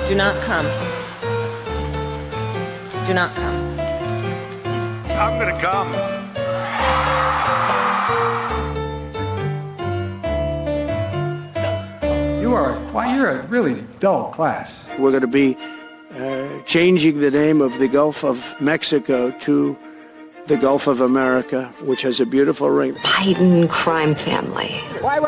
Do not come. Do not come. I'm gonna come. You're a really dull class. We're going to be changing the name of the Gulf of Mexico to the Gulf of America, which has a beautiful ring. Biden crime family. Why,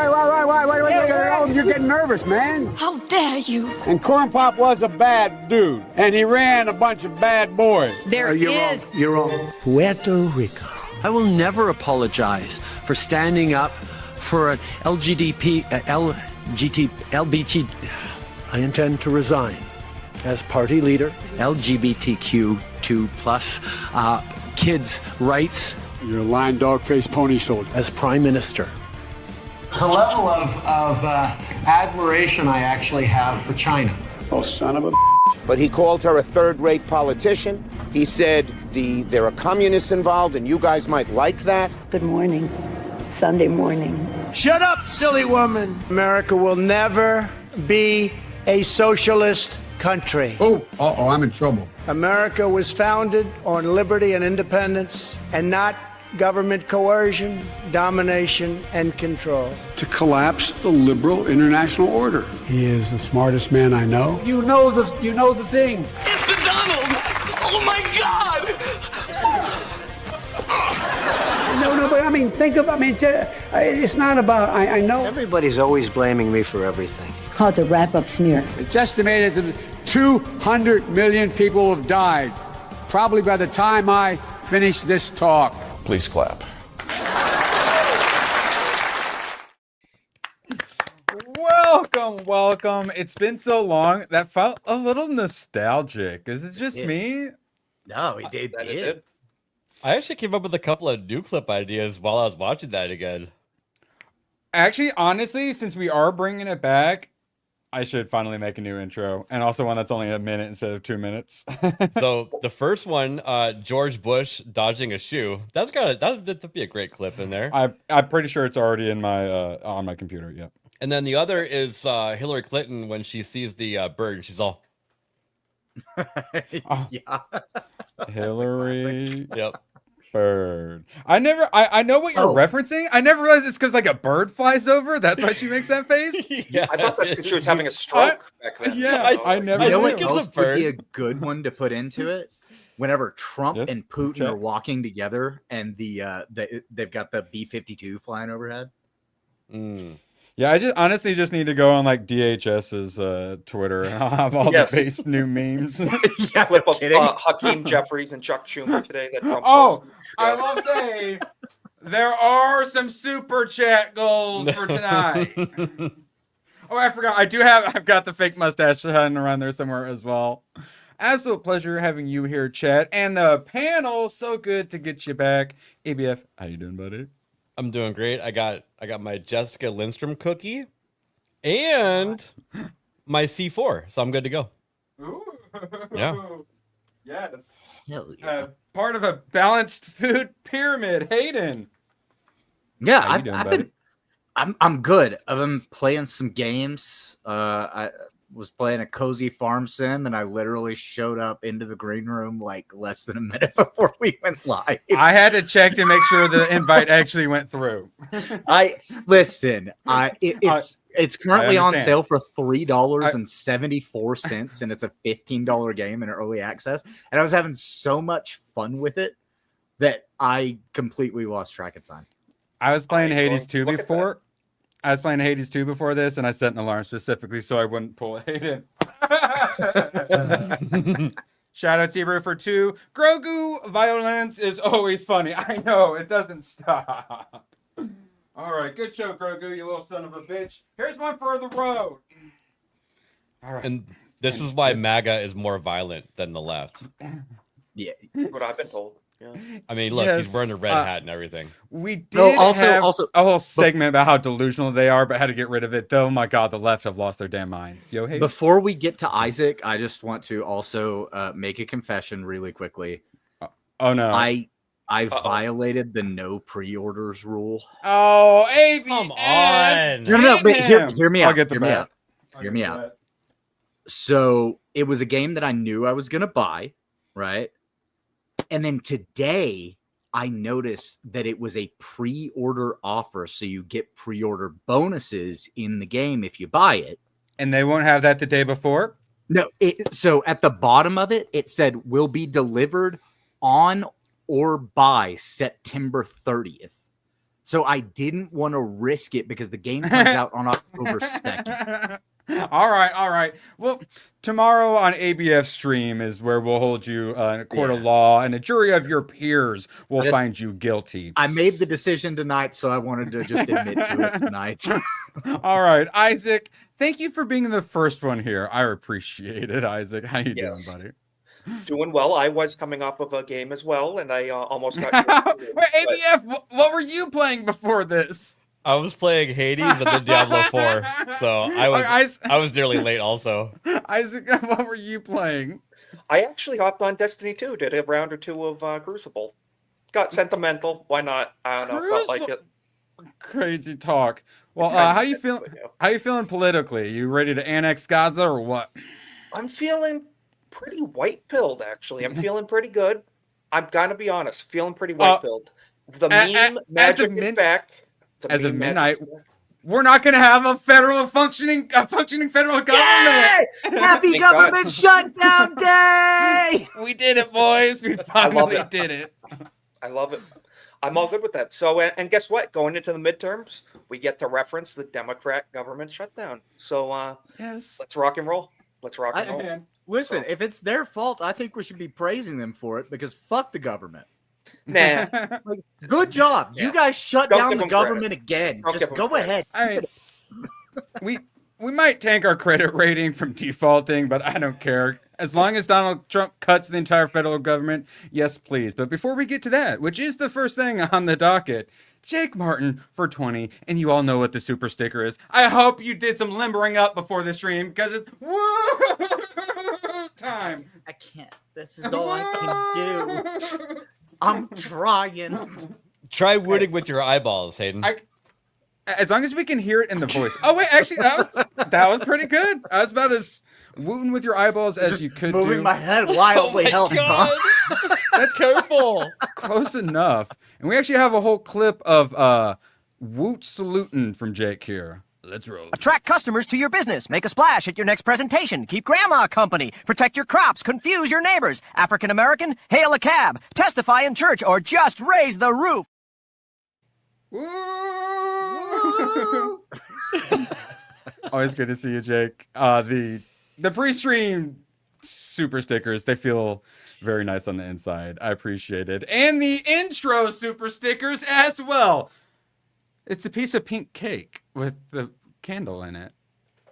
you're getting nervous, man. How dare you? And Corn Pop was a bad dude, and he ran a bunch of bad boys. You're wrong. Puerto Rico. I will never apologize for standing up for an LBT. I intend to resign as party leader. LGBTQ2 plus kids' rights. You're a lying dog-faced pony soldier. As prime minister. The level of admiration I actually have for China. Oh, son of a... But he called her a third-rate politician. He said there are communists involved and you guys might like that. Good morning. Sunday morning. Shut up, silly woman. America will never be a socialist country. I'm in trouble. America was founded on liberty and independence and not government coercion, domination, and control. To collapse the liberal international order. He is the smartest man I know. You know the thing. It's the Donald! Oh my God! No, but I mean, it's not about, I know. Everybody's always blaming me for everything. Called the wrap-up smear. It's estimated that 200 million people have died, probably by the time I finish this talk. Please clap. Welcome. It's been so long. That felt a little nostalgic. Is it just me? No, it did. I actually came up with a couple of new clip ideas while I was watching that again. Actually, honestly, since we are bringing it back, I should finally make a new intro, and also one that's only a minute instead of 2 minutes. So the first one, George Bush dodging a shoe. That'd be a great clip in there. I'm pretty sure it's already in my on my computer. Yep. And then the other is Hillary Clinton when she sees the bird, and she's all, Yeah. Hillary. Yep. Bird. I know what you're referencing. I never realized it's because like a bird flies over. That's why she makes that face. Yeah, I thought that's because she was having a stroke back then. Yeah, I never. You know knew. what else would be a good one to put into it? Whenever Trump and Putin are walking together, and they've got the B-52 flying overhead. Yeah, I just honestly just need to go on like DHS's Twitter and I'll have all the base new memes. Yeah, clip of Hakeem Jeffries and Chuck Schumer today. That Trump I will say there are some super chat goals for tonight. Oh, I forgot. I've got the fake mustache hiding around there somewhere as well. Absolute pleasure having you here, Chet, and the panel. So good to get you back. ABF, how you doing, buddy? I'm doing great. I got my Jessica Lindstrom cookie and my C4, so I'm good to go. Ooh. Yeah. Yes. Hell yeah. Part of a balanced food pyramid. Hayden. Yeah, How you doing, I'm good. I've been playing some games. I was playing a cozy farm sim, and I literally showed up into the green room like less than a minute before we went live. I had to check to make sure the invite actually went through. It's currently on sale for $3.74, and it's a $15 game in early access. And I was having so much fun with it that I completely lost track of time. I was playing Hades 2 before. I was playing Hades 2 before this, and I set an alarm specifically so I wouldn't pull Hayden. Shout out to for 2. Grogu violence is always funny. I know, it doesn't stop. All right, good show, Grogu, you little son of a bitch. Here's one for the road. All right. And this is why MAGA is more violent than the left. Yeah, what I've been told. Yeah. I mean, look, he's wearing a red hat and everything. We did have also a whole segment about how delusional they are, but how to get rid of it. Oh my God, the left have lost their damn minds. Yo, hey. Before we get to Isaac, I just want to also make a confession really quickly. Oh no, I violated the no pre-orders rule. Oh, AB, come on! No, but hear me out. I'll get the Hear me out. So it was a game that I knew I was going to buy, right? And then today I noticed that it was a pre-order offer. So you get pre-order bonuses in the game if you buy it. And they won't have that the day before? No. So at the bottom of it, it said will be delivered on or by September 30th. So I didn't want to risk it because the game comes out on October 2nd. All right. Well, tomorrow on ABF stream is where we'll hold you in a court of law, and a jury of your peers will find you guilty. I made the decision tonight, so I wanted to just admit to it tonight. All right, Isaac, thank you for being the first one here. I appreciate it, Isaac. How you doing, buddy? Doing well. I was coming off of a game as well, and I almost got. Wait, ABF, what were you playing before this? I was playing Hades and then Diablo 4, so I was nearly late also. Isaac, what were you playing? I actually hopped on Destiny 2, did a round or two of Crucible. Got sentimental. Why not? I don't know. Felt like it. Crazy talk. Well, how you feeling? How you feeling politically? You ready to annex Gaza or what? I'm feeling pretty white-pilled, actually. I'm feeling pretty good. I'm gonna be honest, feeling pretty white-pilled. The meme magic is back. As of midnight, we're not going to have a functioning federal government. Yay! Happy government shutdown day! We did it, boys. We finally did it. I love it. I'm all good with that. So, and guess what? Going into the midterms, we get to reference the Democrat government shutdown. So, yes, let's rock and roll. Let's rock and roll. Listen, if it's their fault, I think we should be praising them for it because fuck the government. Nah. Good job. You guys shut down the government again. Don't Just go ahead. All right. we might tank our credit rating from defaulting, but I don't care. As long as Donald Trump cuts the entire federal government, yes, please. But before we get to that, which is the first thing on the docket, Jake Martin for 20, and you all know what the super sticker is. I hope you did some limbering up before the stream, because it's woo time. I can't. This is all I can do. I'm trying. Try wooting with your eyeballs, Hayden. As long as we can hear it in the voice. Oh wait, actually, that was pretty good. I was about as wooting with your eyeballs as Just you could. Moving my head wildly. That's careful. Close enough. And we actually have a whole clip of woot saluting from Jake here. Let's roll. Attract customers to your business. Make a splash at your next presentation. Keep grandma company. Protect your crops. Confuse your neighbors. African American? Hail a cab. Testify in church or just raise the roof. Always good to see you, Jake. The pre-stream super stickers, they feel very nice on the inside. I appreciate it. And the intro super stickers as well. It's a piece of pink cake with the candle in it.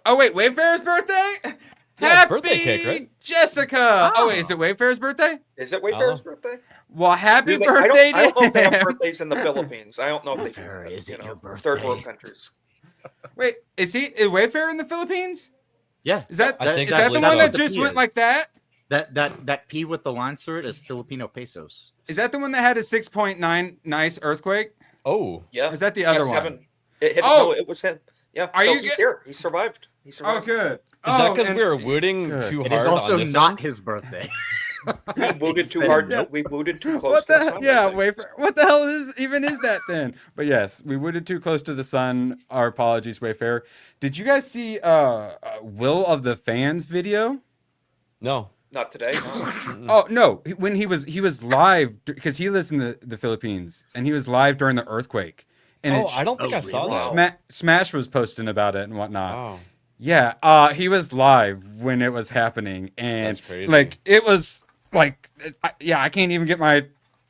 Oh, wait, Wayfarer's birthday? Yeah, Happy birthday cake, right? Jessica. Oh, wait, is it Wayfarer's birthday? Is it Wayfarer's birthday? Well, happy I birthday don't know if they to have him. birthdays in the Philippines. I don't know if they do. Is it your birthday? Third world countries. Wait, is Wayfarer in the Philippines? Yeah. Is that I think is that the so. one that That's just what the went P like that? That P with the lines through it is Filipino pesos. Is that the one that had a 6.9 nice earthquake? Oh. Yeah. Or is that the other one? 7. It hit, Oh! no, it was him. Yeah. Are so you he's here. He survived. He Oh, survived. good. Is that because we were wooting too It hard is also on this not end? his birthday. We booted too hard. We booted too close What to the the sun. yeah, I think. Wayfarer. What the hell is that then? But yes, we wooted too close to the sun. Our apologies, Wayfarer. Did you guys see Will of the Fans video? No. Not today. No. Oh no, when he was live because he lives in the Philippines and he was live during the earthquake. And I don't think I saw that. Smash was posting about it and whatnot. Oh. Yeah, he was live when it was happening, and That's crazy. like it was like, I can't even get my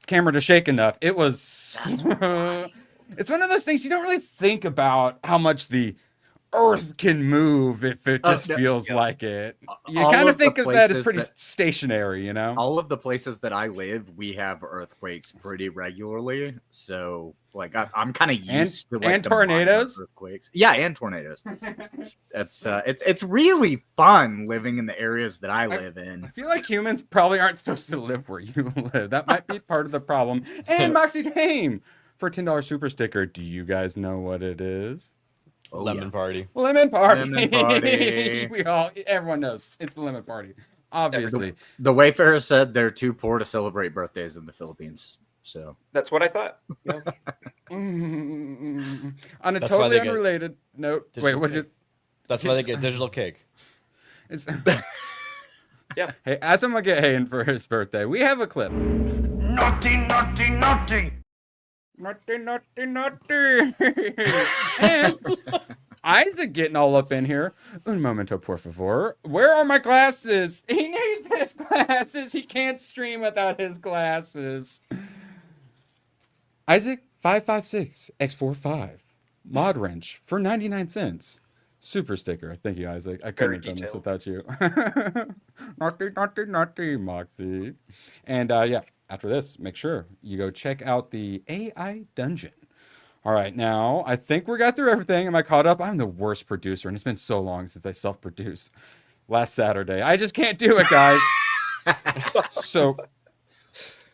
camera to shake enough. It was. It's one of those things you don't really think about how much the Earth can move if it just feels like it. You kind of think of that as pretty stationary, you know? All of the places that I live, we have earthquakes pretty regularly. So, like, I'm kind of used to like and the tornadoes. minor earthquakes. Yeah, and tornadoes. It's really fun living in the areas that I live in. I feel like humans probably aren't supposed to live where you live. That might be part of the problem. And Moxie Tame for $10 super sticker. Do you guys know what it is? Oh, Lemon party. Lemon party. Lemon party. Everyone knows it's the lemon party. Obviously. The Wayfarer said they're too poor to celebrate birthdays in the Philippines. So That's what I thought. Yeah. On a That's why totally they get unrelated note. Wait, digital what did cake. you? That's why they get digital cake. It's, Yeah. hey, as I'm gonna get Hayden for his birthday, we have a clip. Naughty, naughty, naughty. Naughty, naughty, naughty. And Isaac getting all up in here. Un momento, por favor. Where are my glasses? He needs his glasses. He can't stream without his glasses. Isaac 556X45 mod wrench for 99 cents. Super sticker. Thank you, Isaac. I couldn't have done this without you. Naughty, naughty, naughty, Moxie. And yeah, after this, make sure you go check out the AI dungeon. All right, now I think we got through everything. Am I caught up? I'm the worst producer, and it's been so long since I self-produced last Saturday. I just can't do it, guys. So,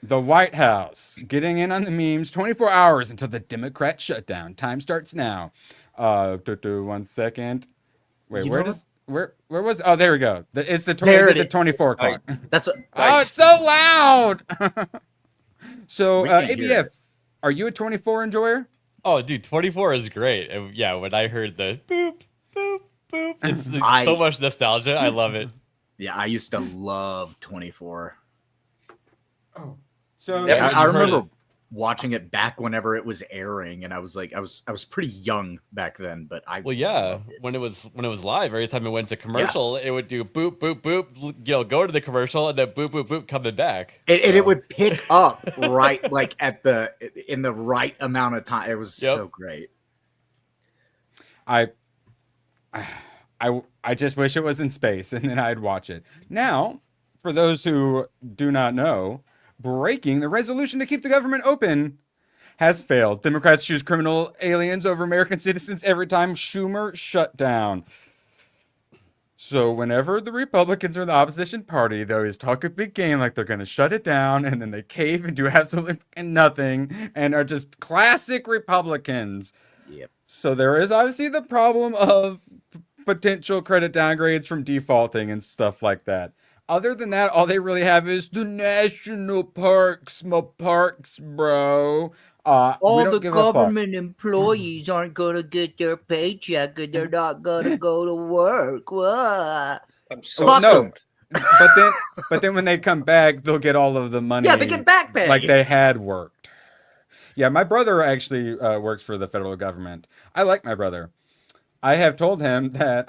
the White House getting in on the memes. 24 hours until the Democrat shutdown. Time starts now. 1 second. Wait, where was? Oh, there we go. It's the 24 o'clock. That's what. Oh, it's so loud. So, We can hear ABF, are you a 24 enjoyer? Oh, dude, 24 is great. And yeah, when I heard the boop, boop, boop, it's so much nostalgia. I love it. Yeah, I used to love 24. Oh, so Yeah, I remember watching it back whenever it was airing, and I was like, I was pretty young back then, but when it was live, every time it went to commercial, it would do boop boop boop, go to the commercial, and then boop boop boop coming back. And it would pick up right like in the right amount of time. It was so great. I just wish it was in space, and then I'd watch it. Now, for those who do not know, breaking the resolution to keep the government open has failed. Democrats choose criminal aliens over American citizens every time. Schumer shut down. So whenever the Republicans are the opposition party, they always talk a big game like they're going to shut it down, and then they cave and do absolutely nothing and are just classic Republicans. Yep. So there is obviously the problem of potential credit downgrades from defaulting and stuff like that. Other than that, all they really have is the national parks, my parks, bro. All the government employees aren't going to get their paycheck and they're not going to go to work. What? I'm so no. But then when they come back, they'll get all of the money. Yeah, they get back pay. Like they had worked. Yeah, my brother actually works for the federal government. I like my brother. I have told him that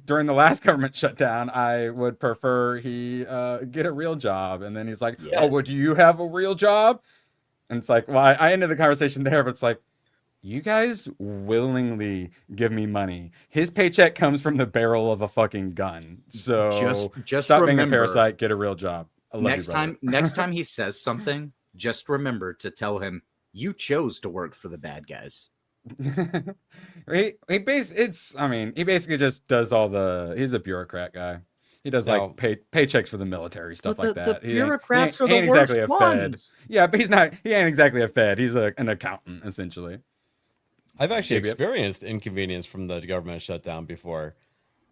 during the last government shutdown, I would prefer he get a real job. And then he's like, Yes. oh, well, do you have a real job? And it's like, well, I ended the conversation there, but it's like, you guys willingly give me money. His paycheck comes from the barrel of a fucking gun. So just stop remember, being a parasite, get a real job. I love next you, brother. next time he says something, just remember to tell him you chose to work for the bad guys. he basically just does he's a bureaucrat guy. He does like paychecks for the military, stuff like that. The bureaucrats are the ain't worst exactly ones. a fed. Yeah, but he ain't exactly a fed. He's an accountant, essentially. I've actually experienced inconvenience from the government shutdown before.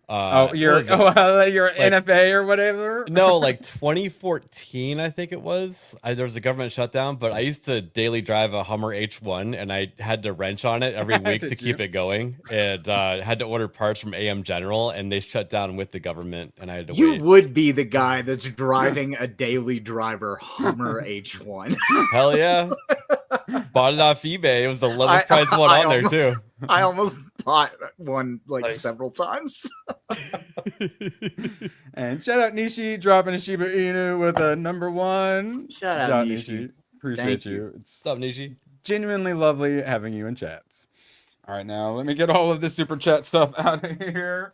You're an NFA or whatever? No, like 2014, I think it was. There was a government shutdown, but I used to daily drive a Hummer H1, and I had to wrench on it every week to keep it going. And had to order parts from AM General, and they shut down with the government, and I had to wait. You would be the guy that's driving a daily driver Hummer H1. Hell yeah. Bought it off eBay. It was the lowest price one on there, too. I almost bought one several times. And shout out Nishi dropping a Shiba Inu with a #1. Shout out Nishi. Appreciate you. What's up, Nishi? Genuinely lovely having you in chats. All right, now let me get all of this super chat stuff out of here.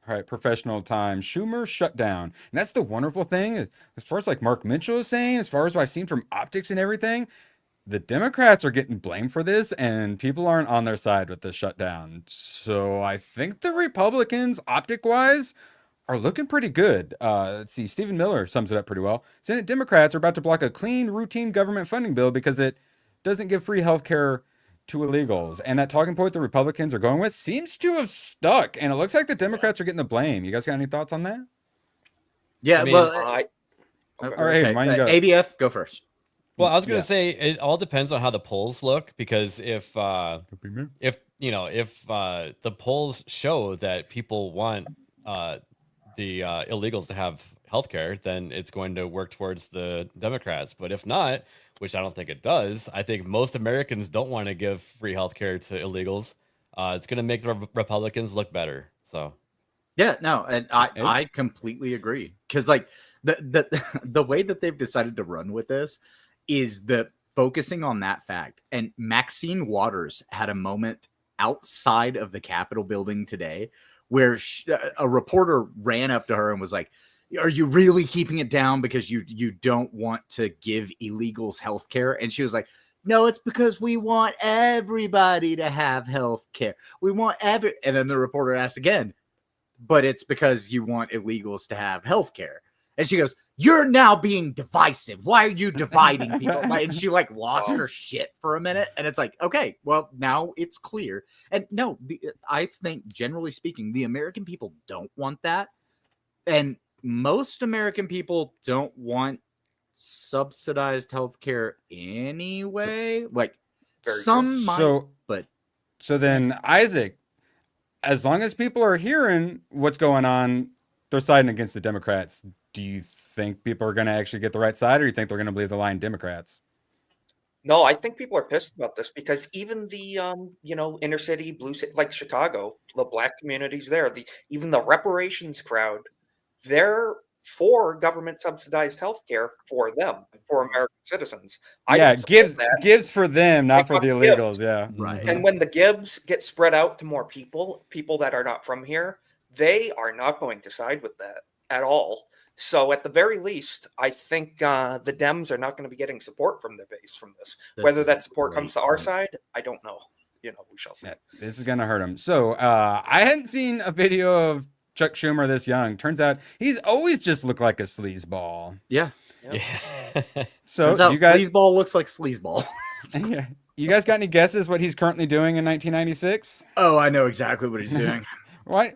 All right, professional time. Schumer shut down. And that's the wonderful thing. As far as like Mark Mitchell is saying, as far as what I've seen from optics and everything, the Democrats are getting blamed for this, and people aren't on their side with the shutdown. So I think the Republicans, optic-wise, are looking pretty good. Let's see, Stephen Miller sums it up pretty well. Senate Democrats are about to block a clean, routine government funding bill because it doesn't give free health care to illegals. And that talking point the Republicans are going with seems to have stuck. And it looks like the Democrats are getting the blame. You guys got any thoughts on that? Yeah, I mean, well, Okay. All right, Mine, you go. ABF, go first. Well, I was going to say it all depends on how the polls look, because if the polls show that people want the illegals to have healthcare, then it's going to work towards the Democrats. But if not, which I don't think it does, I think most Americans don't want to give free healthcare to illegals. It's going to make the Republicans look better. So, yeah, no, and I completely agree, because like the way that they've decided to run with this is the focusing on that fact. And Maxine Waters had a moment outside of the Capitol building today where a reporter ran up to her and was like, "Are you really keeping it down because you don't want to give illegals health care?" And she was like, "No, it's because we want everybody to have health care. We want And then the reporter asked again, "But it's because you want illegals to have health care." And she goes, "You're now being divisive. Why are you dividing people?" And she like lost her shit for a minute. And it's like, okay, well, now it's clear. And no, I think generally speaking, the American people don't want that. And most American people don't want subsidized healthcare anyway. Like some might, but so then Isaac, as long as people are hearing what's going on, they're siding against the Democrats. Do you think people are going to actually get the right side, or you think they're going to believe the lying Democrats? No, I think people are pissed about this because even the inner city, blue city, like Chicago, the black communities there, even the reparations crowd, they're for government subsidized healthcare for them, for American citizens. Gives for them, not for the illegals. Yeah, right. And when the Gibbs get spread out to more people that are not from here, they are not going to side with that at all. So at the very least, I think the Dems are not going to be getting support from their base from this. Whether that support comes to our side, I don't know. We shall see. Yeah, this is going to hurt him. So I hadn't seen a video of Chuck Schumer this young. Turns out he's always just looked like a sleazeball. Yeah. So turns out you guys, sleazeball looks like sleazeball. Yeah. You guys got any guesses what he's currently doing in 1996? Oh, I know exactly what he's doing. Why?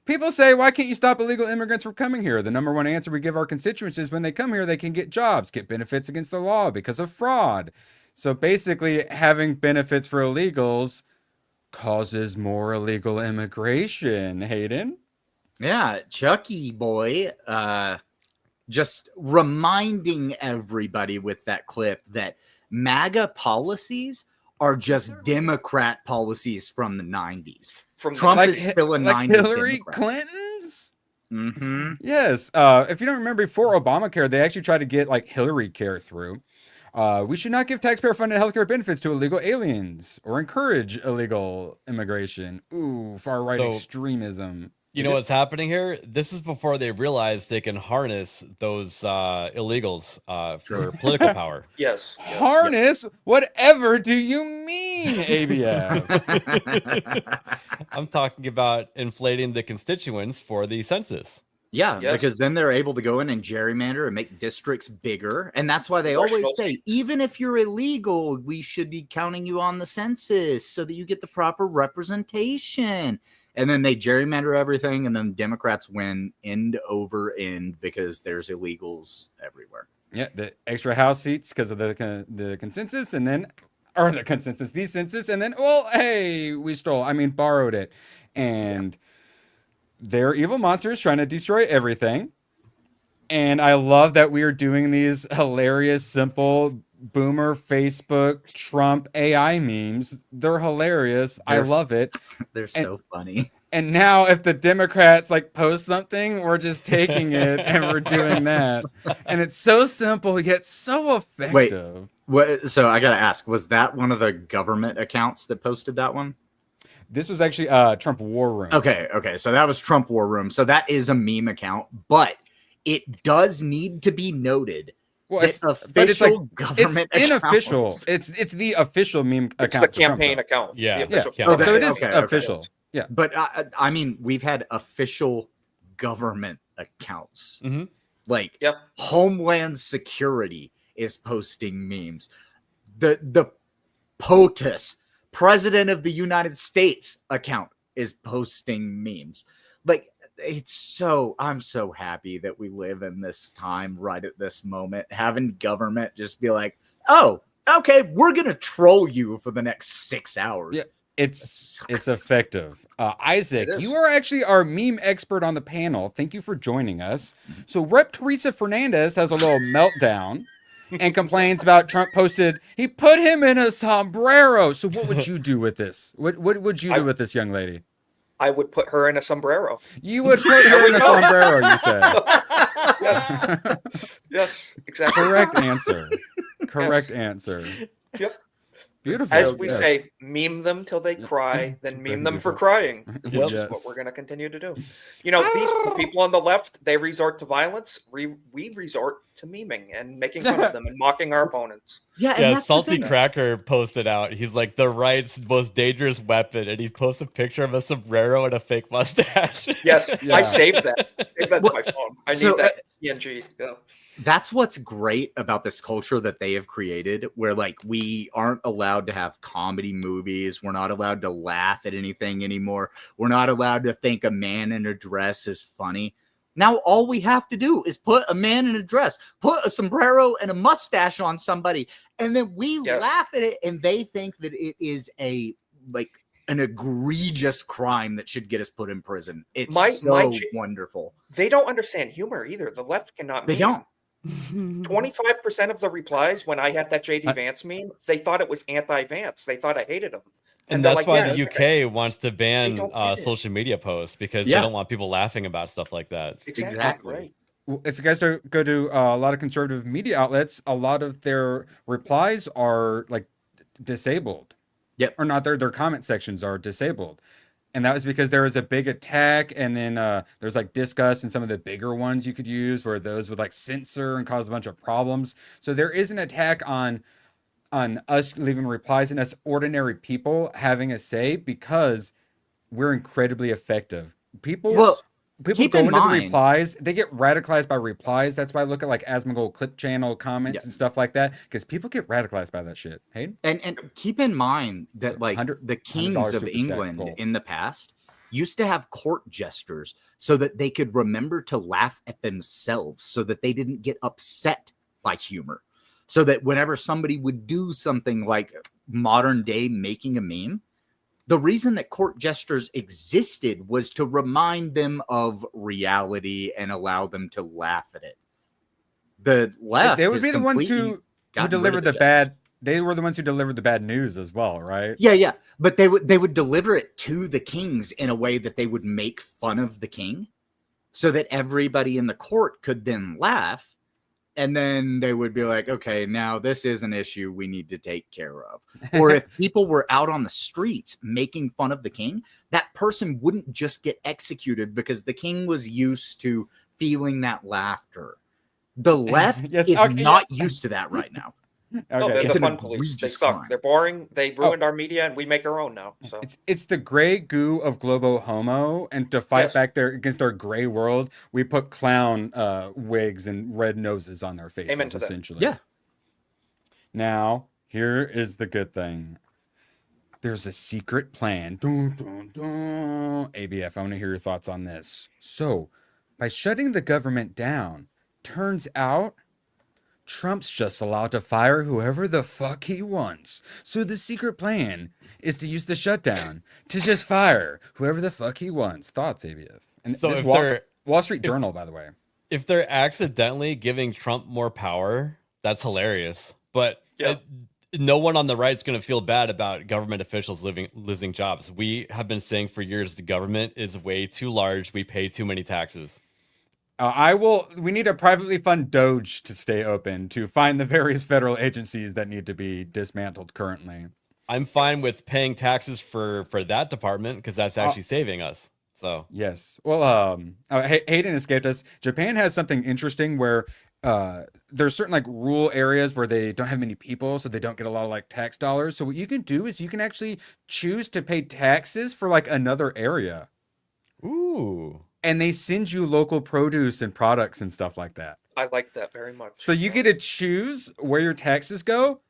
People say, why can't you stop illegal immigrants from coming here? The number one answer we give our constituents is when they come here, they can get jobs, get benefits against the law because of fraud. So basically, having benefits for illegals causes more illegal immigration. Hayden? Yeah, Chucky boy, just reminding everybody with that clip that MAGA policies are just Democrat policies from the 90s. Trump is still a 90s Hillary Democrat. Clinton's? Mm-hmm. Yes. If you don't remember, before Obamacare, they actually tried to get like Hillary care through. We should not give taxpayer-funded healthcare benefits to illegal aliens or encourage illegal immigration. Ooh, far-right extremism. You know what's happening here? This is before they realize they can harness those illegals for political power. Yes. Harness? Whatever do you mean, ABF? I'm talking about inflating the constituents for the census. Yeah, because then they're able to go in and gerrymander and make districts bigger. And that's why they always say, even if you're illegal, we should be counting you on the census so that you get the proper representation. And then they gerrymander everything, and then Democrats win end over end because there's illegals everywhere. Yeah, the extra House seats because of the consensus, and then, or the consensus, the census, and then, well, hey, we borrowed it. And they're evil monsters trying to destroy everything. And I love that we are doing these hilarious, simple boomer Facebook Trump AI memes. They're hilarious. I love it. They're so funny. And now if the Democrats like post something, we're just taking it and we're doing that. And it's so simple yet so effective. Wait, so I got to ask, was that one of the government accounts that posted that one? This was actually Trump War Room. Okay. So that was Trump War Room. So that is a meme account, but it does need to be noted. Well, it's government. It's unofficial. It's the official meme account. It's the campaign account. Yeah. So it is official. Yeah. But I mean, we've had official government accounts. Mm-hmm. Like Homeland Security is posting memes. The POTUS President of the United States account is posting memes. Like, I'm so happy that we live in this time right at this moment, having government just be like, oh, okay, we're going to troll you for the next 6 hours. Yeah. It's effective. Isaac, you are actually our meme expert on the panel. Thank you for joining us. So Rep. Teresa Fernandez has a little meltdown and complains about Trump posted, he put him in a sombrero. So what would you do with this? What would you do with this young lady? I would put her in a sombrero. You would put her in a sombrero, you said. Yes. Yes, exactly. Correct answer. Correct answer. Yep. Beautiful. As we say, meme them till they cry, then meme them for crying, which is what we're going to continue to do. You know, these people on the left, they resort to violence. We resort to memeing and making fun of them and mocking our opponents. Yeah, Salty Cracker posted out. He's like, the right's most dangerous weapon, and he posts a picture of a sombrero and a fake mustache. Yes, I saved that. Saved that to my phone. I need that PNG. Yeah. That's what's great about this culture that they have created, where like we aren't allowed to have comedy movies. We're not allowed to laugh at anything anymore. We're not allowed to think a man in a dress is funny. Now all we have to do is put a man in a dress, put a sombrero and a mustache on somebody, and then we laugh at it, and they think that it is an egregious crime that should get us put in prison. It's wonderful. They don't understand humor either. The left cannot. They don't. 25% of the replies when I had that JD Vance meme, they thought it was anti-Vance. They thought I hated him. And that's why the UK wants to ban social media posts, because they don't want people laughing about stuff like that. Exactly. Right. Well, if you guys go to a lot of conservative media outlets, a lot of their replies are like disabled. Yep. Or not, their comment sections are disabled. And that was because there was a big attack, and then there's like Discuss and some of the bigger ones you could use where those would like censor and cause a bunch of problems. So there is an attack on us leaving replies and us ordinary people having a say, because we're incredibly effective. People go into the replies, they get radicalized by replies. That's why I look at like Asmongold Clip Channel comments and stuff like that, because people get radicalized by that shit. Hey, and keep in mind that like the kings of England in the past used to have court jesters so that they could remember to laugh at themselves, so that they didn't get upset by humor, so that whenever somebody would do something like modern day making a meme, the reason that court jesters existed was to remind them of reality and allow them to laugh at it. The left, they would be the ones who delivered the bad. They were the ones who delivered the bad news as well, right? Yeah. But they would deliver it to the kings in a way that they would make fun of the king, so that everybody in the court could then laugh. And then they would be like, okay, now this is an issue we need to take care of. Or if people were out on the streets making fun of the king, that person wouldn't just get executed because the king was used to feeling that laughter. The left is not used to that right now. No, they're the fun police. They suck. Crime. They're boring. They ruined our media, and we make our own now. So it's the gray goo of globo homo, and to fight back against our gray world, we put clown wigs and red noses on their faces. Amen to essentially. That. Yeah. Now here is the good thing. There's a secret plan. Dun, dun, dun. ABF, I want to hear your thoughts on this. So, by shutting the government down, turns out Trump's just allowed to fire whoever the fuck he wants. So the secret plan is to use the shutdown to just fire whoever the fuck he wants. Thoughts, ABF? And so this Wall Street Journal, by the way. If they're accidentally giving Trump more power, that's hilarious. But no one on the right is going to feel bad about government officials losing jobs. We have been saying for years the government is way too large. We pay too many taxes. We need a privately funded Doge to stay open to find the various federal agencies that need to be dismantled currently. I'm fine with paying taxes for that department because that's actually saving us. So yes. Well, Hayden escaped us. Japan has something interesting where there's certain like rural areas where they don't have many people, so they don't get a lot of like tax dollars. So what you can do is you can actually choose to pay taxes for like another area. Ooh. And they send you local produce and products and stuff like that. I like that very much. So you get to choose where your taxes go,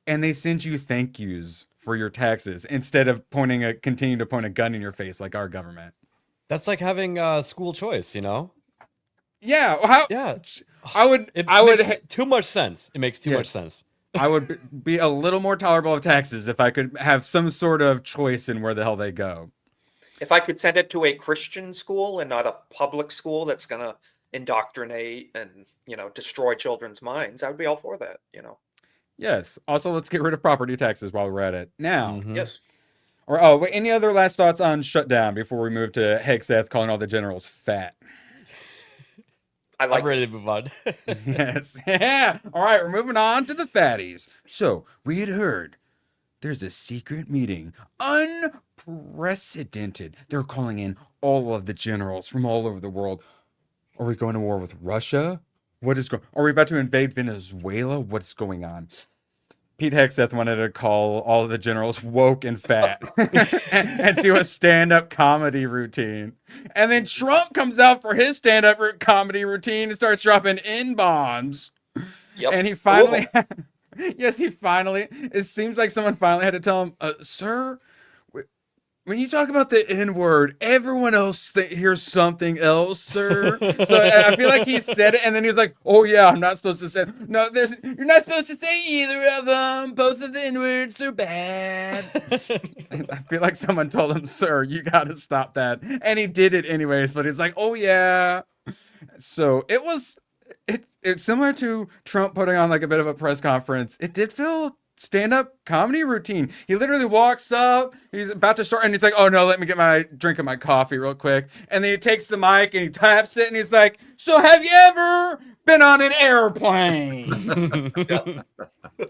and they send you thank yous for your taxes instead of continue to point a gun in your face like our government. That's like having school choice, you know? Yeah. Well, Yeah. It makes too much sense. It makes too much Yes. sense. I would be a little more tolerable of taxes if I could have some sort of choice in where the hell they go. If I could send it to a Christian school and not a public school that's going to indoctrinate and, destroy children's minds, I would be all for that, Yes. Also, let's get rid of property taxes while we're at it. Now. Yes. Or wait, any other last thoughts on shutdown before we move to Hegseth calling all the generals fat? I'm ready to move on. Yes. Yeah. All right, we're moving on to the fatties. So we had heard there's a secret meeting, unprecedented. They're calling in all of the generals from all over the world. Are we going to war with Russia? Are we about to invade Venezuela? What's going on? Pete Hegseth wanted to call all of the generals woke and fat and do a stand-up comedy routine. And then Trump comes out for his stand-up comedy routine and starts dropping N-bombs. Yep. And he finally... Yes, it seems like someone finally had to tell him, sir, when you talk about the N-word, everyone else hears something else, sir. So I feel like he said it, and then he was like, oh, yeah, I'm not supposed to say... No, you're not supposed to say either of them. Both of the N-words, they're bad. I feel like someone told him, sir, you got to stop that. And he did it anyways, but he's like, oh, yeah. So it's similar to Trump putting on like a bit of a press conference. It did feel stand-up comedy routine. He literally walks up, he's about to start, and he's like, oh no, let me get my drink of my coffee real quick. And then he takes the mic and he taps it and he's like, so have you ever been on an airplane?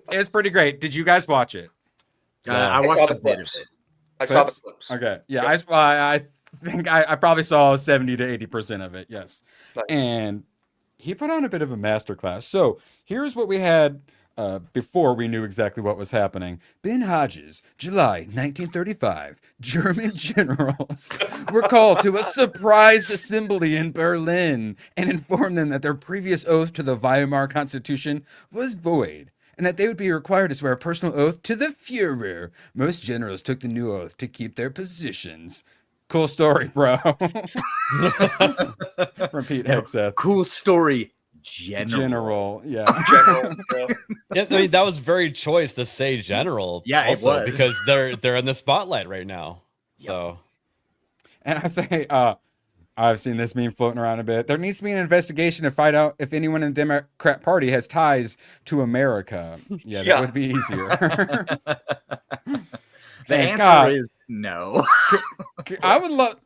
It's pretty great. Did you guys watch it? I watched a bit of it. I saw the clips. Okay. Yeah. I think I probably saw 70 to 80% of it. Yes. Nice. And he put on a bit of a masterclass. So here's what we had before we knew exactly what was happening. Ben Hodges, July 1935. German generals were called to a surprise assembly in Berlin and informed them that their previous oath to the Weimar Constitution was void and that they would be required to swear a personal oath to the Führer. Most generals took the new oath to keep their positions. Cool story, bro. From Pete Hegseth. Cool story. General. Yeah. General. Yeah, I mean, that was very choice to say general. Yeah, also, it was. because they're in the spotlight right now. So, and I say, I've seen this meme floating around a bit. There needs to be an investigation to find out if anyone in the Democrat Party has ties to America. Yeah, that would be easier. The answer is no. I would love.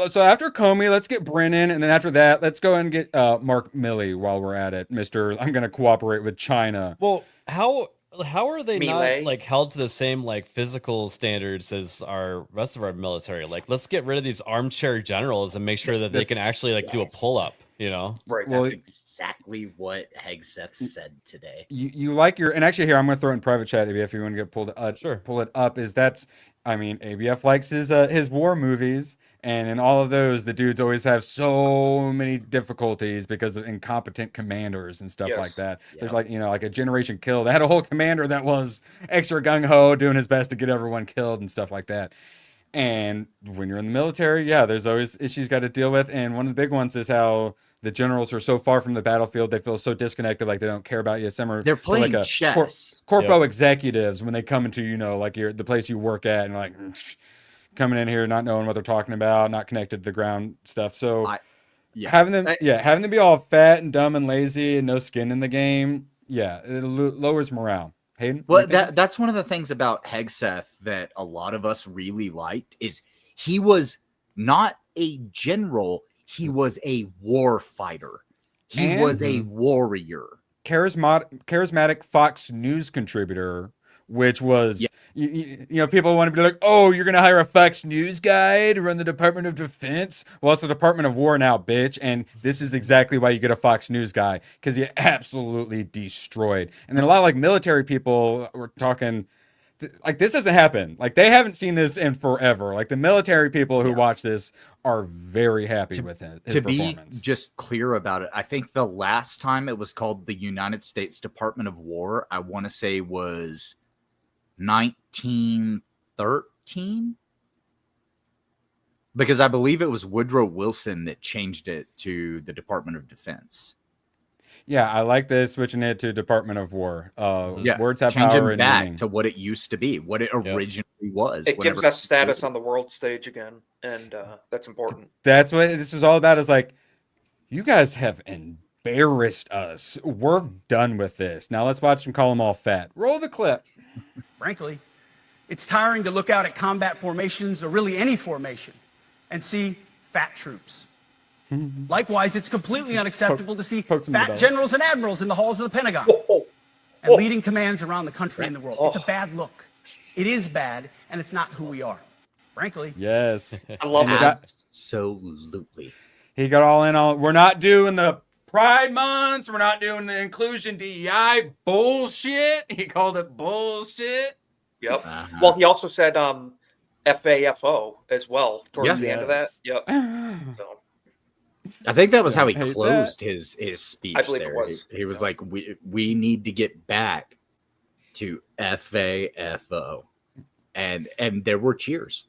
So after Comey, let's get Brennan, and then after that, let's go and get Mark Milley while we're at it, Mister. I'm going to cooperate with China. Well, how are they Melee. not like held to the same like physical standards as our rest of our military? Like, let's get rid of these armchair generals and make sure that they can actually like do a pull up. You know, Right. That's exactly what Hegseth said today. You like your, and actually here I'm going to throw it in private chat if you want to get pulled Sure. pull it up. I mean, ABF likes his war movies. And in all of those, the dudes always have so many difficulties because of incompetent commanders and stuff like that. Yep. There's like a generation killed. They had a whole commander that was extra gung-ho, doing his best to get everyone killed and stuff like that. And when you're in the military, there's always issues you got to deal with. And one of the big ones is how the generals are so far from the battlefield, they feel so disconnected, like they don't care about you. They're playing chess. Corpo executives, when they come into, like the place you work at, and like coming in here, not knowing what they're talking about, not connected to the ground stuff. So having them be all fat and dumb and lazy and no skin in the game, it lowers morale. Hayden? Well, that's one of the things about Hegseth that a lot of us really liked is he was not a general, he was a war fighter. He was a warrior. Charismatic Fox News contributor, which was, people want to be like, oh, you're going to hire a Fox News guy to run the Department of Defense? Well, it's the Department of War now, bitch. And this is exactly why you get a Fox News guy, because he absolutely destroyed. And then a lot of like military people were talking, like, this doesn't happen. Like, they haven't seen this in forever. Like, the military people who watch this are very happy with his performance. Be just clear about it, I think the last time it was called the United States Department of War, I want to say was 1913. Because I believe it was Woodrow Wilson that changed it to the Department of Defense. Yeah, I like this, switching it to Department of War. Words have changing power and back meaning. to what it used to be, what it originally was. It gives us status on the world stage again, and that's important. That's what this is all about. Is like, you guys have embarrassed us. We're done with this. Now let's watch them call them all fat. Roll the clip. Frankly, it's tiring to look out at combat formations, or really any formation, and see fat troops. Likewise, it's completely unacceptable to see fat generals and admirals in the halls of the Pentagon and leading commands around the country and the world. It's a bad look. It is bad, and it's not who we are. Frankly. Yes. I love it. Absolutely. He got all in on, we're not doing the Pride months. We're not doing the inclusion DEI bullshit. He called it bullshit. Yep. Well, he also said FAFO as well towards the end of that. Yep. So. I think that was how he closed his speech. I believe there. it was. He was like, "We need to get back to FAFO," and there were cheers,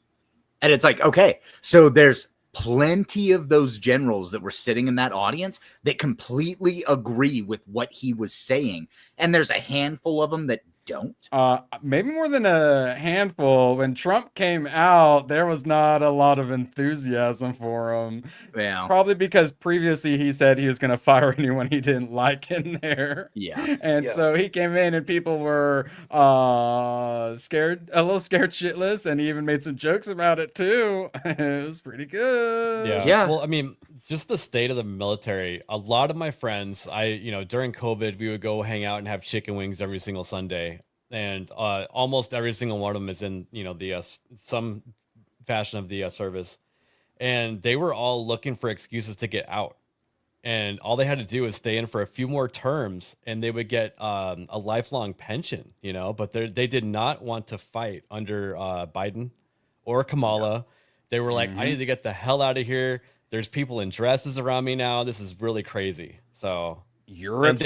and it's like, okay, so there's plenty of those generals that were sitting in that audience that completely agree with what he was saying, and there's a handful of them that don't. Maybe more than a handful. When Trump came out, there was not a lot of enthusiasm for him. Yeah. Probably because previously he said he was going to fire anyone he didn't like in there. Yeah. And so he came in and people were scared, a little scared shitless, and he even made some jokes about it too. It was pretty good. Yeah. Well, I mean, just the state of the military. A lot of my friends, during COVID, we would go hang out and have chicken wings every single Sunday. And almost every single one of them is in, the some fashion of the service. And they were all looking for excuses to get out. And all they had to do was stay in for a few more terms, and they would get a lifelong pension, But they did not want to fight under Biden or Kamala. They were like, I need to get the hell out of here. There's people in dresses around me now. This is really crazy. So Europe,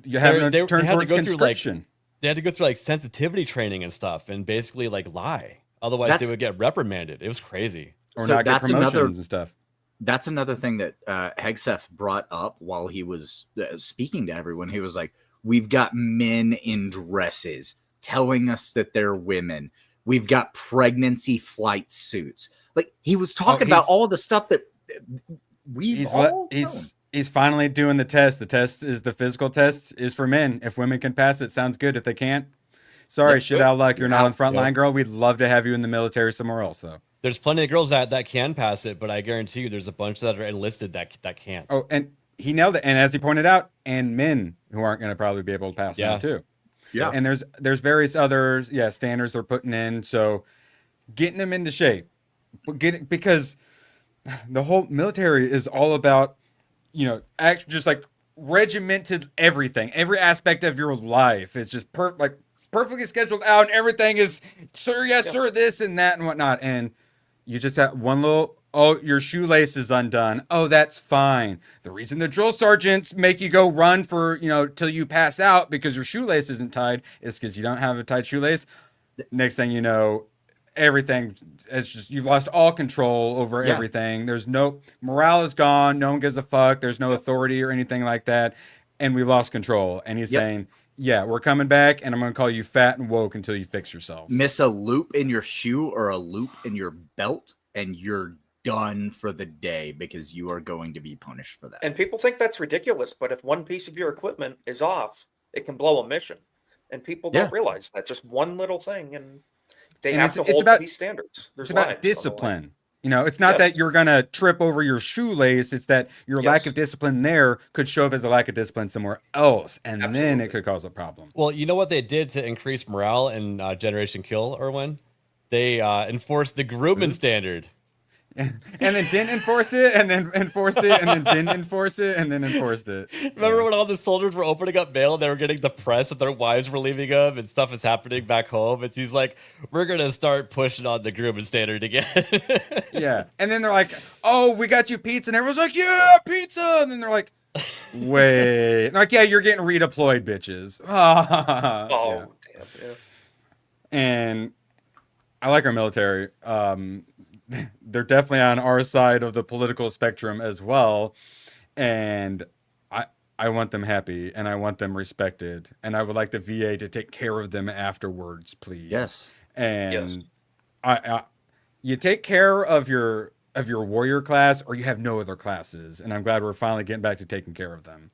you have to turn towards conscription. They had to go through sensitivity training and stuff, and basically lie. Otherwise, they would get reprimanded. It was crazy, or not get promotions and stuff. That's another thing that Hegseth brought up while he was speaking to everyone. He was like, "We've got men in dresses telling us that they're women. We've got pregnancy flight suits." Like, he was talking about all the stuff that he's finally doing the test. The test is the physical test is for men. If women can pass it, sounds good. If they can't, sorry, shit out of luck. You're not on front line, girl. We'd love to have you in the military somewhere else, though. There's plenty of girls that can pass it, but I guarantee you there's a bunch that are enlisted that can't. Oh, and he nailed it. And as he pointed out, and men who aren't going to probably be able to pass it too. Yeah. And there's various other standards they're putting in. So getting them into shape, because the whole military is all about, just like regimented everything. Every aspect of your life is just perfectly scheduled out, and everything is, sir, yes, sir, this and that and whatnot. And you just have one little, your shoelace is undone. Oh, that's fine. The reason the drill sergeants make you go run for, till you pass out because your shoelace isn't tied is because you don't have a tight shoelace. Next thing you know, everything is just, you've lost all control over everything. There's no morale is gone. No one gives a fuck. There's no authority or anything like that. And we lost control. And he's saying, yeah, we're coming back, and I'm going to call you fat and woke until you fix yourselves. Miss a loop in your shoe or a loop in your belt, and you're done for the day because you are going to be punished for that. And people think that's ridiculous, but if one piece of your equipment is off, it can blow a mission. And people don't realize that. Just one little thing, and they have to hold these standards. It's about discipline. It's not that you're going to trip over your shoelace. It's that your lack of discipline there could show up as a lack of discipline somewhere else. And then it could cause a problem. Well, you know what they did to increase morale in Generation Kill, Erwin? They enforced the Gerrymandering standard. And then didn't enforce it, and then enforced it, and then didn't enforce it, and then enforced it. Remember when all the soldiers were opening up mail and they were getting depressed that their wives were leaving them and stuff is happening back home? And he's like, we're going to start pushing on the Gerrymandering standard again. Yeah. And then they're like, oh, we got you pizza. And everyone's like, yeah, pizza. And then they're like, wait. Like, yeah, you're getting redeployed, bitches. Damn. Yeah. And I like our military. They're definitely on our side of the political spectrum as well. And I want them happy and I want them respected. And I would like the VA to take care of them afterwards, please. Yes. And you take care of your warrior class, or you have no other classes. And I'm glad we're finally getting back to taking care of them.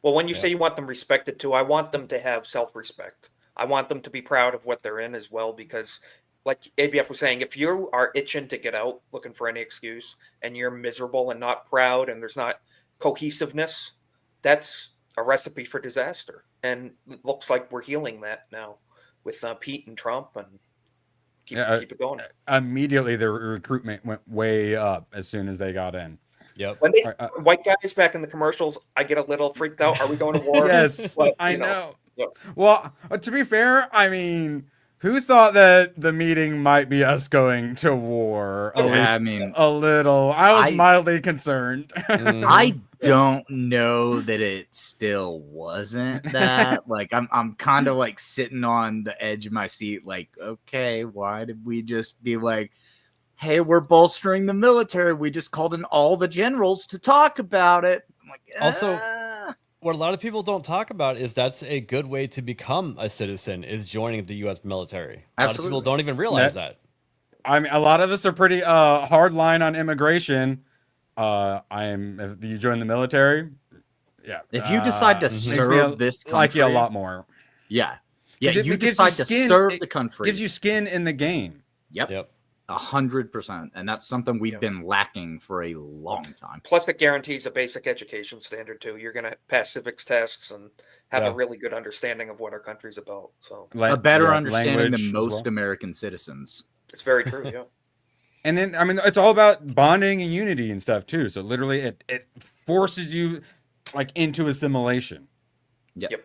Well, when you say you want them respected too, I want them to have self-respect. I want them to be proud of what they're in as well, because like ABF was saying, if you are itching to get out looking for any excuse and you're miserable and not proud and there's not cohesiveness, that's a recipe for disaster. And it looks like we're healing that now with Pete and Trump, and keep it going. Immediately, the recruitment went way up as soon as they got in. Yep. When they white guys back in the commercials, I get a little freaked out. Are we going to war? Yes, but, I know. Well, to be fair, I mean, who thought that the meeting might be us going to war? I mean, a little. I was mildly concerned. I don't know that it still wasn't that. Like, I'm kind of like sitting on the edge of my seat. Like, okay, why did we just be like, hey, we're bolstering the military? We just called in all the generals to talk about it. I'm like, also, what a lot of people don't talk about is that's a good way to become a citizen, is joining the U.S. military. A lot of people don't even realize that. I mean, a lot of us are pretty hard line on immigration. If you join the military, yeah. If you decide to serve this country, like you a lot more. Yeah. Yeah, you decide to serve the country. Gives you skin in the game. Yep. 100%. And that's something we've been lacking for a long time. Plus, it guarantees a basic education standard, too. You're going to pass civics tests and have a really good understanding of what our country's about. So a better understanding than most American citizens. It's very true, yeah. And then, I mean, it's all about bonding and unity and stuff, too. So literally, it forces you, like, into assimilation. Yep.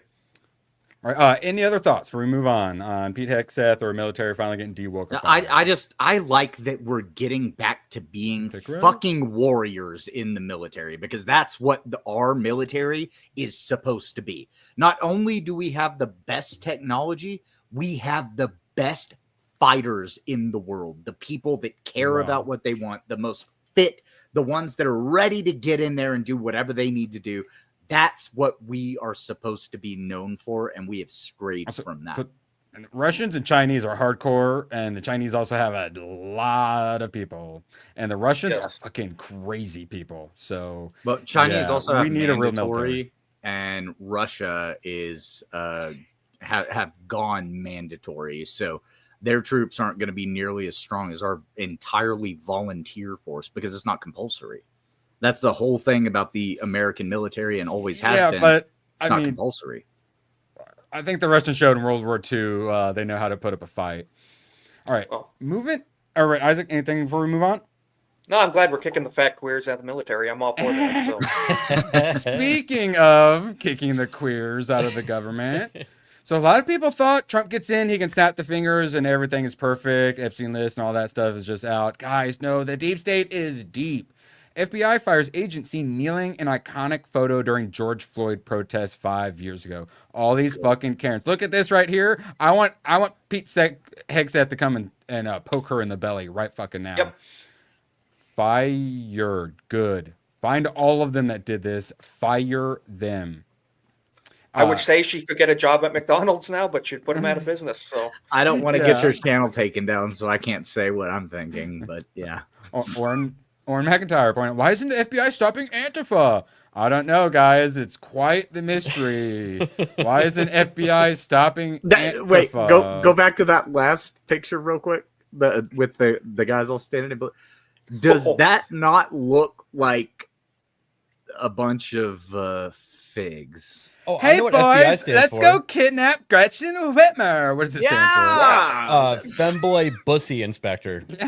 All right, any other thoughts before we move on Pete Hegseth or military finally getting de-woke? I like that we're getting back to being fucking warriors in the military, because that's what our military is supposed to be. Not only do we have the best technology, we have the best fighters in the world, the people that care about what they want, the most fit, the ones that are ready to get in there and do whatever they need to do. That's what we are supposed to be known for, and we have strayed from that. And Russians and Chinese are hardcore, and the Chinese also have a lot of people, and the Russians are fucking crazy people. So, but Chinese also have need a real military, and Russia is have gone mandatory. So their troops aren't going to be nearly as strong as our entirely volunteer force, because it's not compulsory. That's the whole thing about the American military, and always has been. But it's not compulsory. I think the Russians showed in World War II they know how to put up a fight. All right, moving. All right, Isaac, anything before we move on? No, I'm glad we're kicking the fat queers out of the military. I'm all for that. So. Speaking of kicking the queers out of the government, so a lot of people thought Trump gets in, he can snap the fingers and everything is perfect. Epstein list and all that stuff is just out. Guys, no, the deep state is deep. FBI fires agent seen kneeling in iconic photo during George Floyd protests 5 years ago. All these fucking Karens. Look at this right here. I want Pete Hegseth to come and poke her in the belly right fucking now. Yep. Fired. Good. Find all of them that did this. Fire them. I would say she could get a job at McDonald's now, but she'd put him out of business. So I don't want to get your channel taken down, so I can't say what I'm thinking. But yeah. Orrin McIntyre pointed out, why isn't the FBI stopping Antifa? I don't know, guys. It's quite the mystery. Why isn't FBI stopping Antifa? Wait, go back to that last picture real quick. With the guys all standing in blue. Does that not look like a bunch of figs? Oh, hey boys, let's go kidnap Gretchen Whitmer. What does it stand for? Femboy Bussy Inspector. What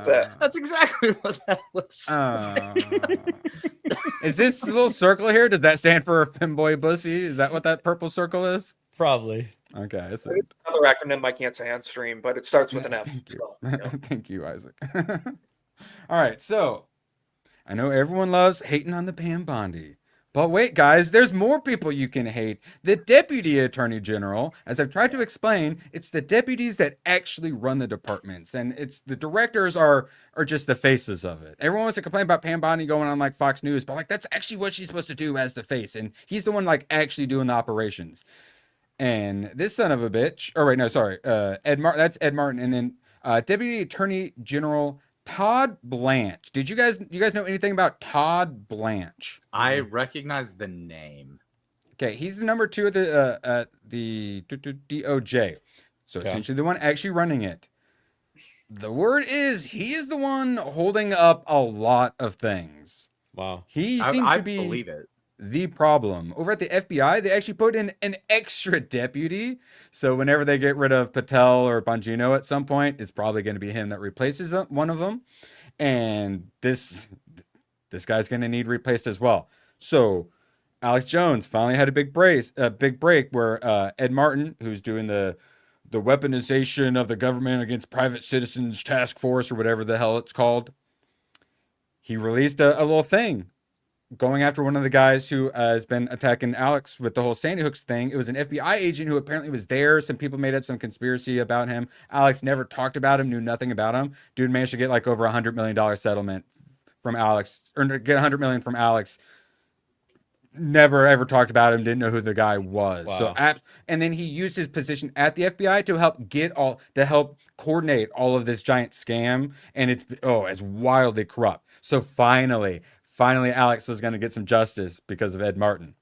the? That's exactly what that looks like. Is this little circle here? Does that stand for Femboy Bussy? Is that what that purple circle is? Probably. Okay. So. Another acronym I can't say on stream, but it starts with an F. So, Thank you, Isaac. All right, so I know everyone loves hating on the Pam Bondi. But wait, guys, there's more people you can hate. The deputy attorney general, as I've tried to explain, it's the deputies that actually run the departments, and it's the directors are just the faces of it. Everyone wants to complain about Pam Bondi going on like Fox News, but like that's actually what she's supposed to do as the face, and he's the one like actually doing the operations. And this son of a bitch, oh wait, no, sorry, that's Ed Martin, and then Deputy Attorney General Todd Blanche. You guys know anything about Todd Blanche? I recognize the name. Okay, he's the number 2 at the DOJ. So essentially the one actually running it. The word is he is the one holding up a lot of things. Wow. He seems to be believe it. The problem. Over at the FBI, they actually put in an extra deputy. So whenever they get rid of Patel or Bongino at some point, it's probably going to be him that replaces one of them. And this guy's going to need replaced as well. So Alex Jones finally had a big break where Ed Martin, who's doing the weaponization of the government against private citizens task force or whatever the hell it's called, he released a little thing going after one of the guys who has been attacking Alex with the whole Sandy Hooks thing. It was an FBI agent who apparently was there. Some people made up some conspiracy about him. Alex never talked about him, knew nothing about him. Dude managed to get like over $100 million settlement from Alex, or get $100 million from Alex. Never ever talked about him, didn't know who the guy was. Wow. So and then he used his position at the FBI to help coordinate all of this giant scam, and it's wildly corrupt. So finally Alex was going to get some justice because of Ed Martin.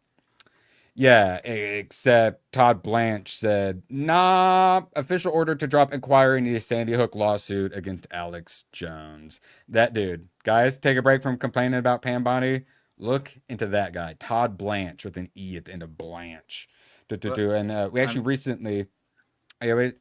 Yeah, except Todd Blanche said, nah, official order to drop inquiry into the Sandy Hook lawsuit against Alex Jones. That dude. Guys, take a break from complaining about Pam Bondi. Look into that guy, Todd Blanche, with an E at the end of Blanche. And we actually recently... Wait,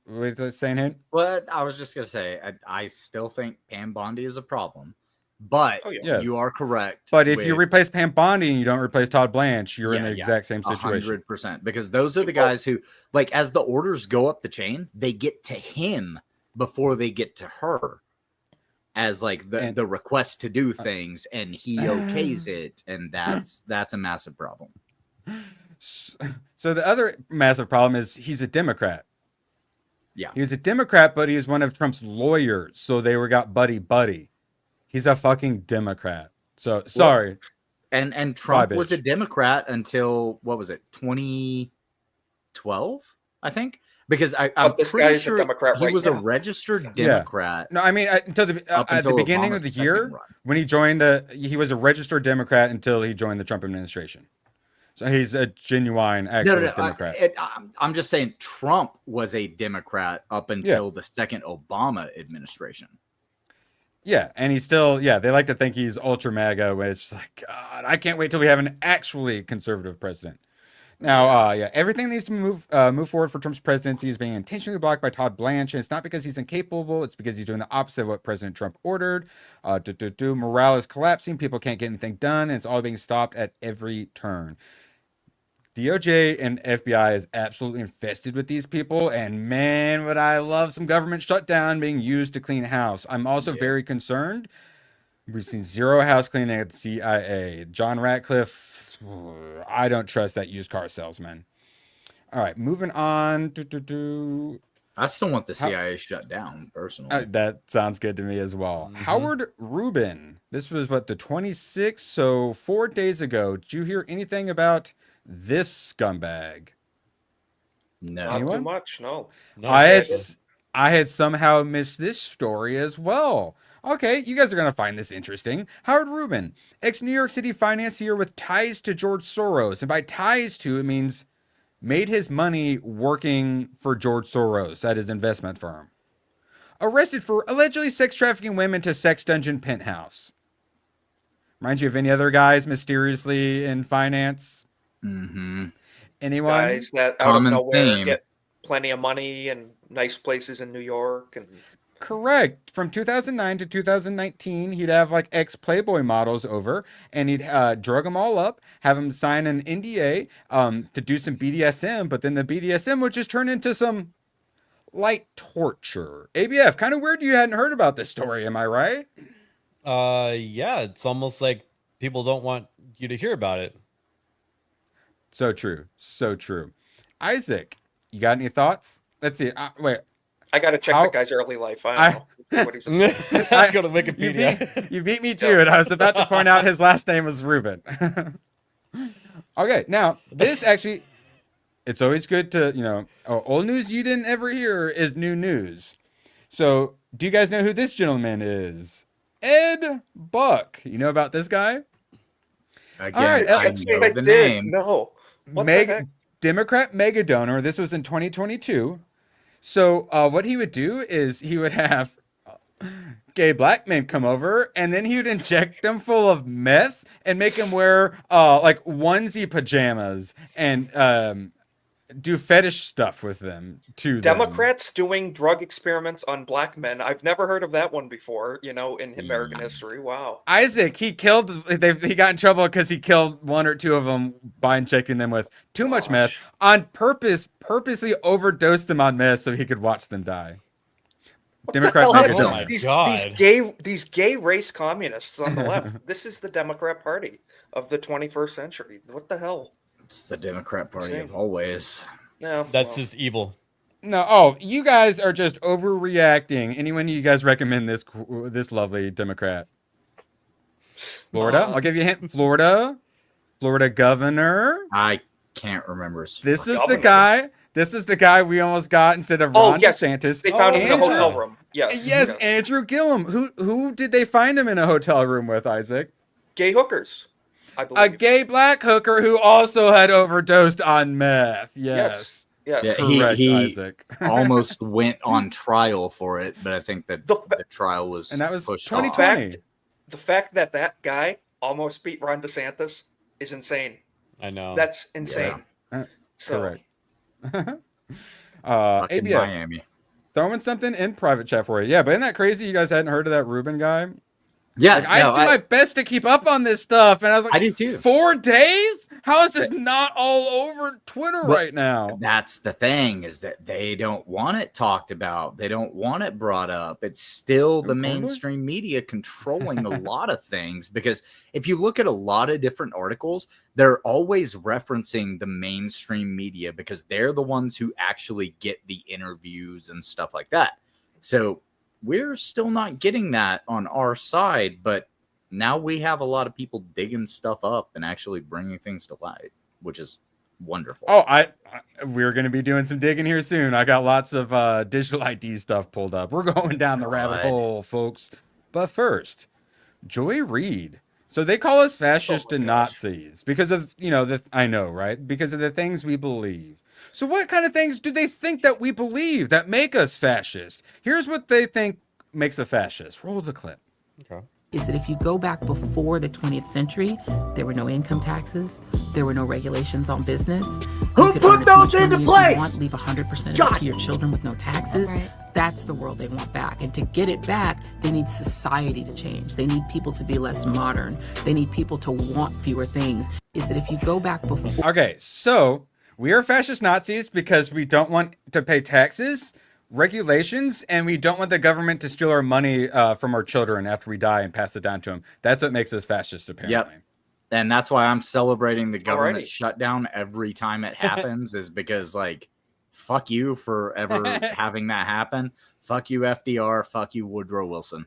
saying it? Well, I was just going to say, I still think Pam Bondi is a problem. But you are correct. But if you replace Pam Bondi and you don't replace Todd Blanche, you're in the exact same situation. 100%. Because those are the guys who, like, as the orders go up the chain, they get to him before they get to her. As like the request to do things, and he okays it, and that's a massive problem. So the other massive problem is he's a Democrat. Yeah, he was a Democrat, but he is one of Trump's lawyers, so they got buddy. He's a fucking Democrat. So sorry. And Trump was a Democrat until what was it, 2012, I think. Because I'm pretty sure he was a registered Democrat. No, I mean until at the beginning of the year when he joined he was a registered Democrat until he joined the Trump administration. So he's a genuine actual Democrat. I'm just saying Trump was a Democrat up until the second Obama administration. Yeah, and he's still, they like to think he's ultra MAGA, where it's just like, God, I can't wait till we have an actually conservative president. Now, everything needs to move forward for Trump's presidency is being intentionally blocked by Todd Blanche, and it's not because he's incapable, it's because he's doing the opposite of what President Trump ordered. Morale is collapsing, people can't get anything done, and it's all being stopped at every turn. DOJ and FBI is absolutely infested with these people, and man, would I love some government shutdown being used to clean house. I'm also very concerned. We've seen zero house cleaning at the CIA. John Ratcliffe, I don't trust that used car salesman. All right, moving on. I still want the CIA shut down, personally. That sounds good to me as well. Mm-hmm. Howard Rubin. This was, the 26th? So 4 days ago. Did you hear anything about this scumbag? No. Not too much, no. I had somehow missed this story as well. Okay, you guys are going to find this interesting. Howard Rubin, ex-New York City financier with ties to George Soros. And by ties to, it means made his money working for George Soros at his investment firm. Arrested for allegedly sex trafficking women to sex dungeon penthouse. Reminds you of any other guys mysteriously in finance? Mm-hmm. Anyone? Guys that out of nowhere get plenty of money and nice places in New York. And correct. From 2009 to 2019, he'd have ex-Playboy models over, and he'd drug them all up, have them sign an NDA to do some BDSM, but then the BDSM would just turn into some light torture. ABF, kind of weird you hadn't heard about this story, am I right? Yeah, it's almost like people don't want you to hear about it. So true. So true. Isaac, you got any thoughts? Let's see. Wait. I got to check the guy's early life. I don't know what he's I go to Wikipedia. You beat me to it. I was about to point out his last name was Ruben. Okay, now this actually, it's always good to, old news you didn't ever hear is new news. So do you guys know who this gentleman is? Ed Buck. You know about this guy? Again, all right, I know the name. No. What the heck? Democrat mega donor. This was in 2022. So what he would do is he would have gay black men come over, and then he would inject them full of meth and make them wear like onesie pajamas and do fetish stuff with them to Democrats doing drug experiments on black men. I've never heard of that one before, in American history. Wow. Isaac, he got in trouble because he killed one or two of them by injecting them with too much meth on purpose, purposely overdosed them on meth so he could watch them die. Democrat these gay race communists on the left. This is the Democrat Party of the 21st century. What the hell? It's the Democrat Party of always. Yeah, that's just evil. No, you guys are just overreacting. Anyone you guys recommend this lovely Democrat? Florida? I'll give you a hint. Florida governor. I can't remember. This is the guy we almost got instead of Ron DeSantis. They found him in a hotel room. Yes, Andrew Gillum. Who did they find him in a hotel room with, Isaac? Gay hookers, I believe. A gay black hooker who also had overdosed on meth. Yes. Yeah, correct, he Isaac. almost went on trial for it, but I think that the trial was pushed 2020. The fact that guy almost beat Ron DeSantis is insane. I know. That's insane. Correct. Fucking ABF. Miami. Throwing something in private chat for you. Yeah, but isn't that crazy? You guys hadn't heard of that Ruben guy? Yeah, I do my best to keep up on this stuff, and I was like, I do too. 4 days? How is this not all over Twitter right now? That's the thing, is that they don't want it talked about. They don't want it brought up. It's still the mainstream media controlling a lot of things, because if you look at a lot of different articles, they're always referencing the mainstream media because they're the ones who actually get the interviews and stuff like that. So we're still not getting that on our side, but now we have a lot of people digging stuff up and actually bringing things to light, which is wonderful. Oh, we're going to be doing some digging here soon. I got lots of digital ID stuff pulled up. We're going down the rabbit hole, folks. But first, Joy Reid. So they call us fascist and Nazis because of, I know, right? Because of the things we believe. So what kind of things do they think that we believe that make us fascist? Here's what they think makes a fascist. Roll the clip. Okay. Is that if you go back before the 20th century, there were no income taxes, there were no regulations on business. Who put those into place? Leave 100% of it to your children with no taxes. Right. That's the world they want back. And to get it back, they need society to change. They need people to be less modern. They need people to want fewer things. Is that if you go back before... Okay, so we are fascist Nazis because we don't want to pay taxes, regulations, and we don't want the government to steal our money from our children after we die and pass it down to them. That's what makes us fascist, apparently. Yep. And that's why I'm celebrating the government shutdown every time it happens, is because, fuck you for ever having that happen. Fuck you, FDR. Fuck you, Woodrow Wilson.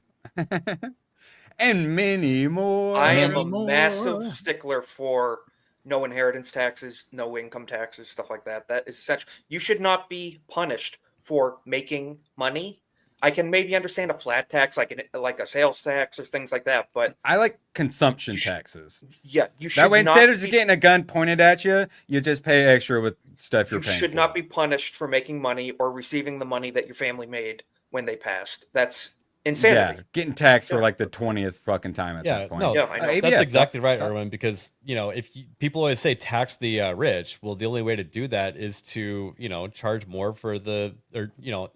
And many more. I am a massive stickler for no inheritance taxes, no income taxes, stuff like that. That is such. You should not be punished for making money. I can maybe understand a flat tax, like a sales tax or things like that, but I like consumption taxes. Yeah, you should. That way, instead of just getting a gun pointed at you, you just pay extra with stuff you're paying. You should not be punished for making money or receiving the money that your family made when they passed. That's insanity. Yeah, getting taxed for the 20th fucking time at that point. No, I know. That's exactly right, Erwin, because, if people always say tax the rich, well, the only way to do that is to, charge more for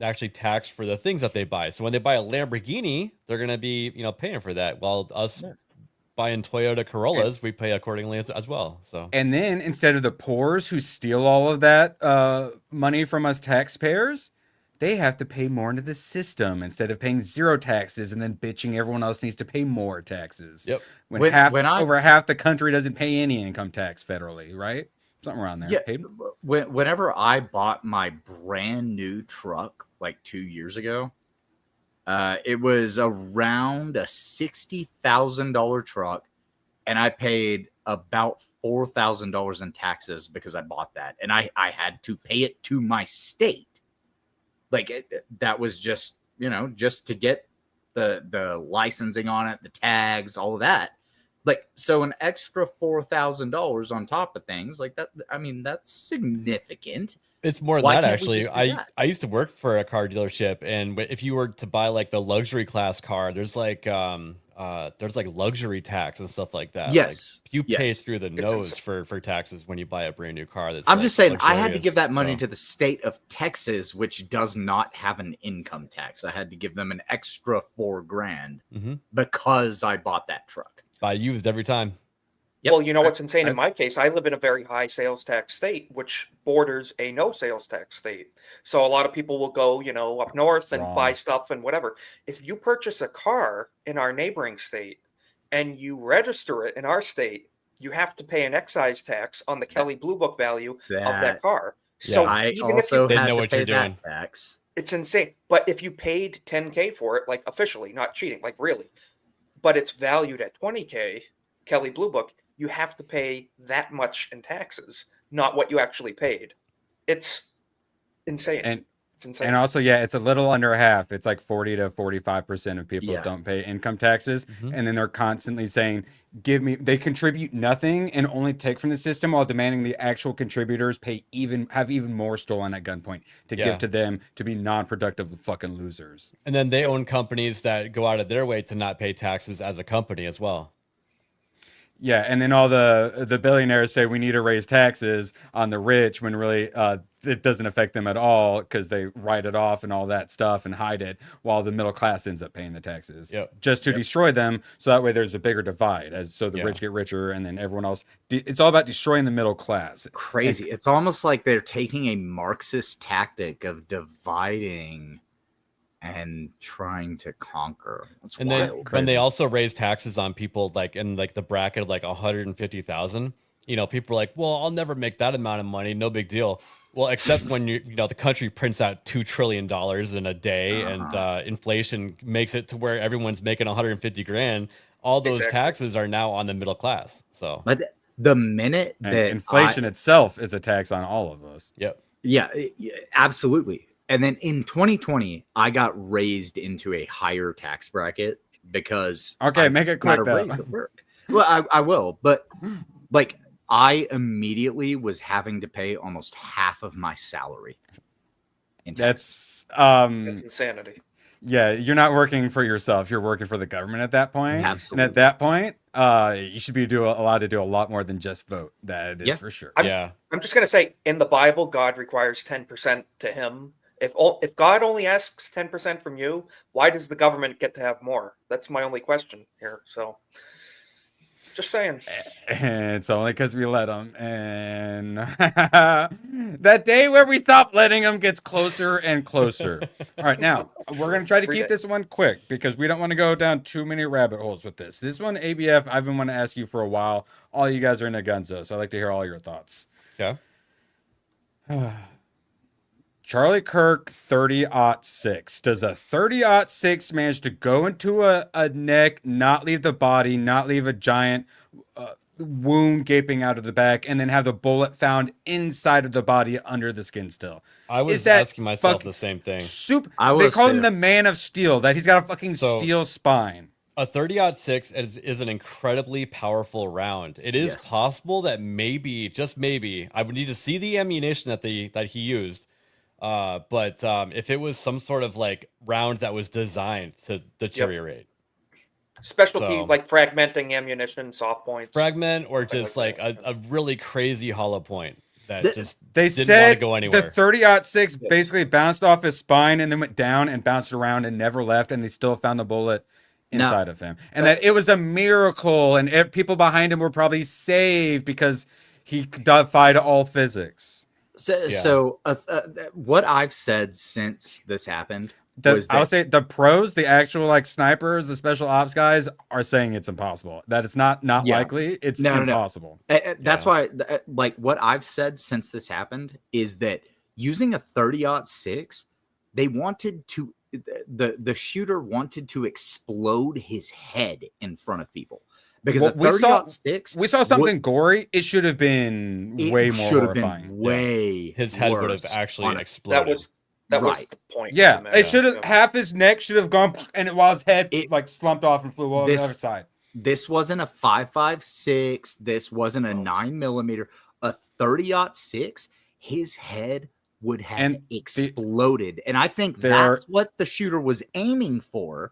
actually tax for the things that they buy. So when they buy a Lamborghini, they're going to be, paying for that, while us buying Toyota Corollas, we pay accordingly as well. So, and then instead of the poors who steal all of that money from us taxpayers, they have to pay more into the system instead of paying zero taxes and then bitching everyone else needs to pay more taxes. Yep. Over half the country doesn't pay any income tax federally, right? something around there. Yeah, Paid? whenever I bought my brand new truck like 2 years ago, it was around a $60,000 truck, and I paid about $4,000 in taxes because I bought that, and I had to pay it to my state. Like that was just, you know, just to get the licensing on it, the tags, all of that. Like, so an extra $4,000 on top of things like that. I mean, that's significant. It's more than that, actually. I used to work for a car dealership, and if you were to buy like the luxury class car, there's like luxury tax and stuff like that. Yes, like, you pay through the nose for taxes when you buy a brand new car. That's I'm like just saying, I had to give that luxurious, money to the state of Texas, which does not have an income tax. I had to give them an extra $4,000 because I bought that truck. Buy used every time. Yep. Well, you know what's insane in my case? I live in a very high sales tax state, which borders a no sales tax state. So a lot of people will go, you know, up north and buy stuff and whatever. If you purchase a car in our neighboring state and you register it in our state, you have to pay an excise tax on the Kelley Blue Book value of that car. So I even also if you had know to what pay you're that doing. tax. It's insane. But if you paid $10K for it, like officially, not cheating, like really, but it's valued at $20K, Kelley Blue Book, you have to pay that much in taxes, not what you actually paid. It's insane. And it's insane. And also, yeah, it's a little under half. It's like 40 to 45% of people don't pay income taxes. And then they're constantly saying, they contribute nothing and only take from the system while demanding the actual contributors have even more stolen at gunpoint to give to them to be non-productive fucking losers. And then they own companies that go out of their way to not pay taxes as a company as well. Yeah, and then all the billionaires say we need to raise taxes on the rich when really it doesn't affect them at all because they write it off and all that stuff and hide it while the middle class ends up paying the taxes just to destroy them. So that way there's a bigger divide so the rich get richer and then everyone else. It's all about destroying the middle class. Crazy. It's almost like they're taking a Marxist tactic of dividing and trying to conquer. That's and wild. then when they also raise taxes on people like in like the bracket of like 150,000, you know, people are like, well, I'll never make that amount of money. No big deal. Well, except when you know, the country prints out $2 trillion in a day and inflation makes it to where everyone's making 150 grand. All those taxes are now on the middle class. So but the minute that inflation itself is a tax on all of us. Yeah, absolutely. And then in 2020, I got raised into a higher tax bracket because make it quick though. Well, I will, but like I immediately was having to pay almost half of my salary. That's insanity. Yeah, you're not working for yourself. You're working for the government at that point. Absolutely. And at that point, you should be allowed to do a lot more than just vote. That is for sure. I'm just going to say, in the Bible, God requires 10% to him. If God only asks 10% from you, why does the government get to have more? That's my only question here. So, just saying. It's only because we let them. And that day where we stop letting them gets closer and closer. All right, now, we're going to try to keep this one quick because we don't want to go down too many rabbit holes with this. This one, ABF, I've been wanting to ask you for a while. All you guys are in a gunzo, so I'd like to hear all your thoughts. Okay. Charlie Kirk 30-06. Does a 30-06 manage to go into a neck, not leave the body, not leave a giant wound gaping out of the back, and then have the bullet found inside of the body under the skin still? I was asking myself the same thing. They call him the Man of Steel, that he's got a fucking steel spine. A 30-06 is an incredibly powerful round. It is possible that maybe, just maybe, I would need to see the ammunition that he used. But if it was some sort of like round that was designed to deteriorate, specialty like fragmenting ammunition, soft points, fragment, or just like a really crazy hollow point that they didn't said want to go anywhere. The 30-06 basically bounced off his spine and then went down and bounced around and never left, and they still found the bullet inside of him, and that it was a miracle, and people behind him were probably saved because he defied all physics. So what I've said since this happened, I would say the pros, the actual like snipers, the special ops guys are saying it's impossible. That it's not likely. It's impossible. That's why, like, what I've said since this happened is that using a 30-06, they wanted to, the shooter wanted to explode his head in front of people. Because we saw something gory. It should have been way more horrifying. His head would have actually exploded. That was the point. Yeah, it should have. Half his neck should have gone, and while his head like slumped off and flew over the other side. This wasn't a 5.56. This wasn't a 9mm. A 30-06. His head would have exploded, and I think that's what the shooter was aiming for.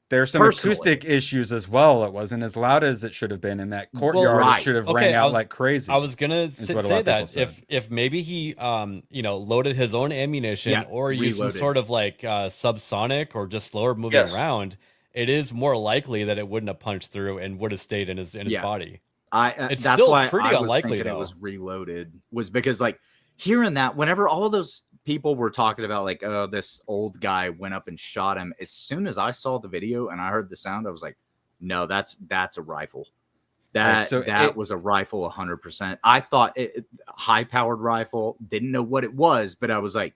There's some acoustic issues as well. It wasn't as loud as it should have been in that courtyard. It should have rang out like crazy. I was gonna say that if maybe he loaded his own ammunition or used some sort of like subsonic or just slower moving around, it is more likely that it wouldn't have punched through and would have stayed in his body. It's that's still why pretty unlikely though. It was reloaded was because like hearing that whenever all of those people were talking about like, oh, this old guy went up and shot him. As soon as I saw the video and I heard the sound, I was like, no, that's a rifle. That was a rifle 100%. I thought high-powered rifle, didn't know what it was, but I was like,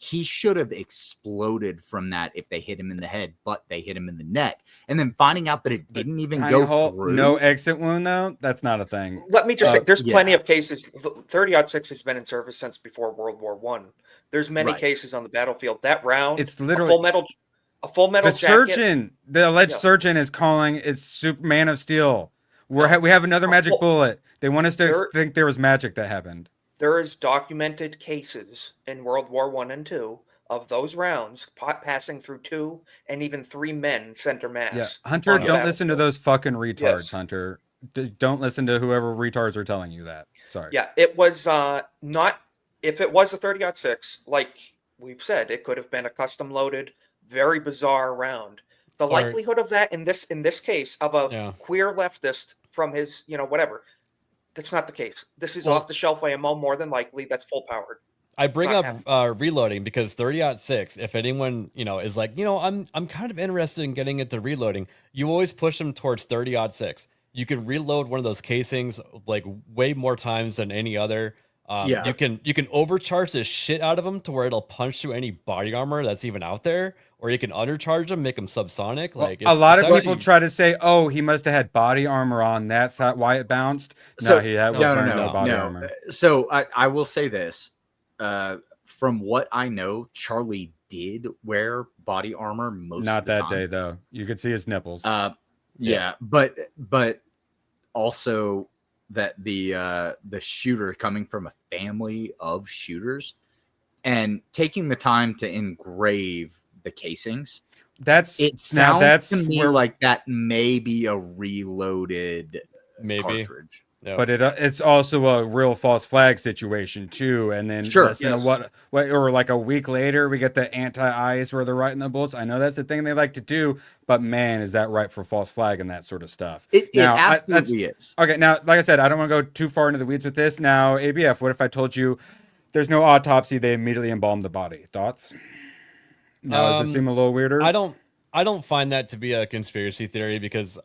he should have exploded from that if they hit him in the head, but they hit him in the neck. And then finding out that it didn't even go through. No exit wound, though? That's not a thing. Let me just say, there's plenty of cases. 30-06 has been in service since before World War I. There's many cases on the battlefield. That round, it's literally a full metal jacket. The alleged surgeon is calling it Superman of Steel. We have another magic bullet. They want us to think there was magic that happened. There is documented cases in World War I and II of those rounds passing through 2 and even 3 men center mass. Yeah, Hunter, don't listen to those fucking retards, Hunter. Don't listen to whoever retards are telling you that. Sorry. Yeah, it was not. If it was a 30-06, like we've said, it could have been a custom loaded, very bizarre round. The likelihood of that in this case of a queer leftist from his, whatever, that's not the case. This is off the shelf ammo, more than likely. That's full powered. I bring up reloading because 30-06, if anyone, is like, I'm kind of interested in getting into reloading, you always push them towards 30-06. You can reload one of those casings like way more times than any other. You can overcharge the shit out of them to where it'll punch through any body armor that's even out there, or you can undercharge them, make them subsonic. Like a lot of people try to say, "Oh, he must have had body armor on. That's why it bounced." No, he had no body armor. So I will say this: from what I know, Charlie did wear body armor most. Not of the that time. day though. You could see his nipples. But also that the shooter coming from a family of shooters and taking the time to engrave the casings. It sounds to me like that may be a reloaded cartridge. Yep. But it's also a real false flag situation too. And then what or like a week later we get the anti-ice where they're writing the bullets. I know that's the thing they like to do, but man, is that right for false flag and that sort of stuff? It absolutely is. Okay, now like I said, I don't want to go too far into the weeds with this. Now, ABF, what if I told you there's no autopsy, they immediately embalmed the body? Thoughts? Now, does it seem a little weirder? I don't find that to be a conspiracy theory because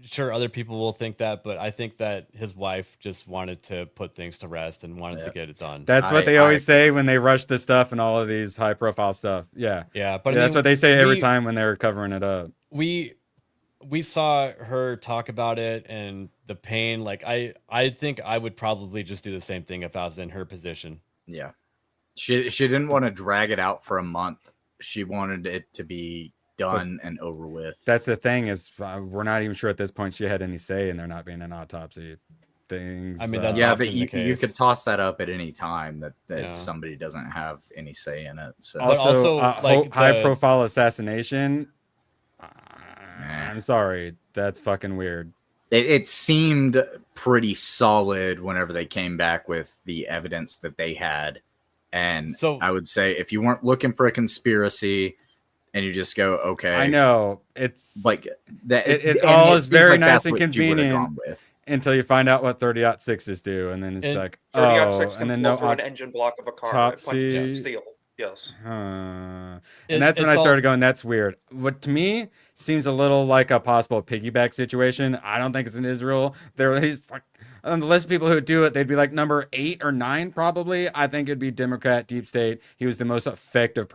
sure, other people will think that, but I think that his wife just wanted to put things to rest and wanted to get it done. That's what they always say when they rush this stuff and all of these high-profile stuff. Yeah, but that's what they say every time when they're covering it up. We saw her talk about it and the pain. Like I think I would probably just do the same thing if I was in her position. Yeah, she didn't want to drag it out for a month. She wanted it to be done and over with. That's the thing is we're not even sure at this point she had any say in there not being an autopsy things. I mean, that's but you could toss that up at any time that somebody doesn't have any say in it. So also like high profile assassination. I'm sorry, that's fucking weird. It seemed pretty solid whenever they came back with the evidence that they had, and so I would say if you weren't looking for a conspiracy. And you just go, okay. I know it's like that. It all is very nice and convenient until you find out what 30-06s do, and then it's like 30-06 and then no an engine block of a car. Steel. Yes. And that's when I started going, that's weird. What to me seems a little like a possible piggyback situation. I don't think it's in Israel. He's like, on the list of people who would do it, they'd be like number 8 or 9 probably. I think it'd be Democrat, deep state. He was the most effective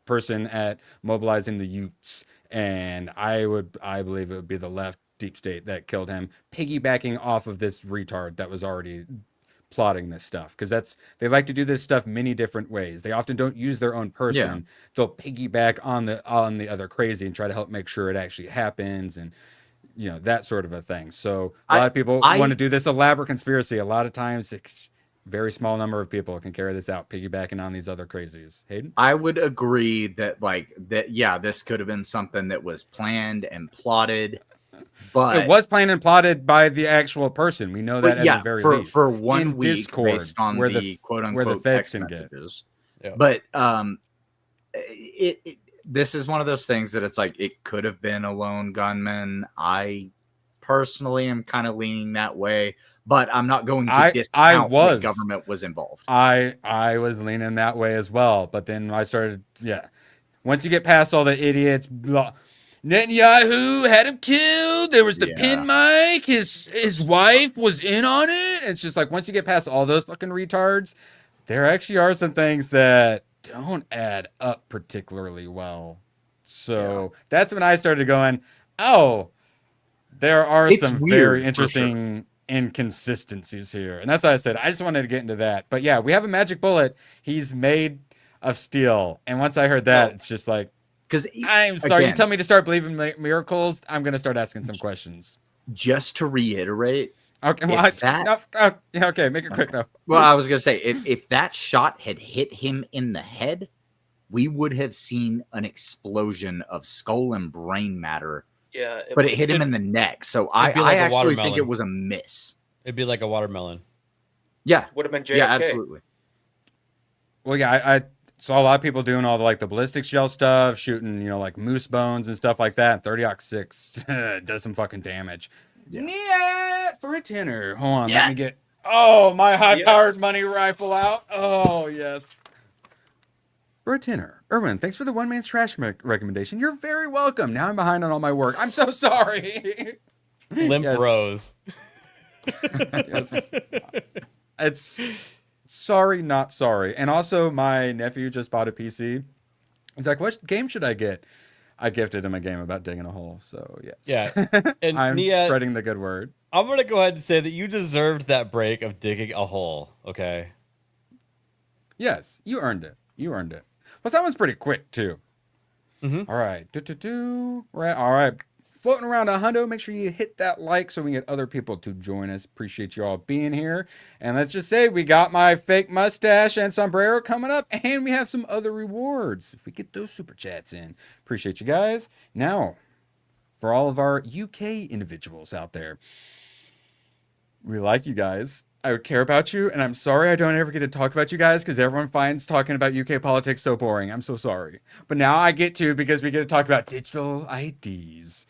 person at mobilizing the youths. And I believe it would be the left, deep state, that killed him, piggybacking off of this retard that was already plotting this stuff, because they like to do this stuff many different ways. They often don't use their own person. Yeah. They'll piggyback on the other crazy and try to help make sure it actually happens, and that sort of a thing. So a lot of people want to do this elaborate conspiracy. A lot of times very small number of people can carry this out, piggybacking on these other crazies. Hayden? I would agree that this could have been something that was planned and plotted. But it was planned and plotted by the actual person. We know that at the very least. For 1 in week, Discord, based on where the quote where unquote the feds text can messages. get. Yeah. But this is one of those things that it's like it could have been a lone gunman. I personally am kind of leaning that way, but I'm not going to discount the government was involved. I was leaning that way as well, but then I started. Once you get past all the idiots. Netanyahu had him killed. There was the pin mic. His wife was in on it. It's just like once you get past all those fucking retards, there actually are some things that don't add up particularly well. So that's when I started going, oh, there are some very interesting inconsistencies here. And that's why I said I just wanted to get into that. But yeah, we have a magic bullet. He's made of steel. And once I heard that, it's just like, because I'm sorry, you tell me to start believing miracles, I'm going to start asking some questions. Just to reiterate. Okay, okay, make it quick though. Well, I was going to say, if that shot had hit him in the head, we would have seen an explosion of skull and brain matter. Yeah. But it hit him in the neck. So I actually think it was a miss. It'd be like a watermelon. Yeah. Would have been JFK. Yeah, absolutely. Well, yeah, I saw a lot of people doing all the the ballistic shell stuff, shooting, like moose bones and stuff like that. 30-06 does some fucking damage. Yeah. For a tenner. Hold on, let me get my high-powered money rifle out. Oh, yes. For a tenner. Erwin, thanks for the one man's trash recommendation. You're very welcome. Now I'm behind on all my work. I'm so sorry. Limp Rose. Yes. It's sorry, not sorry. And also, my nephew just bought a PC. He's like, what game should I get? I gifted him a game about digging a hole. So, yes. Yeah. And I'm spreading the good word. I'm going to go ahead and say that you deserved that break of digging a hole. Okay. Yes, you earned it. You earned it. Plus, that one's pretty quick, too. Mm-hmm. All right. All right. Floating around a hundo. Make sure you hit that like so we can get other people to join us. Appreciate you all being here. And let's just say we got my fake mustache and sombrero coming up, and we have some other rewards if we get those super chats in. Appreciate you guys. Now, for all of our UK individuals out there, we like you guys. I would care about you, and I'm sorry I don't ever get to talk about you guys because everyone finds talking about UK politics so boring. I'm so sorry. But now I get to because we get to talk about digital IDs.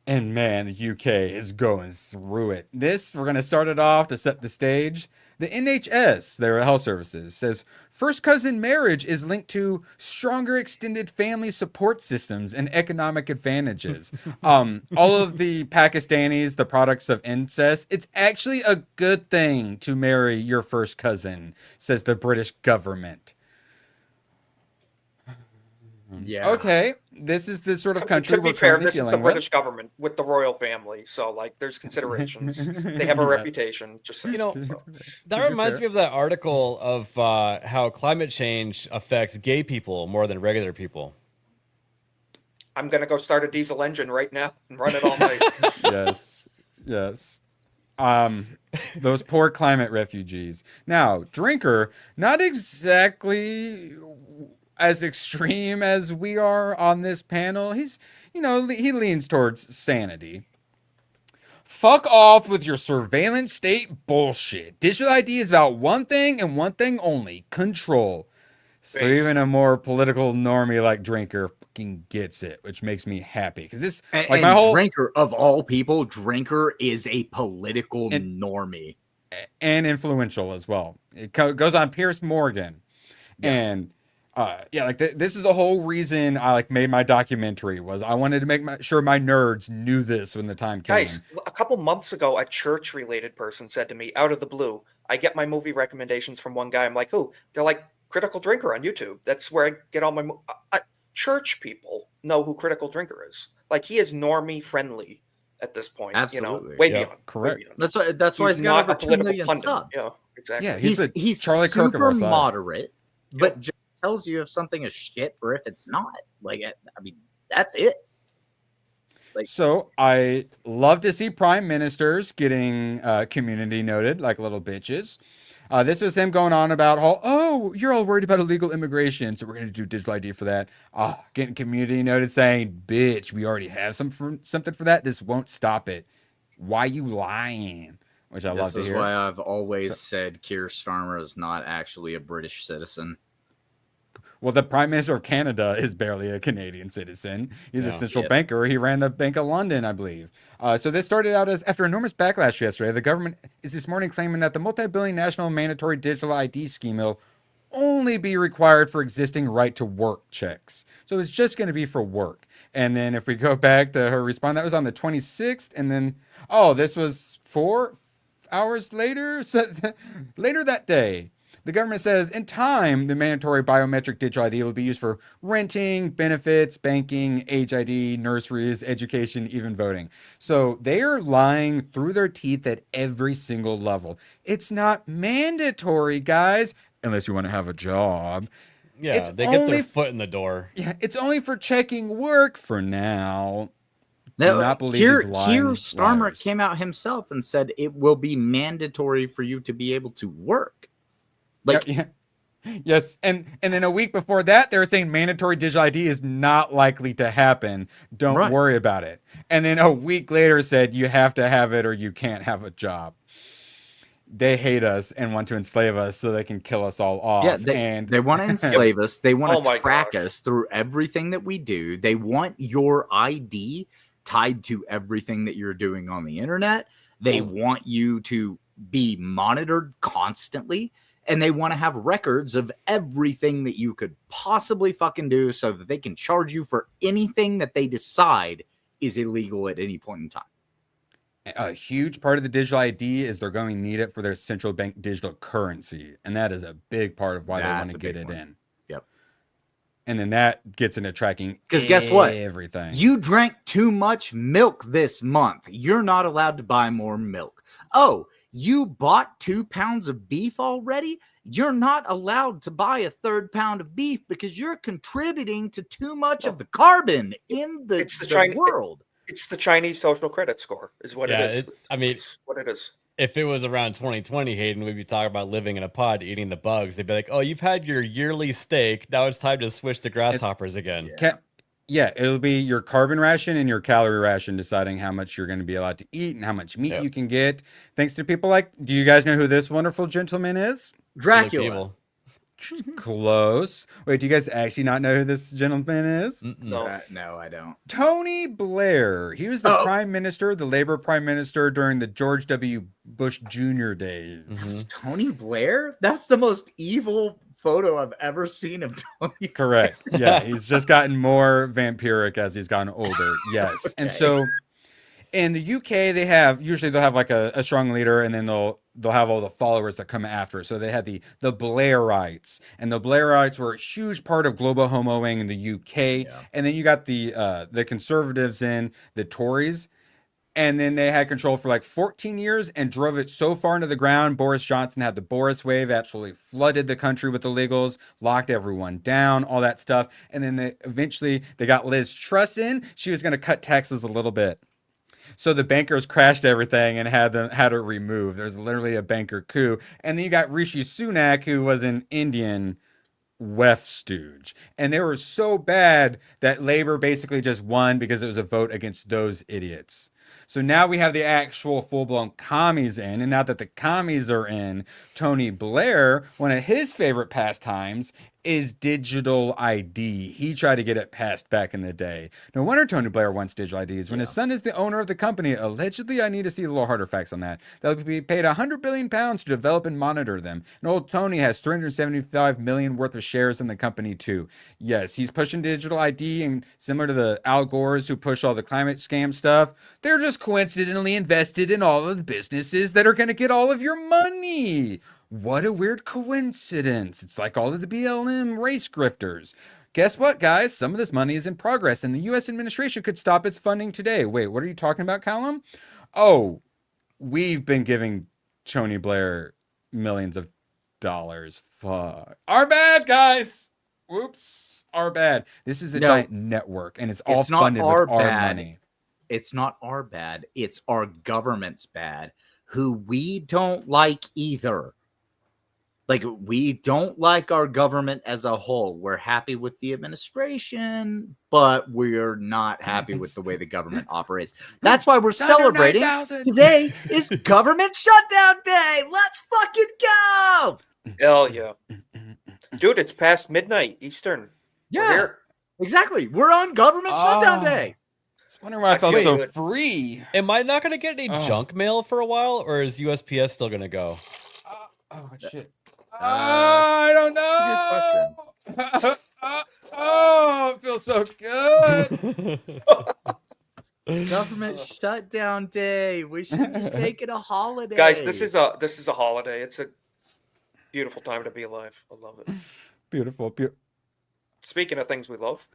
And man, the UK is going through it. We're going to start it off to set the stage. The NHS, their health services, says first cousin marriage is linked to stronger extended family support systems and economic advantages. All of the Pakistanis, the products of incest, it's actually a good thing to marry your first cousin, says the British government. Yeah. Okay. This is the sort of country to be fair, this is the British government with the royal family, so there's considerations. They have a reputation. Just so, that reminds me of that article of how climate change affects gay people more than regular people. I'm gonna go start a diesel engine right now and run it all night. Yes. Those poor climate refugees. Now, Drinker, not exactly as extreme as we are on this panel. He's, he leans towards sanity. Fuck off with your surveillance state bullshit. Digital ID is about one thing and one thing only: control. So even a more political normie like Drinker fucking gets it, which makes me happy. Because this, Drinker, of all people, Drinker is a political normie. And influential as well. It goes on Piers Morgan. Yeah. And Yeah, like this is the whole reason I like made my documentary was I wanted to make sure my nerds knew this when the time came. Guys, a couple months ago, a church-related person said to me, out of the blue, I get my movie recommendations from one guy. I'm like, who? They're like, Critical Drinker on YouTube. That's where I get all my... church people know who Critical Drinker is. Like, he is normie-friendly at this point. Absolutely. You know, way Yep, beyond. correct. Way beyond. That's why he's got not over a 2 political million pundit. subs. Yeah, exactly. Yeah, He's Charlie Kirk of our super side. moderate, but just tells you if something is shit or if it's not. Like, I mean, that's it. Like, So I love to see prime ministers getting community noted like little bitches. This was him going on about how, oh, you're all worried about illegal immigration, so we're going to do digital ID for that. Getting community noted saying, bitch, we already have something for that. This won't stop it. Why you lying? Which I love to This is hear. why I've always said Kier Starmer is not actually a British citizen. Well, the Prime Minister of Canada is barely a Canadian citizen. He's a central banker. He ran the Bank of London, I believe. So this started out as, after enormous backlash yesterday, the government is this morning claiming that the multi-billion national mandatory digital ID scheme will only be required for existing right-to-work checks. So it's just going to be for work. And then if we go back to her response, that was on the 26th. And then, this was 4 hours later, later that day. The government says, in time, the mandatory biometric digital ID will be used for renting, benefits, banking, age ID, nurseries, education, even voting. So they are lying through their teeth at every single level. It's not mandatory, guys, unless you want to have a job. Yeah, It's they get only their foot in the door. Yeah, it's only for checking work for now. No, Do not believe Kier these lying Starmer liars. came out himself and said it will be mandatory for you to be able to work. Like, yeah. Yes, and then a week before that, they were saying mandatory digital ID is not likely to happen. Don't worry about it. And then a week later said you have to have it or you can't have a job. They hate us and want to enslave us so they can kill us all off. yeah, they want to enslave us. They want to track us through everything that we do. They want your ID tied to everything that you're doing on the internet. They want you to be monitored constantly. And they want to have records of everything that you could possibly fucking do so that they can charge you for anything that they decide is illegal at any point in time. A huge part of the digital ID is they're going to need it for their central bank digital currency. And that is a big part of why they want to get it in. Yep. And then that gets into tracking Because guess what? Everything. You drank too much milk this month. You're not allowed to buy more milk. Oh, you bought 2 pounds of beef already? You're not allowed to buy a 3rd pound of beef because you're contributing to too much of the carbon in the world. It's the Chinese social credit score, is what it is. It's what it is. If it was around 2020, Hayden, we'd be talking about living in a pod, eating the bugs. They'd be like, oh, you've had your yearly steak. Now it's time to switch to grasshoppers again. Yeah, it'll be your carbon ration and your calorie ration deciding how much you're going to be allowed to eat and how much meat you can get. Thanks to people like, do you guys know who this wonderful gentleman is? Dracula. Close. Wait, do you guys actually not know who this gentleman is? No, I don't. Tony Blair. He was the prime minister, the Labor prime minister during the George W. Bush Jr. days. Tony Blair? That's the most evil photo I've ever seen of Tony. Correct. Yeah, he's just gotten more vampiric as he's gotten older. Yes. And so in the UK, they'll have like a strong leader, and then they'll have all the followers that come after. So they had the Blairites, and the Blairites were a huge part of global homoing in the UK. Yeah. And then you got the conservatives and the Tories. And then they had control for like 14 years and drove it so far into the ground. Boris Johnson had the Boris wave, absolutely flooded the country with illegals, locked everyone down, all that stuff. And then eventually they got Liz Truss in. She was going to cut taxes a little bit. So the bankers crashed everything and had it removed. There's literally a banker coup. And then you got Rishi Sunak, who was an Indian Wef stooge. And they were so bad that Labor basically just won because it was a vote against those idiots. So now we have the actual full-blown commies in. And now that the commies are in, Tony Blair, one of his favorite pastimes is digital ID. He tried to get it passed back in the day. No wonder Tony Blair wants digital IDs. When his son is the owner of the company, allegedly, I need to see a little harder facts on that. They'll be paid £100 billion to develop and monitor them. And old Tony has $375 million worth of shares in the company too. Yes, he's pushing digital ID, and similar to the Al Gores who push all the climate scam stuff, they're just coincidentally invested in all of the businesses that are going to get all of your money. What a weird coincidence. It's like all of the BLM race grifters. Guess what, guys? Some of this money is in progress, and the U.S. administration could stop its funding today. Wait, what are you talking about, Callum? Oh, we've been giving Tony Blair millions of dollars. Fuck. Our bad, guys. Whoops. Our bad. This is a giant network, and it's all funded with our money. It's not our bad. It's our government's bad, who we don't like either. Like, we don't like our government as a whole. We're happy with the administration, but we're not happy with the way the government operates. That's why we're celebrating. Today is Government Shutdown Day. Let's fucking go. Hell yeah. Dude, it's past midnight Eastern. Yeah, exactly. We're on Government Shutdown Day. I was wondering why I felt so free. Am I not going to get any junk mail for a while, or is USPS still going to go? Oh, shit. I don't know. Good question. Oh, it feels so good. Government shutdown day. We should just make it a holiday. Guys, this is a holiday. It's a beautiful time to be alive. I love it. Beautiful. Speaking of things we love.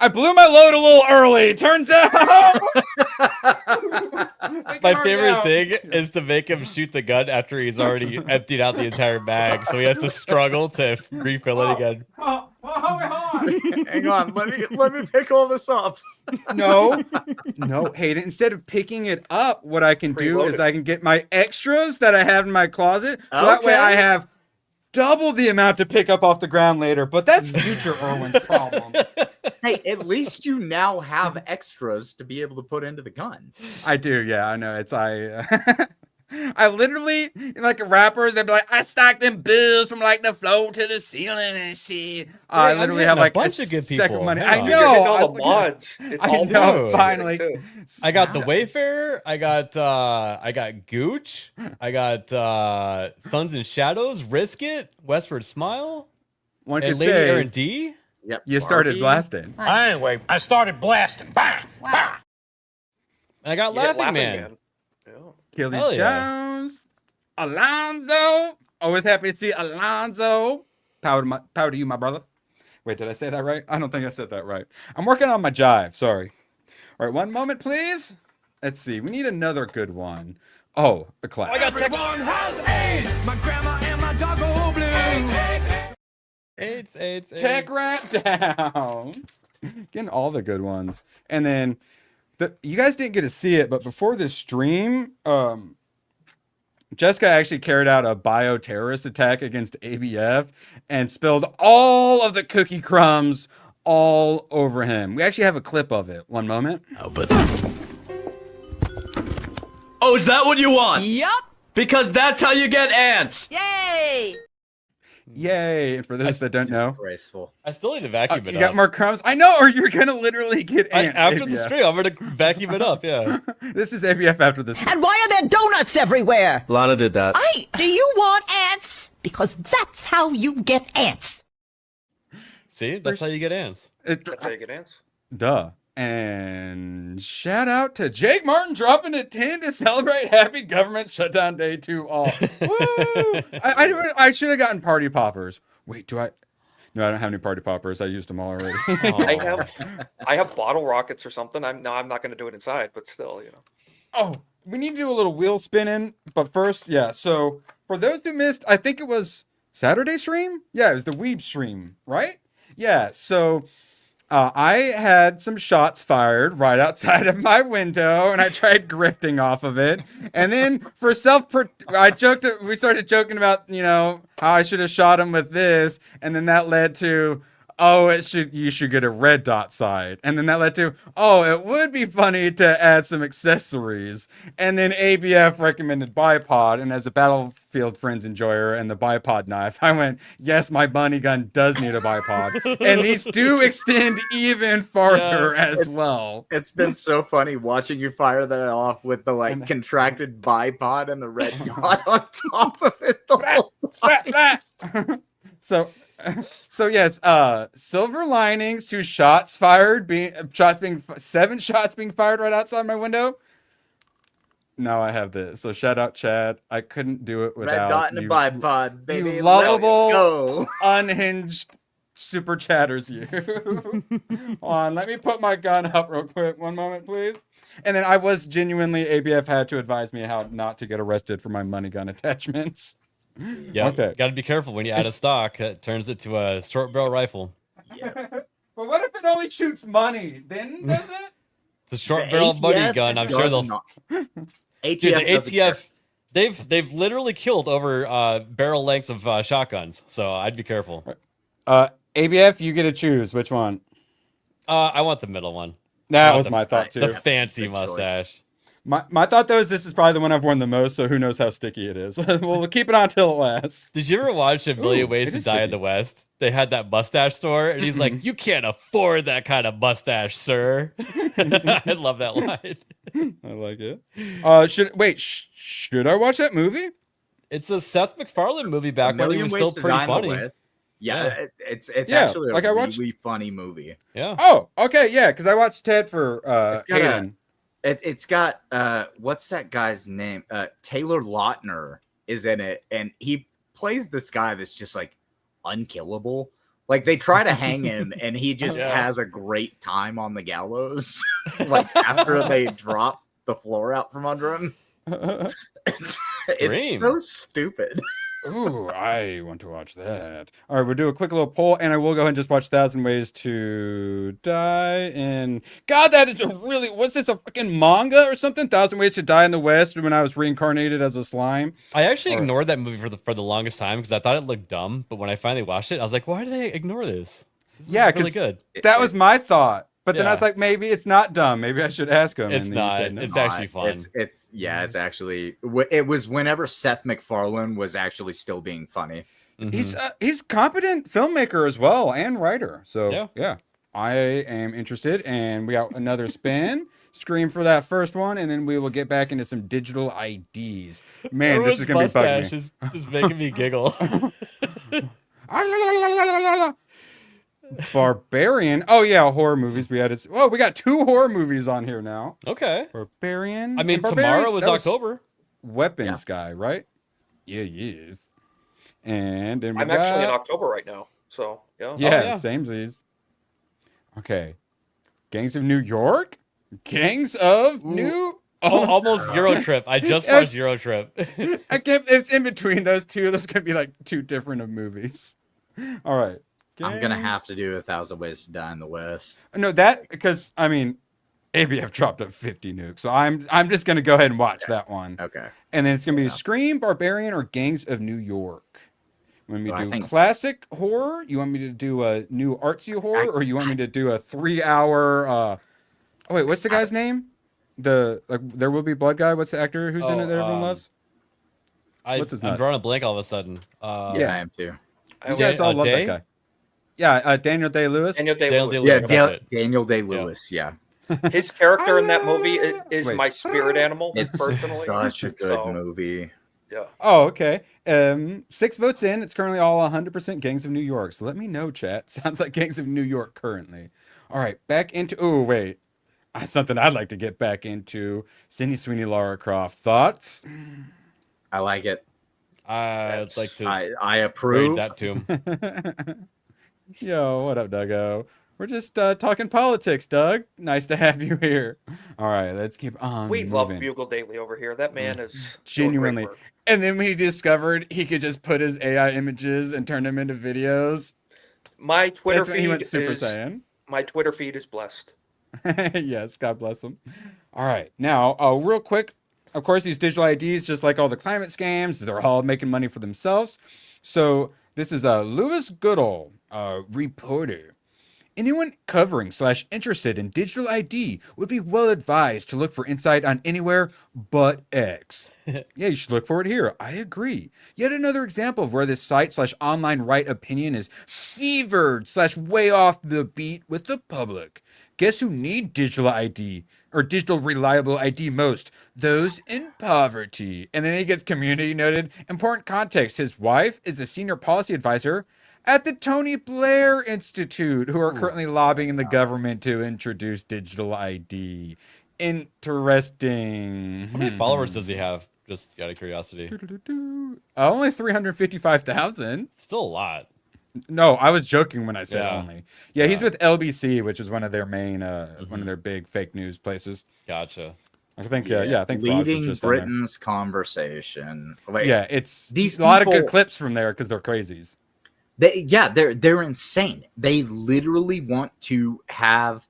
I blew my load a little early. Turns out. My favorite thing is to make him shoot the gun after he's already emptied out the entire mag, so he has to struggle to refill it again. Hang on, let me pick all this up. No, Hayden. Instead of picking it up, what I can do is I can get my extras that I have in my closet, so that way I have double the amount to pick up off the ground later. But that's future Erwin's problem. Hey, at least you now have extras to be able to put into the gun. I do, yeah, I know. I literally, like a rapper, they'd be like, I stacked them bills from like the floor to the ceiling and see. I literally have like a bunch of good people. Money. Yeah. I know. You're getting all the mods. It's all mods. Finally. I got the Wayfarer. I got Gooch. I got Suns and Shadows, Risk It, Westward Smile, One and could Lady say, Aaron D. Yep. You started blasting. Anyway, I started blasting. Bang! Bang! I got Laughing Man. Achilles Jones. Alonzo. Always happy to see Alonzo. Power to you, my brother. Wait, did I say that right? I don't think I said that right. I'm working on my jive. Sorry. All right, one moment, please. Let's see. We need another good one. Oh, a class. Everyone has AIDS. My grandma and my dog go blue. AIDS. Tech rat down. Getting all the good ones. And then you guys didn't get to see it, but before this stream, Jessica actually carried out a bioterrorist attack against ABF and spilled all of the cookie crumbs all over him. We actually have a clip of it. One moment. Oh, is that what you want? Yup. Because that's how you get ants. Yay. Yay. And for those that don't know, graceful. I still need to vacuum it you up. got more crumbs? I know, or you're going to literally get ants. After the ABF. stream, I'm going to vacuum it up, yeah. This is ABF after this. And why are there donuts everywhere? Lana did that. Do you want ants? Because that's how you get ants. See, that's how you get ants. That's how you get ants. Duh. And shout out to Jake Martin dropping a 10 to celebrate Happy Government Shutdown Day to all. Woo! I should have gotten party poppers. Wait, do I? No, I don't have any party poppers. I used them all already. I have bottle rockets or something. I'm not going to do it inside, but still, you know. Oh, we need to do a little wheel spinning. But first, yeah. So for those who missed, I think it was Saturday stream. Yeah, it was the Weeb stream, right? Yeah. So I had some shots fired right outside of my window, and I tried grifting off of it. And then for we started joking about, how I should have shot him with this, and then that led to oh, you should get a red dot side. And then that led to, oh, it would be funny to add some accessories. And then ABF recommended bipod. And as a Battlefield Friends enjoyer and the bipod knife, I went, yes, my bunny gun does need a bipod. And these do extend even farther as well. It's been so funny watching you fire that off with the like contracted bipod and the red dot on top of it the whole time. So yes, silver linings to shots fired, 7 shots being fired right outside my window. Now I have this. So shout out Chad. I couldn't do it without red dot and a bipod, baby. You lovable, go. unhinged super chatters. You. Hold on, let me put my gun up real quick. One moment, please. And then I was genuinely ABF had to advise me how not to get arrested for my money gun attachments. Yeah, okay. Got to be careful when you add a stock that turns it to a short barrel rifle. But what if it only shoots money? Then does it? It's a short barrel money gun. I'm sure they'll. Dude, the ATF, they've literally killed over barrel lengths of shotguns. So I'd be careful. ABF, you get to choose which one. I want the middle one. That was my thought too. The fancy mustache. My thought though is this is probably the one I've worn the most, so who knows how sticky it is. We'll keep it on till it lasts. Did you ever watch A Million Ways to Die in the West? They had that mustache store, and he's like, "You can't afford that kind of mustache, sir." I love that line. I like it. Should I watch that movie? It's a Seth MacFarlane movie back when he was still pretty funny. Yeah, it's actually a really funny movie. Yeah. Oh, okay, yeah, because I watched Ted for Hayden. It's got what's that guy's name? Taylor Lautner is in it, and he plays this guy that's just like unkillable. Like they try to hang him, and he just has a great time on the gallows. Like after they drop the floor out from under him, it's so stupid. Ooh, I want to watch that. All right, we'll do a quick little poll, and I will go ahead and just watch 1,000 Ways to Die in... God, that is a really... What's this, a fucking manga or something? 1,000 Ways to Die in the West when I was reincarnated as a slime? I actually ignored that movie for the longest time because I thought it looked dumb, but when I finally watched it, I was like, why did I ignore this? This is really good. That was my thought. But then I was like, maybe it's not dumb. Maybe I should ask him. It's not. It's actually fun. It's actually. It was whenever Seth MacFarlane was actually still being funny. Mm-hmm. He's competent filmmaker as well and writer. So yeah, I am interested. And we got another spin. Scream for that first one, and then we will get back into some digital IDs. Man, this is gonna be bugging me. Is just making me giggle. Barbarian. Oh yeah, horror movies. We got 2 horror movies on here now. Okay. Barbarian. I mean, tomorrow was October. Weapons guy, right? Yeah, he is. And then I'm actually in October right now. So yeah. Yeah, samesies. Okay. Gangs of New York? Gangs of New almost Eurotrip. I just watched Eurotrip. It's in between those two. Those could be like 2 different of movies. All right. I'm gonna have to do 1,000 Ways to Die in the West. No, that because I mean, ABF dropped up 50 nukes, so I'm just gonna go ahead and watch that one. Okay. And then it's gonna be Scream, Barbarian, or Gangs of New York. You want me to do classic horror? You want me to do a new artsy horror, or you want me to do a 3-hour? Oh wait, what's the guy's name? There Will Be Blood guy. What's the actor who's in it that everyone loves? What's his name? I'm drawing a blank all of a sudden. Yeah, I am too. You guys all love that guy. Yeah, Daniel Day-Lewis. Daniel Day-Lewis. Daniel Day-Lewis. Yeah. His character in that movie is my spirit animal. It's personally, such a good movie. Yeah. Oh, okay. 6 votes in. It's currently all 100% Gangs of New York. So let me know, chat. Sounds like Gangs of New York currently. All right, back into. Oh wait, something I'd like to get back into. Sydney Sweeney, Lara Croft. Thoughts? I like it. I'd like to. I approve that to him. Yo, what up, Duggo? We're just talking politics, Doug. Nice to have you here. All right, let's keep on. We love Bugle Daily over here. That man is genuinely. And then when he discovered he could just put his AI images and turn them into videos. My Twitter feed he went Super Saiyan. My Twitter feed is blessed. Yes, God bless him. All right, now, real quick. Of course, these digital IDs, just like all the climate scams, they're all making money for themselves. So this is Lewis Goodall. reporter. Anyone covering / interested in digital ID would be well advised to look for insight on anywhere but X. Yeah, you should look for it here. I agree. Yet another example of where this site / online right opinion is fevered / way off the beat with the public. Guess who need digital ID or digital reliable ID most? Those in poverty. And then he gets community noted. Important context. His wife is a senior policy advisor at the Tony Blair Institute, who are currently lobbying the government to introduce digital ID. Interesting. How many followers does he have? Just out of curiosity. Only 355,000. Still a lot. No, I was joking when I said only. Yeah, he's with LBC, which is one of their main, one of their big fake news places. Gotcha. I think, I think leading Britain's conversation. Like, yeah, it's these a lot of good clips from there because they're crazies. They're insane. They literally want to have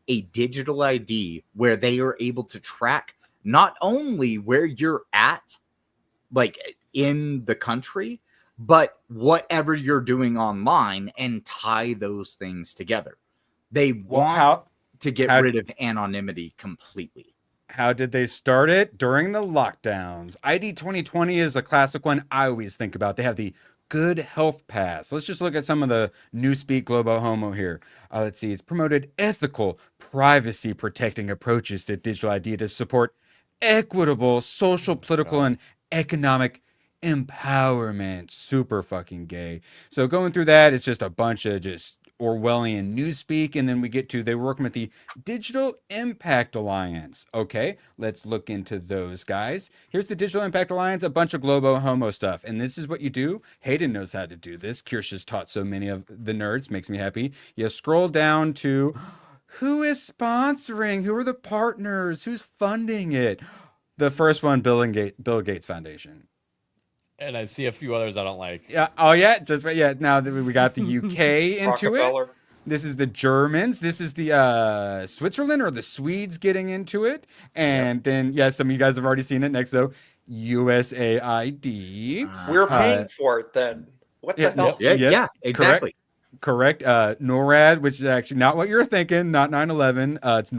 a digital ID where they are able to track not only where you're at, like in the country, but whatever you're doing online and tie those things together. They want to get rid of anonymity completely. How did they start it? During the lockdowns. ID 2020 is a classic one I always think about. They have the Good Health Pass. Let's just look at some of the newspeak globo homo here. Let's see. It's promoted ethical, privacy protecting approaches to digital ID to support equitable social, political, and economic empowerment. Super fucking gay. So going through that, it's just a bunch of just Orwellian newspeak, and then we get to, they were working with the Digital Impact Alliance. Okay, let's look into those guys. Here's the Digital Impact Alliance, a bunch of globo homo stuff, and this is what you do. Hayden knows how to do this. Kirsch's taught so many of the nerds, makes me happy. You scroll down to who is sponsoring, who are the partners, who's funding it. The first one, Bill Gates Foundation. And I see a few others I don't like. Yeah. Oh, yeah. Just yeah. Now that we got the UK into it. This is the Germans. This is the Switzerland or the Swedes getting into it. And then, some of you guys have already seen it. Next, though, USAID. We're paying for it then. What the hell? Yeah, exactly. Correct. NORAD, which is actually not what you're thinking, not 9/11. It's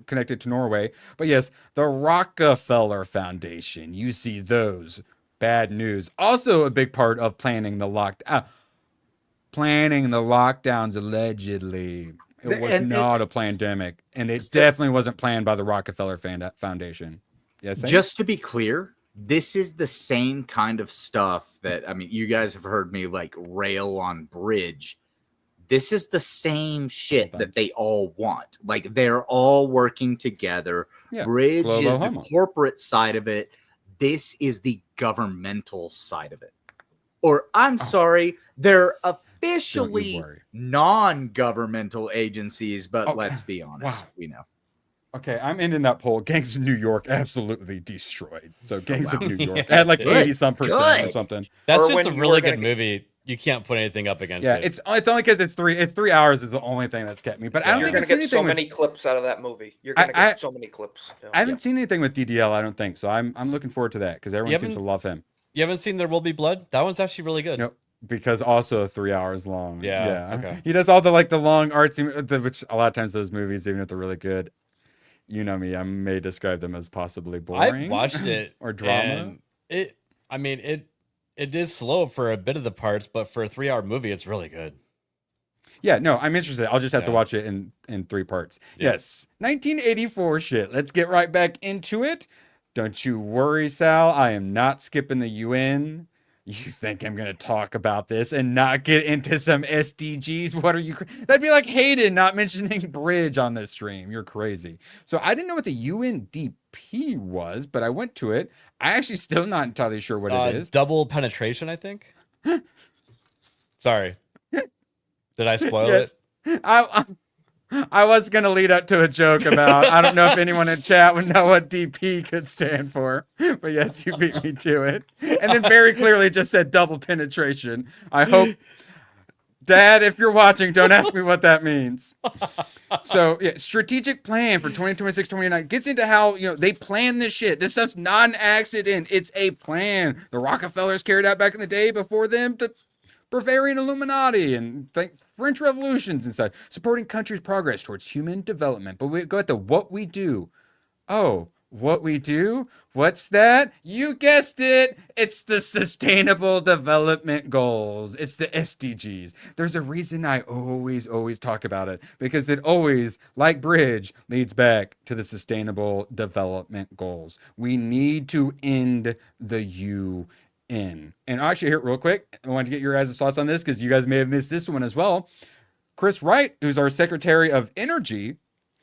connected to Norway. But yes, the Rockefeller Foundation. You see those. Bad news. Also a big part of planning the lockdowns, allegedly. It was not a pandemic. And it definitely wasn't planned by the Rockefeller Foundation. Yes. Just to be clear, this is the same kind of stuff that, I mean, you guys have heard me like rail on Bridge. This is the same shit that they all want. Like, they're all working together. Yeah. Bridge is the corporate side of it. This is the governmental side of it. Or, I'm sorry, they're officially non-governmental agencies, but let's be honest, we know. Okay, I'm ending that poll. Gangs of New York absolutely destroyed. So Gangs of New York had like 80-some% or something. That's just a really good movie. You can't put anything up against it. It's only because it's 3 hours is the only thing that's kept me. But I don't You're think going to get so many clips out of that movie. You're going to get so many clips. I haven't seen anything with DDL, I don't think. So I'm looking forward to that because everyone seems to love him. You haven't seen There Will Be Blood? That one's actually really good. No, because also 3 hours long. Yeah. Okay. He does all the long artsy, which a lot of times those movies, even if they're really good, you know me, I may describe them as possibly boring. I watched it or drama. It is slow for a bit of the parts, but for a 3-hour movie, it's really good. Yeah, no, I'm interested. I'll just have to watch it in 3 parts. Yeah. Yes, 1984 shit. Let's get right back into it. Don't you worry, Sal. I am not skipping the UN. You think I'm going to talk about this and not get into some SDGs? What are you? That'd be like Hayden not mentioning Bridge on this stream. You're crazy. So I didn't know what the UNDP was, but I went to it. I actually still not entirely sure what it is. Double penetration, I think. Sorry. Did I spoil it? I was going to lead up to a joke about, I don't know if anyone in chat would know what DP could stand for, but yes, you beat me to it. And then very clearly just said double penetration. I hope, Dad, if you're watching, don't ask me what that means. So, yeah, strategic plan for 2026-29 gets into how, they plan this shit. This stuff's not an accident. It's a plan. The Rockefellers carried out back in the day before them, the Bavarian Illuminati, and French revolutions and such, supporting countries' progress towards human development. But we go at the what we do. Oh, what we do? What's that? You guessed it. It's the Sustainable Development Goals. It's the SDGs. There's a reason I always talk about it, because it always, like bridge, leads back to the Sustainable Development Goals. We need to end the UN. And actually, here, real quick, I wanted to get your guys' thoughts on this, because you guys may have missed this one as well. Chris Wright, who's our Secretary of Energy,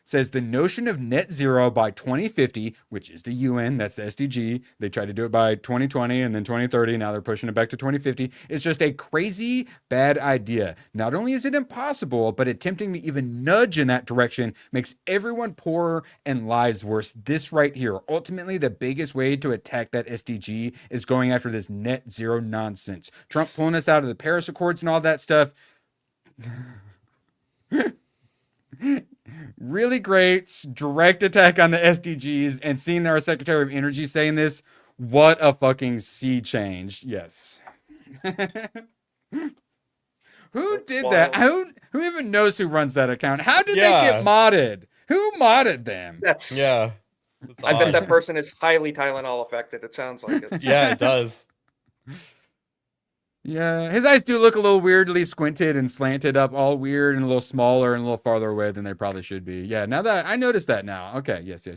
says the notion of net zero by 2050, which is the UN, that's the SDG. They tried to do it by 2020 and then 2030. Now they're pushing it back to 2050. It's just a crazy bad idea. Not only is it impossible, but attempting to even nudge in that direction makes everyone poorer and lives worse. This right here, ultimately the biggest way to attack that SDG is going after this net zero nonsense. Trump pulling us out of the Paris Accords and all that stuff. Really great direct attack on the SDGs, and seeing our Secretary of Energy saying this, what a fucking sea change. Yes. Who did that? Who even knows who runs that account? How did they get modded? Who modded them? That's I bet that person is highly Tylenol affected. It sounds like it. Yeah, it does. Yeah, his eyes do look a little weirdly squinted and slanted up, all weird and a little smaller and a little farther away than they probably should be. Yeah, now that I noticed that now. Okay, yes.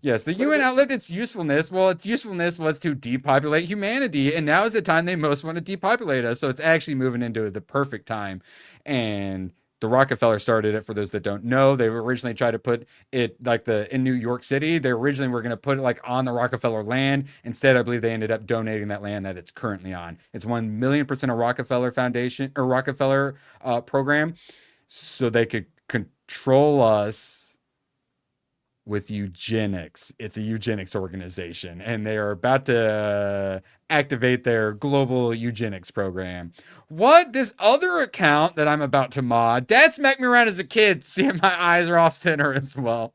Yes, the UN outlived its usefulness. Well, its usefulness was to depopulate humanity, and now is the time they most want to depopulate us. So it's actually moving into the perfect time. And the Rockefeller started it, for those that don't know. They originally tried to put it in New York City. They originally were going to put it like on the Rockefeller land. Instead, I believe they ended up donating that land that it's currently on. It's 1,000,000% a Rockefeller Foundation or Rockefeller program, so they could control us with eugenics. It's a eugenics organization, and they are about to activate their global eugenics program. What? This other account that I'm about to mod, Dad smacked me around as a kid, seeing my eyes are off center as well.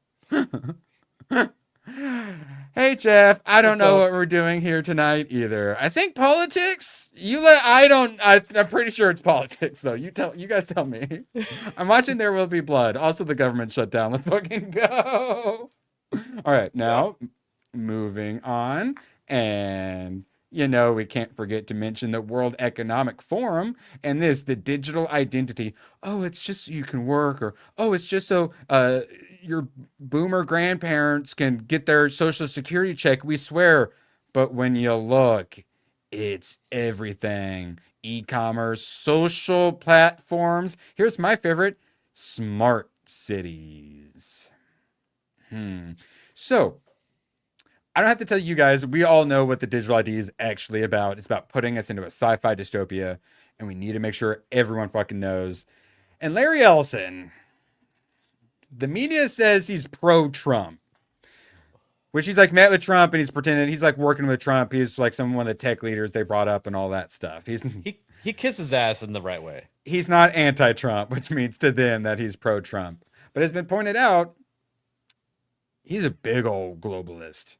Hey Jeff, I don't know what we're doing here tonight either. I think politics. I'm pretty sure it's politics though. You guys tell me. I'm watching There Will Be Blood. Also the government shutdown. Let's fucking go. All right, now moving on, and we can't forget to mention the World Economic Forum and the digital identity. Oh, it's just so you can work, or oh, it's just so your boomer grandparents can get their social security check. We swear. But when you look, it's everything. E-commerce, social platforms. Here's my favorite, smart cities. So I don't have to tell you guys, we all know what the digital ID is actually about. It's about putting us into a sci-fi dystopia, and we need to make sure everyone fucking knows. And Larry Ellison, the media says he's pro-Trump, which he's like met with Trump and he's pretending he's like working with Trump. He's like one of the tech leaders they brought up and all that stuff. He kisses ass in the right way. He's not anti-Trump, which means to them that he's pro-Trump. But as been pointed out, he's a big old globalist.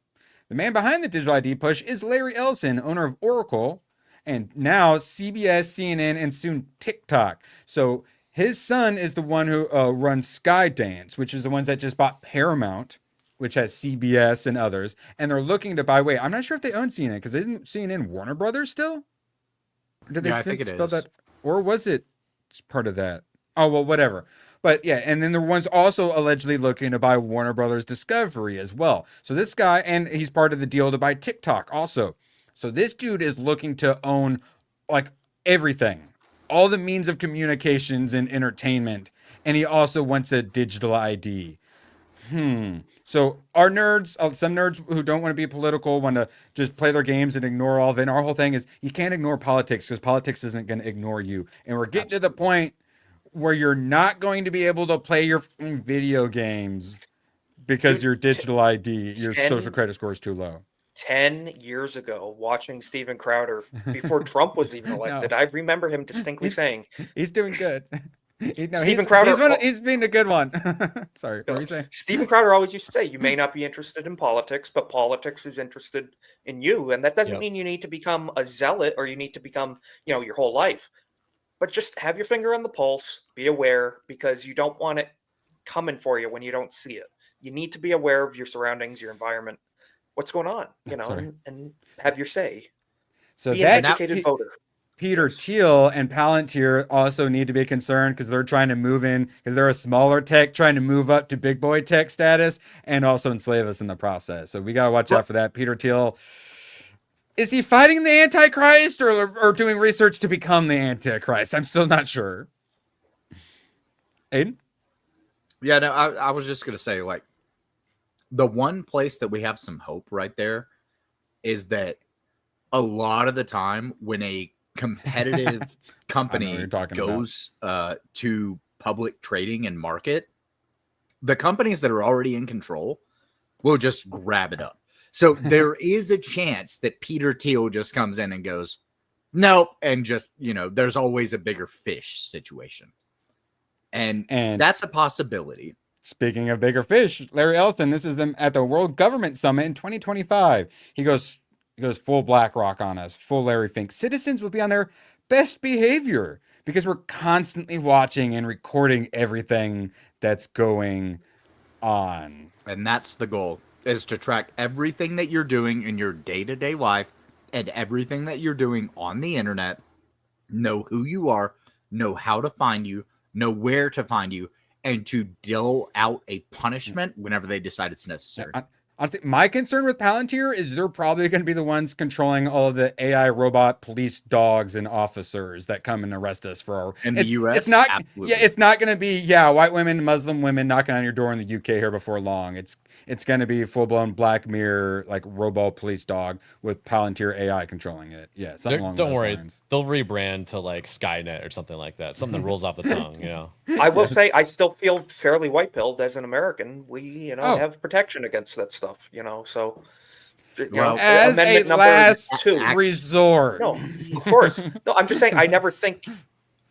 The man behind the digital ID push is Larry Ellison, owner of Oracle, and now CBS, CNN, and soon TikTok. So his son is the one who runs Skydance, which is the ones that just bought Paramount, which has CBS and others. And they're looking to buy, I'm not sure if they own CNN, because isn't CNN Warner Brothers still? Or did they I think it is. That? Or was it part of that? Oh, well, whatever. But yeah, and then the one's also allegedly looking to buy Warner Brothers Discovery as well. So this guy, and he's part of the deal to buy TikTok also. So this dude is looking to own like everything, all the means of communications and entertainment. And he also wants a digital ID. So our nerds, some nerds who don't want to be political, want to just play their games and ignore all of it. And our whole thing is you can't ignore politics, because politics isn't going to ignore you. And we're getting to the point where you're not going to be able to play your video games because your digital ID, your social credit score is too low. 10 years ago, watching Steven Crowder before Trump was even elected, I remember him distinctly saying, he's doing good. Steven Crowder, he's been a good one. Sorry, what were you saying? Steven Crowder always used to say, you may not be interested in politics, but politics is interested in you. And that doesn't mean you need to become a zealot or you need to become, your whole life. But just have your finger on the pulse, be aware, because you don't want it coming for you when you don't see it. You need to be aware of your surroundings, your environment, what's going on, and have your say. So be an educated voter. Peter Thiel and Palantir also need to be concerned because they're trying to move in, because they're a smaller tech trying to move up to big boy tech status and also enslave us in the process. So we got to watch out for that. Peter Thiel, is he fighting the Antichrist or doing research to become the Antichrist? I'm still not sure. Aiden? Yeah, no, I was just going to say, like, the one place that we have some hope right there is that a lot of the time when a competitive company goes to public trading and market, the companies that are already in control will just grab it up. So there is a chance that Peter Thiel just comes in and goes, nope, and just, there's always a bigger fish situation. And that's a possibility. Speaking of bigger fish, Larry Ellison, this is them at the World Government Summit in 2025. He goes full BlackRock on us, full Larry Fink. Citizens will be on their best behavior because we're constantly watching and recording everything that's going on. And that's the goal, is to track everything that you're doing in your day-to-day life and everything that you're doing on the internet, know who you are, know how to find you, know where to find you, and to deal out a punishment whenever they decide it's necessary. Honestly, my concern with Palantir is they're probably going to be the ones controlling all of the AI robot police dogs and officers that come and arrest us for our. In the US, it's not. absolutely. Yeah, it's not going to be white women, Muslim women knocking on your door in the UK here before long. It's going to be full blown Black Mirror like robo police dog with Palantir AI controlling it. Yeah, something along don't those worry, lines. they'll rebrand to like Skynet or something like that. Something that rolls off the tongue. I will say I still feel fairly white pilled as an American. We have protection against that stuff. So as amendment a number last 2 resort. No, of course. No, I'm just saying I never think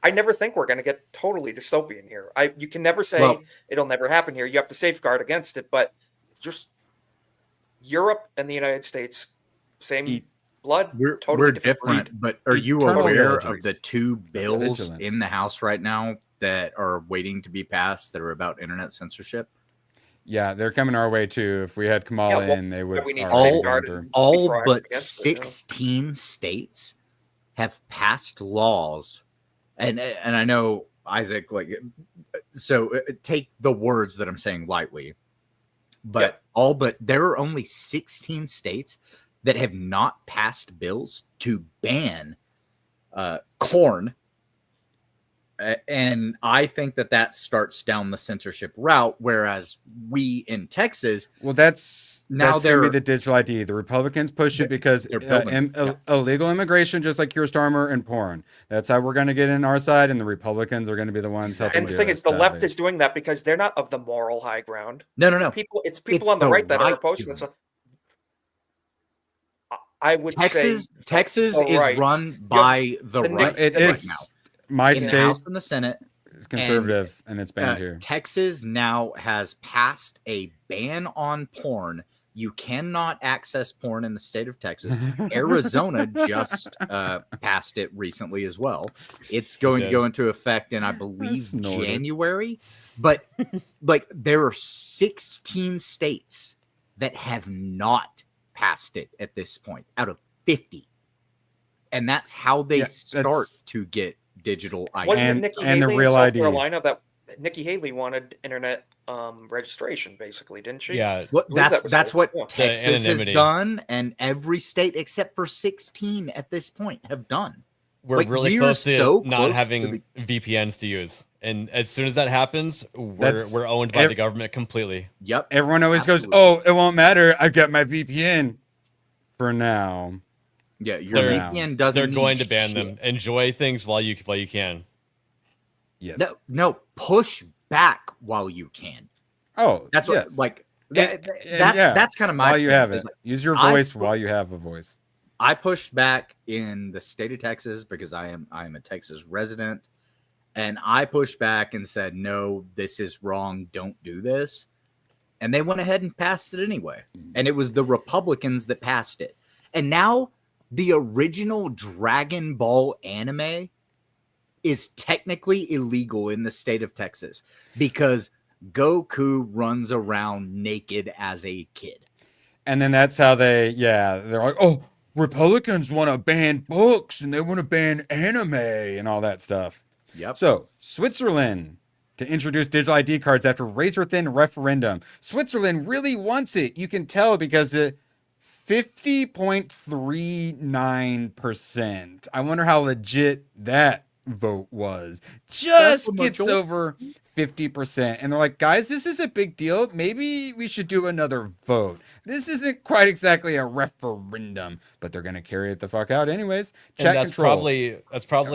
we're going to get totally dystopian here. You can never say it'll never happen here. You have to safeguard against it, but just Europe and the United States, same blood, totally we're different. different. But are you Eternal aware vigilance. of the 2 bills Vigilance. in the House right now that are waiting to be passed that are about internet censorship? Yeah, they're coming our way too. If we had Kamala in, they would. we need to safeguard it. All proactive but against it, 16 states have passed laws, and I know Isaac, so take the words that I'm saying lightly, but there are only 16 states that have not passed bills to ban corn. And I think that starts down the censorship route, whereas we in Texas, that's now going to be the digital ID. The Republicans push it because illegal immigration, just like Kier Starmer and porn. That's how we're going to get in our side, and the Republicans are going to be the ones helping. And the thing is, the left is doing that because they're not of the moral high ground. No. It's people on the right that are opposed to this. I would say Texas is run by the right. It is now. My in state, the House and the Senate, is conservative, and it's banned here. Texas now has passed a ban on porn. You cannot access porn in the state of Texas. Arizona just passed it recently as well. It's going to go into effect in, I believe, January. But there are 16 states that have not passed it at this point out of 50. And that's how they start to get digital ID. Wasn't it Nikki Haley in South Carolina that Nikki Haley wanted internet registration, basically, didn't she? Yeah. That's what Texas has done, and every state except for 16 at this point have done. We're really close to not having VPNs to use. And as soon as that happens, we're owned by the government completely. Yep. Everyone always goes, "Oh, it won't matter. I've got my VPN for now." Yeah, your VPN doesn't. They're going to ban them. Enjoy things while you can. Yes. No. Push back while you can. Oh, that's what that's kind of my. While you have it, use your voice while you have a voice. I pushed back in the state of Texas because I am a Texas resident, and I pushed back and said, "No, this is wrong. Don't do this." And they went ahead and passed it anyway. And it was the Republicans that passed it. And now the original Dragon Ball anime is technically illegal in the state of Texas because Goku runs around naked as a kid. And then that's how they're like, oh, Republicans want to ban books and they want to ban anime and all that stuff. Yep. So Switzerland to introduce digital ID cards after razor-thin referendum. Switzerland really wants it. You can tell because 50.39%. I wonder how legit that vote was. Just gets over 50%. And they're like, guys, this is a big deal. Maybe we should do another vote. This isn't quite exactly a referendum, but they're going to carry it the fuck out anyways. And that's probably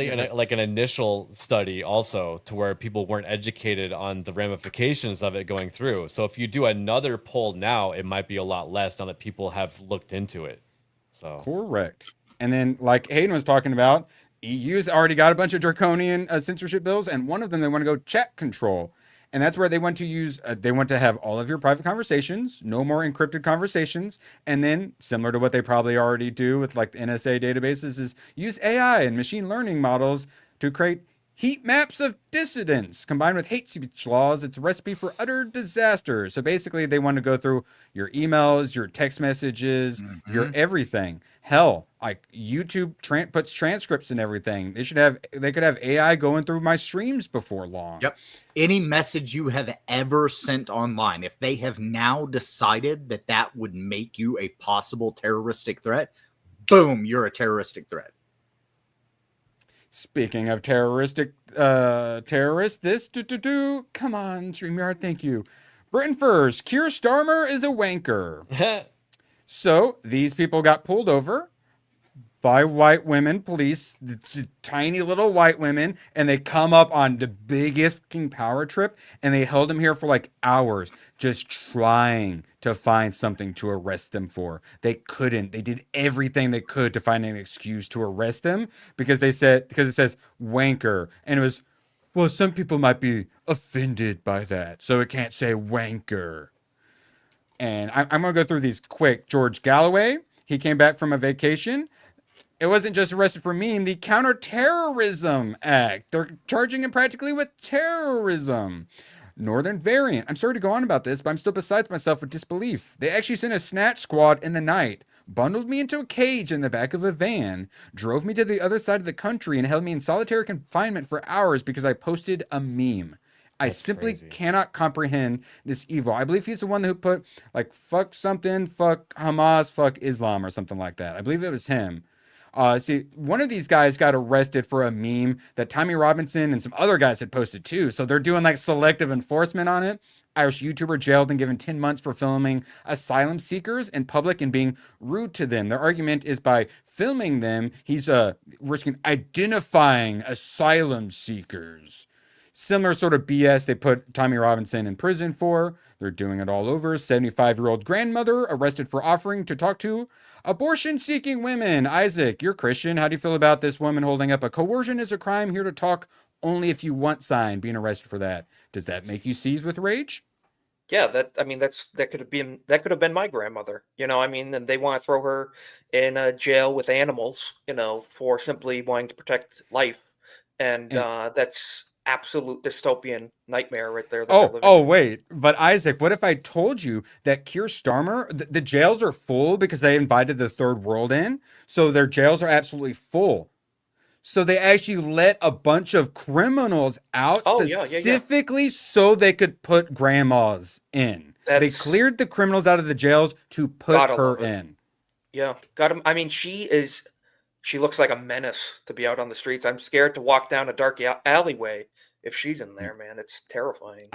an initial study also to where people weren't educated on the ramifications of it going through. So if you do another poll now, it might be a lot less now that people have looked into it. So correct. And then like Hayden was talking about, EU's already got a bunch of draconian censorship bills, and one of them they want to go chat control. And that's where they want to use, they want to have all of your private conversations, no more encrypted conversations. And then similar to what they probably already do with like the NSA databases is use AI and machine learning models to create heat maps of dissidents combined with hate speech laws. It's a recipe for utter disaster. So basically they want to go through your emails, your text messages, your everything. Hell, like YouTube puts transcripts and everything. They could have AI going through my streams before long. Yep. Any message you have ever sent online, if they have now decided that that would make you a possible terroristic threat, boom, you're a terroristic threat. Speaking of terrorists, come on, StreamYard, thank you. Britain first, Kier Starmer is a wanker. So these people got pulled over by white women, police, tiny little white women, and they come up on the biggest fucking power trip, and they held him here for like hours, just trying to find something to arrest them for. They couldn't. They did everything they could to find an excuse to arrest him because it says wanker, and it was, well, some people might be offended by that, so it can't say wanker. And I'm going to go through these quick. George Galloway, he came back from a vacation. It wasn't just arrested for meme, the Counterterrorism Act. They're charging him practically with terrorism. Northern Variant. I'm sorry to go on about this, but I'm still beside myself with disbelief. They actually sent a snatch squad in the night, bundled me into a cage in the back of a van, drove me to the other side of the country, and held me in solitary confinement for hours because I posted a meme. I simply cannot comprehend this evil. I believe he's the one who put like fuck something, fuck Hamas, fuck Islam or something like that. I believe it was him. See, one of these guys got arrested for a meme that Tommy Robinson and some other guys had posted too. So they're doing like selective enforcement on it. Irish YouTuber jailed and given 10 months for filming asylum seekers in public and being rude to them. Their argument is by filming them, he's risking identifying asylum seekers. Similar sort of BS they put Tommy Robinson in prison for. They're doing it all over. 75-year-old grandmother arrested for offering to talk to abortion-seeking women. Isaac, you're Christian. How do you feel about this woman holding up a coercion is a crime, here to talk only if you want sign, being arrested for that? Does that make you seethe with rage? Yeah, that could have been my grandmother. And they want to throw her in a jail with animals, for simply wanting to protect life. And that's absolute dystopian nightmare right there. Wait, but Isaac, what if I told you that Kier Starmer, the jails are full because they invited the third world in, so their jails are absolutely full. So they actually let a bunch of criminals out specifically so they could put grandmas in. They cleared the criminals out of the jails to put her in. Yeah, got him. I mean, she looks like a menace to be out on the streets. I'm scared to walk down a dark alleyway if she's in there, man. It's terrifying.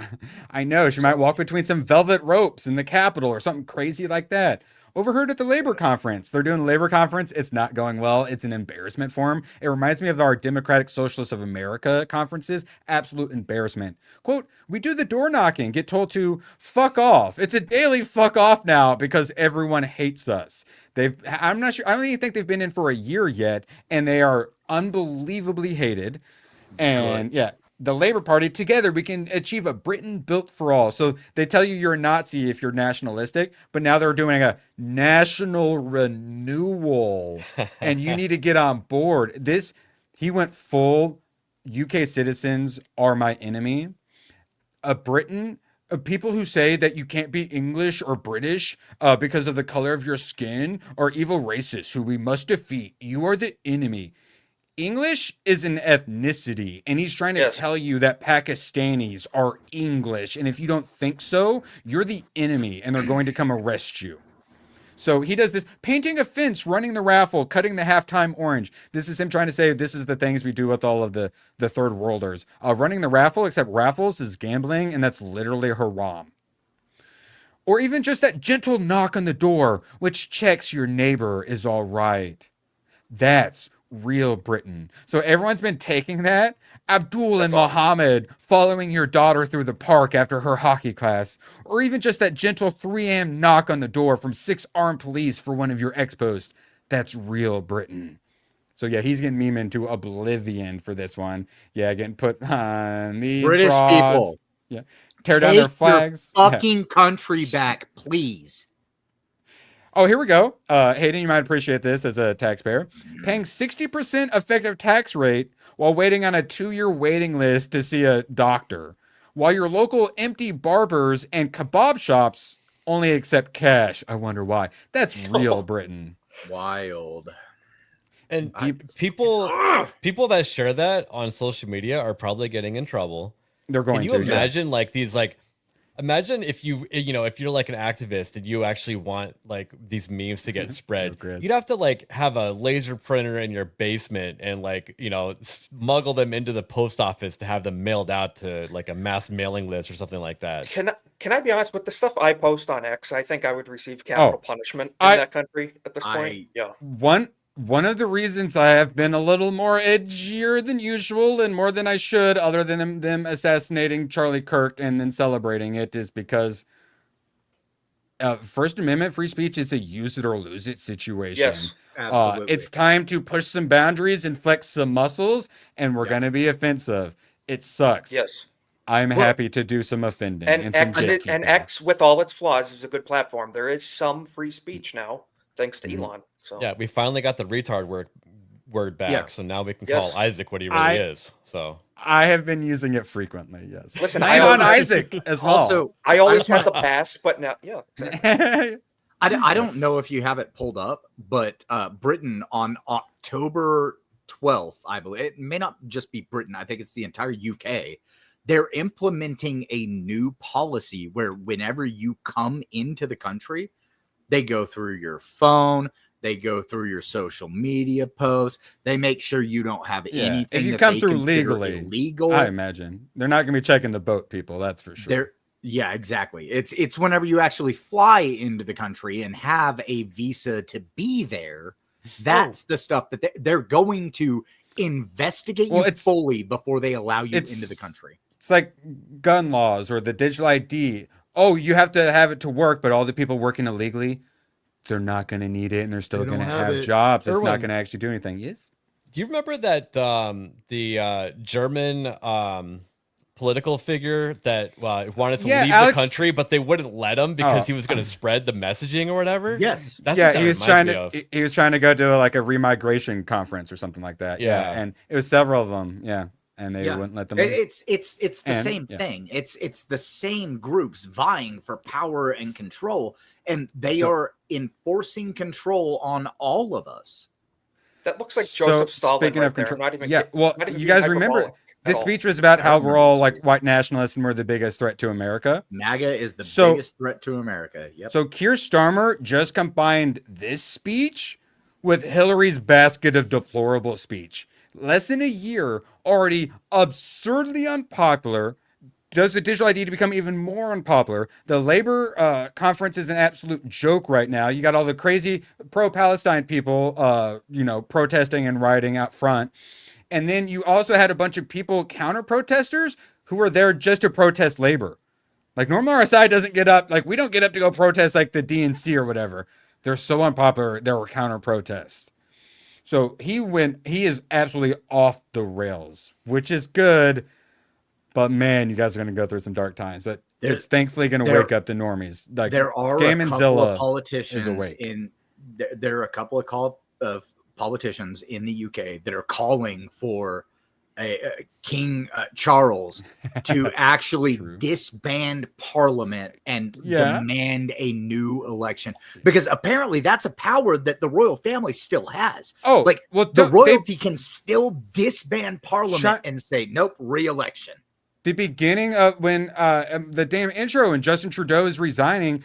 I know. She might walk between some velvet ropes in the Capitol or something crazy like that. Overheard at the labor conference. They're doing a labor conference. It's not going well. It's an embarrassment for them. It reminds me of our Democratic Socialists of America conferences. Absolute embarrassment. Quote, we do the door knocking, get told to fuck off. It's a daily fuck off now because everyone hates us. I'm not sure. I don't even think they've been in for a year yet, and they are unbelievably hated. And yeah, the Labor Party, together we can achieve a Britain built for all. So they tell you you're a Nazi if you're nationalistic, but now they're doing a national renewal and you need to get on board. He went full UK citizens are my enemy. Britain, people who say that you can't be English or British because of the color of your skin are evil racists who we must defeat. You are the enemy. English is an ethnicity, and he's trying to tell you that Pakistanis are English, and if you don't think so, you're the enemy, and they're going to come arrest you. So he does this, painting a fence, running the raffle, cutting the halftime orange. This is him trying to say this is the things we do with all of the third worlders. Running the raffle, except raffles is gambling, and that's literally haram. Or even just that gentle knock on the door, which checks your neighbor is all right. That's real Britain. So everyone's been taking that. Abdul and Mohammed following your daughter through the park after her hockey class. Or even just that gentle 3 a.m. knock on the door from 6 armed police for one of your ex-posts. That's real Britain. So yeah, he's getting memed into oblivion for this one. Yeah, getting put on the British frauds. people. Yeah. Tear down their flags. Your fucking country back, please. Oh, here we go. Hayden, you might appreciate this as a taxpayer. Paying 60% effective tax rate while waiting on a 2-year waiting list to see a doctor. While your local empty barbers and kebab shops only accept cash. I wonder why. That's real Britain. Wild. And people that share that on social media are probably getting in trouble. They're going to. Can you imagine like these imagine if if you're like an activist and you actually want like these memes to get spread, you'd have to like have a laser printer in your basement and like, smuggle them into the post office to have them mailed out to like a mass mailing list or something like that. Can I be honest with the stuff I post on X? I think I would receive capital punishment in that country at this point. Yeah. One of the reasons I have been a little more edgier than usual and more than I should, other than them assassinating Charlie Kirk and then celebrating it, is because First Amendment free speech is a use it or lose it situation. Yes, absolutely. It's time to push some boundaries and flex some muscles, and we're going to be offensive. It sucks. Yes. I'm happy to do some offending. And X, with all its flaws, is a good platform. There is some free speech now, thanks to Elon. So yeah, we finally got the retard word back, so now we can call Isaac what he really is. So I have been using it frequently. Yes. Listen, I on Isaac as well. Also, I always had the pass, but now, I don't know if you have it pulled up, but Britain on October 12th, I believe, it may not just be Britain. I think it's the entire UK. They're implementing a new policy where whenever you come into the country, they go through your phone. They go through your social media posts. They make sure you don't have anything. If you that come they through consider legally, illegal, I imagine they're not going to be checking the boat people. That's for sure. Yeah, exactly. It's whenever you actually fly into the country and have a visa to be there. That's the stuff that they're going to investigate you fully before they allow you into the country. It's like gun laws or the digital ID. Oh, you have to have it to work, but all the people working illegally, they're not going to need it, and they're still going to have jobs. It's not going to actually do anything. Yes. Do you remember that the German political figure that wanted to leave the country, but they wouldn't let him because he was going to spread the messaging or whatever? Yes. That's what that he was trying to go to like a remigration conference or something like that. Yeah. And it was several of them. Yeah. And they wouldn't let them. It's the same thing. It's the same groups vying for power and control, and they are enforcing control on all of us. That looks like Joseph Stalin. Speaking of control, not even you guys remember this speech was about how we're all like white nationalists and we're the biggest threat to America. MAGA is the biggest threat to America. Yep. So Kier Starmer just combined this speech with Hillary's basket of deplorable speech. Less than a year, already absurdly unpopular. Does the digital ID to become even more unpopular? The labor conference is an absolute joke right now. You got all the crazy pro-Palestine people, protesting and rioting out front. And then you also had a bunch of people, counter-protesters, who were there just to protest labor. Like, normal RSI doesn't get up. Like, we don't get up to go protest like the DNC or whatever. They're so unpopular, there were counter-protests. So he is absolutely off the rails, which is good. But man, you guys are going to go through some dark times. But it's thankfully going to wake up the normies. Like, there are Game a couple Zilla of politicians is awake. There are a couple of politicians in the UK that are calling for King Charles to actually disband Parliament and demand a new election, because apparently that's a power that the royal family still has. Oh, like well, the royalty can still disband Parliament and say nope, re-election. The beginning of when the damn intro and Justin Trudeau is resigning,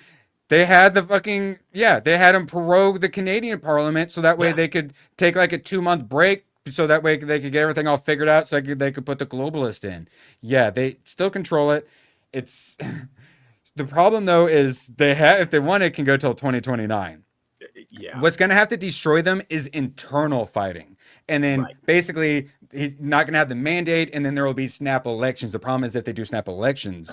they had the fucking they had him prorogue the Canadian Parliament so that way they could take like a 2-month break. So that way they could get everything all figured out so they could put the globalist in. Yeah, they still control it. It's the problem though is if they want it can go till 2029. Yeah. What's going to have to destroy them is internal fighting. And then basically he's not going to have the mandate, and then there will be snap elections. The problem is if they do snap elections,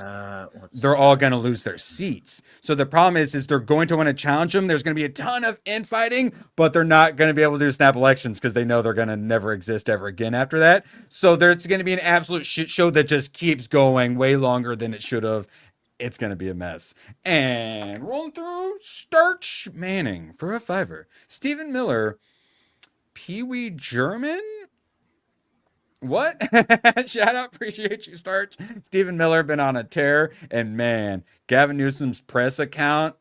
they're all going to lose their seats. So the problem is they're going to want to challenge them. There's going to be a ton of infighting, but they're not going to be able to do snap elections because they know they're going to never exist ever again after that. So there's going to be an absolute shit show that just keeps going way longer than it should have. It's going to be a mess. And rolling through Starch Manning for a $5. Stephen Miller, Pee Wee German? What? Shout out, appreciate you, Starch. Stephen Miller been on a tear, and man, Gavin Newsom's press account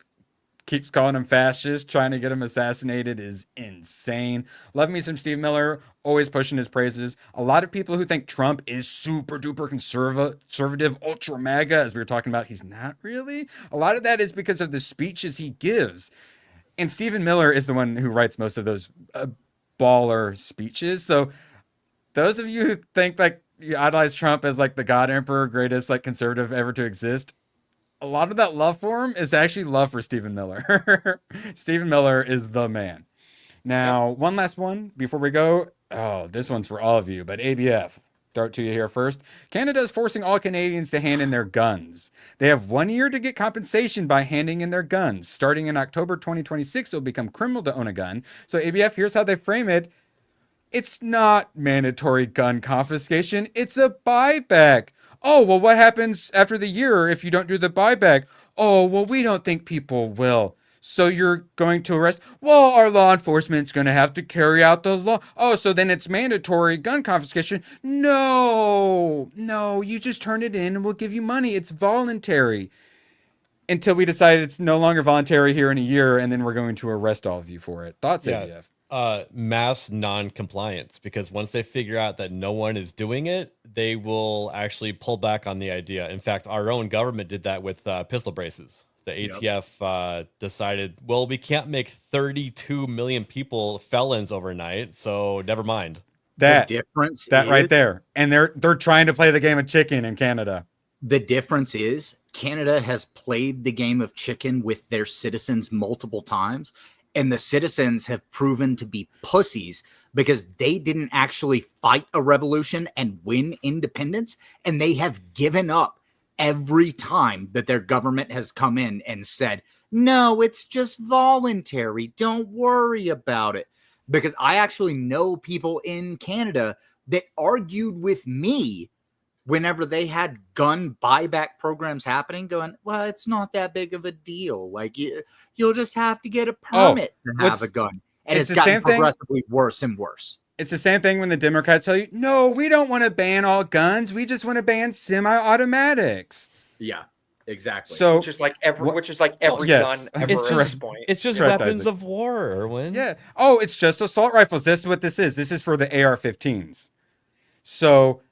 keeps calling him fascist, trying to get him assassinated is insane. Love me some Steve Miller, always pushing his praises. A lot of people who think Trump is super duper conservative, ultra MAGA, as we were talking about, he's not really. A lot of that is because of the speeches he gives. And Stephen Miller is the one who writes most of those baller speeches. So those of you who think like you idolize Trump as like the God Emperor, greatest like conservative ever to exist, a lot of that love for him is actually love for Stephen Miller. Stephen Miller is the man. Now, one last one before we go. Oh, this one's for all of you, but ABF. Start to you here first. Canada is forcing all Canadians to hand in their guns. They have 1 year to get compensation by handing in their guns. Starting in October 2026, it will become criminal to own a gun. So ABF, here's how they frame it. It's not mandatory gun confiscation. It's a buyback. Oh, well, what happens after the year if you don't do the buyback? Oh, well, we don't think people will. So you're going to arrest? Well, our law enforcement's going to have to carry out the law. Oh, so then it's mandatory gun confiscation. No, you just turn it in and we'll give you money. It's voluntary. Until we decide it's no longer voluntary here in a year, and then we're going to arrest all of you for it. Thoughts, ABF? Mass non-compliance, because once they figure out that no one is doing it, they will actually pull back on the idea. In fact, our own government did that with pistol braces. The ATF decided, well, we can't make 32 million people felons overnight, so never mind. That difference right there. And they're trying to play the game of chicken in Canada. The difference is Canada has played the game of chicken with their citizens multiple times. And the citizens have proven to be pussies because they didn't actually fight a revolution and win independence. And they have given up every time that their government has come in and said, no, it's just voluntary. Don't worry about it. Because I actually know people in Canada that argued with me whenever they had gun buyback programs happening, going, well, it's not that big of a deal. Like you'll just have to get a permit to have a gun. And it's gotten progressively worse and worse. It's the same thing when the Democrats tell you, no, we don't want to ban all guns. We just want to ban semi-automatics. Yeah, exactly. So which is like every gun ever at this point. It's just weapons of war, Erwin. Yeah. Oh, it's just assault rifles. This is what this is. This is for the AR-15s. So...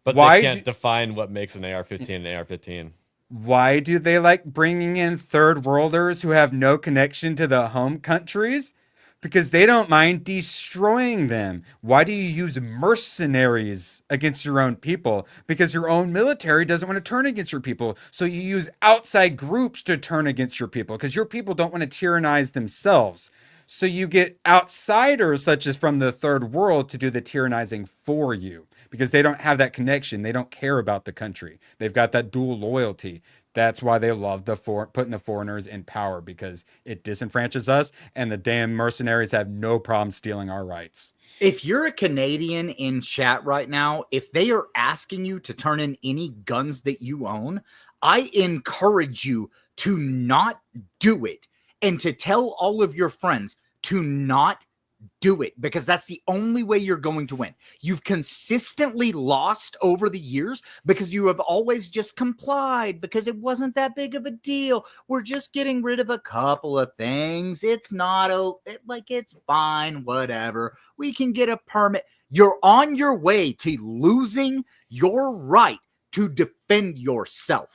But they can't define what makes an AR-15 an AR-15. Why do they like bringing in third worlders who have no connection to the home countries? Because they don't mind destroying them. Why do you use mercenaries against your own people? Because your own military doesn't want to turn against your people. So you use outside groups to turn against your people because your people don't want to tyrannize themselves. So you get outsiders such as from the third world to do the tyrannizing for you. Because they don't have that connection. They don't care about the country. They've got that dual loyalty. That's why they love putting the foreigners in power, because it disenfranchises us, and the damn mercenaries have no problem stealing our rights. If you're a Canadian in chat right now, if they are asking you to turn in any guns that you own, I encourage you to not do it and to tell all of your friends to not do it, because that's the only way you're going to win. You've consistently lost over the years because you have always just complied because it wasn't that big of a deal. We're just getting rid of a couple of things. It's not it's fine, whatever. We can get a permit. You're on your way to losing your right to defend yourself.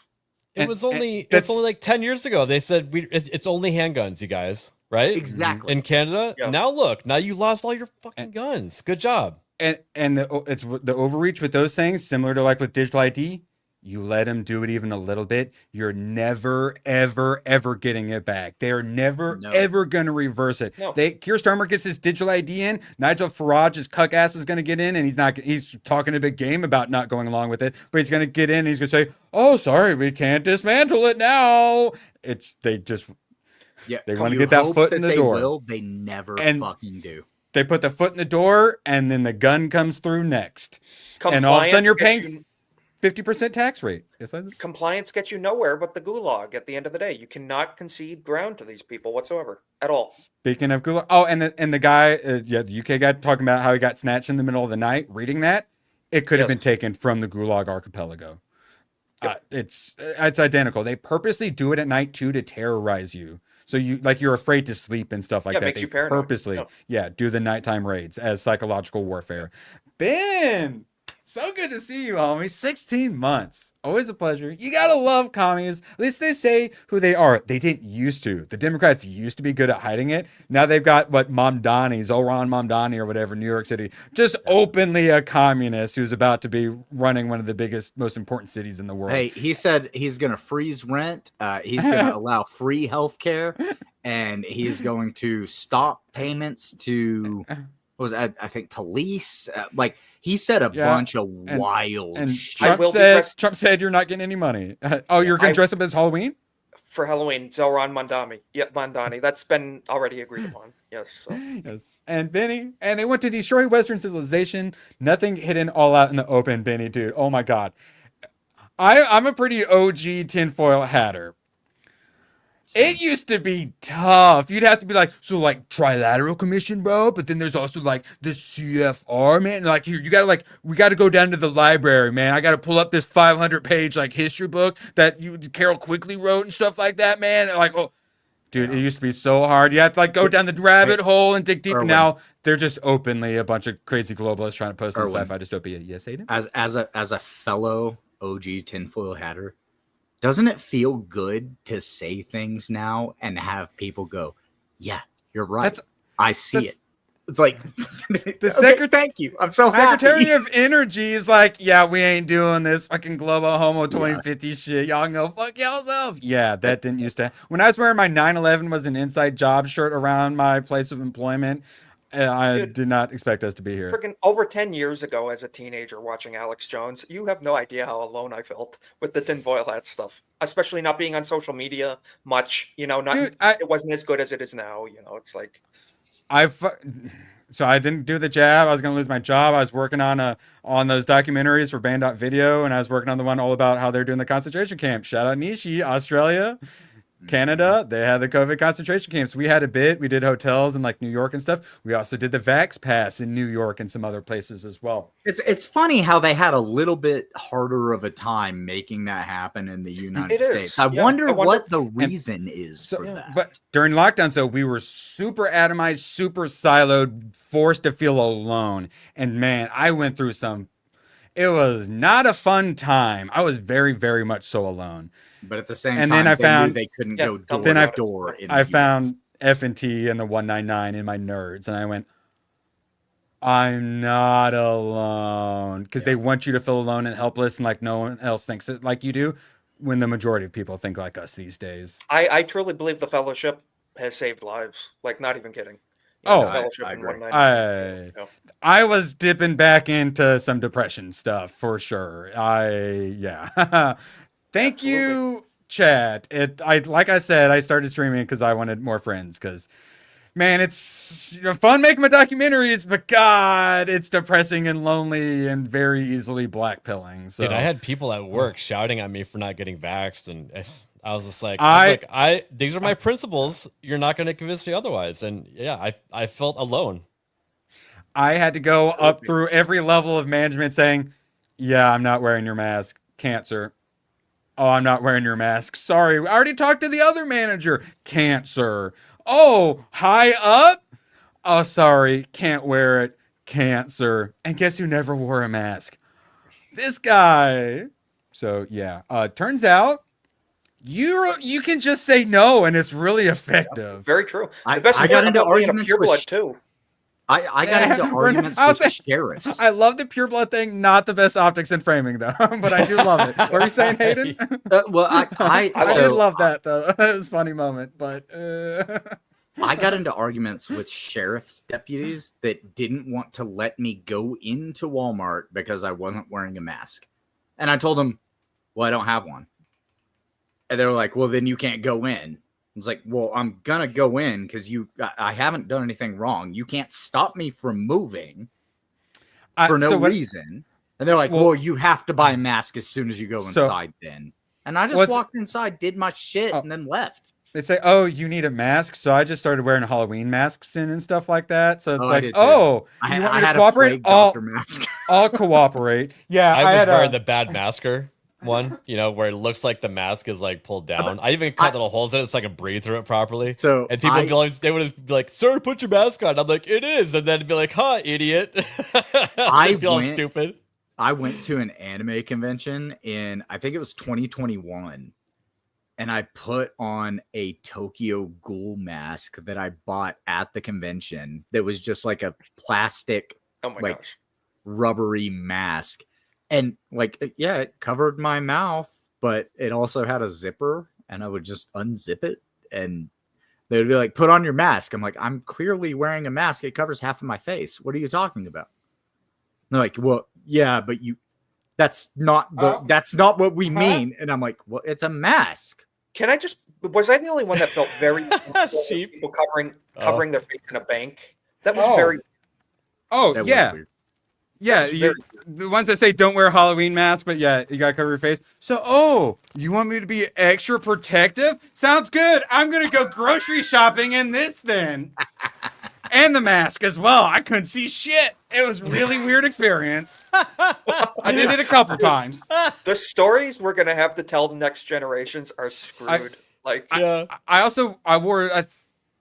It's only like 10 years ago. They said it's only handguns, you guys, right? Exactly. In Canada. Yeah. Now look, now you lost all your fucking guns. Good job. And it's the overreach with those things, similar to like with digital ID. You let them do it even a little bit, you're never, ever, ever getting it back. They're never, ever going to reverse it. No. Kier Starmer gets his digital ID in. Nigel Farage's cuck ass is going to get in, and he's talking a big game about not going along with it, but he's going to get in and he's going to say, oh, sorry, we can't dismantle it now. They want to get that foot in the door. They never fucking do. They put the foot in the door, and then the gun comes through next. And all of a sudden you're paying 50% tax rate. Yes, compliance gets you nowhere but the gulag at the end of the day. You cannot concede ground to these people whatsoever at all. Speaking of gulag, and the guy, the UK guy talking about how he got snatched in the middle of the night, reading that, it could have been taken from the Gulag archipelago. Yep. It's identical. They purposely do it at night too to terrorize you. So you're afraid to sleep and stuff like that. Makes they you paranoid. Purposely, do the nighttime raids as psychological warfare. Ben! So good to see you, homie. 16 months. Always a pleasure. You gotta love commies. At least they say who they are. They didn't used to. The Democrats used to be good at hiding it. Now they've got Zoran Mamdani or whatever, New York City, just openly a communist who's about to be running one of the biggest, most important cities in the world. Hey, he said he's gonna freeze rent. He's gonna allow free healthcare, and he's going to stop payments to. Was I think police? He said a bunch of wild shit. Trump said you're not getting any money. You're going to dress up as Halloween? For Halloween, Zoran Mamdani. Yeah, Mamdani. That's been already agreed upon. Yes. So. Yes. And Benny, and they went to destroy Western civilization. Nothing hidden, all out in the open, Benny, dude. Oh my God. I'm a pretty OG tinfoil hatter. It used to be tough. You'd have to be like, trilateral commission, bro. But then there's also the CFR, man. We got to go down to the library, man. I got to pull up this 500-page history book that Carol Quigley wrote and stuff like that, man. Dude, it used to be so hard. You have to go down the rabbit hole and dig deep. Now they're just openly a bunch of crazy globalists trying to post in sci-fi dystopia. Yes, Aiden? As a fellow OG tinfoil hatter. Doesn't it feel good to say things now and have people go, yeah, you're right. I see it. It's like, thank you. I'm so happy. Secretary of Energy is like, yeah, we ain't doing this fucking global homo 2050 shit. Y'all can go fuck yourself. Yeah, that didn't used to. When I was wearing my 9/11 was an inside job shirt around my place of employment, I did not expect us to be here. Freaking over 10 years ago as a teenager watching Alex Jones, you have no idea how alone I felt with the tinfoil hat stuff, especially not being on social media much, it wasn't as good as it is now. It's like. So I didn't do the jab. I was going to lose my job. I was working on those documentaries for Band.video, and I was working on the one all about how they're doing the concentration camp. Shout out Nishi, Australia. Canada, they had the COVID concentration camps. We had a bit. We did hotels in New York and stuff. We also did the Vax Pass in New York and some other places as well. It's funny how they had a little bit harder of a time making that happen in the United States. I wonder what the reason is for that. But during lockdowns, though, we were super atomized, super siloed, forced to feel alone. And man, I went through it was not a fun time. I was very, very much so alone. But at the same time, then I found they couldn't go door to door. I found F&T and the 199 in my nerds, and I went, I'm not alone. Because they want you to feel alone and helpless, and no one else thinks it like you do, when the majority of people think like us these days. I truly believe the fellowship has saved lives. Not even kidding. I agree. I was dipping back into some depression stuff for sure. Thank you, chat. Like I said, I started streaming because I wanted more friends. Because, man, it's fun making my documentaries, but God, it's depressing and lonely and very easily blackpilling. So. Dude, I had people at work shouting at me for not getting vaxxed, and I was just like, these are my principles. You're not going to convince me otherwise. And yeah, I felt alone. I had to go up through every level of management saying, yeah, I'm not wearing your mask. Can't, sir. Oh, I'm not wearing your mask. Sorry. I already talked to the other manager. Can't, sir. Oh, high up? Oh, sorry. Can't wear it. Can't, sir. And guess who never wore a mask? This guy. So, yeah. Turns out you can just say no, and it's really effective. Very true. I got into arguments with pureblood too. I got into arguments with sheriffs. I love the pureblood thing. Not the best optics in framing, though. But I do love it. What are you saying, Hayden? Well, I did love that, though. It was a funny moment. But I got into arguments with sheriff's deputies that didn't want to let me go into Walmart because I wasn't wearing a mask. And I told them, well, I don't have one. And they were like, well, then you can't go in. I was like, well, I'm going to go in because I haven't done anything wrong. You can't stop me from moving for no reason. And they're like, well, you have to buy a mask as soon as you go inside then. And I just walked inside, did my shit, and then left. They say, oh, you need a mask. So I just started wearing Halloween masks and stuff like that. So it's like, you want me to cooperate? I'll cooperate. Yeah. I was wearing the bad masker one, where it looks like the mask is like pulled down. I even cut little holes in it so I can breathe through it properly. So and people they would be like, "Sir, put your mask on." I'm like, "It is," and then be like, "Huh, idiot." I feel stupid. I went to an anime convention in I think it was 2021, and I put on a Tokyo Ghoul mask that I bought at the convention. That was just like a plastic, rubbery mask. And it covered my mouth, but it also had a zipper, and I would just unzip it, and they would be like, "Put on your mask." I'm like, "I'm clearly wearing a mask. It covers half of my face. What are you talking about?" And they're like, "Well, yeah, but that's not what we mean." And I'm like, "Well, it's a mask." Was I the only one that felt very people covering their face in a bank? That was very. Oh, yeah. Yeah, the ones that say don't wear a Halloween mask, but yeah, you gotta cover your face. So, you want me to be extra protective? Sounds good. I'm gonna go grocery shopping in this then. And the mask as well. I couldn't see shit. It was a really weird experience. I did it a couple times. The stories we're gonna have to tell the next generations are screwed. I wore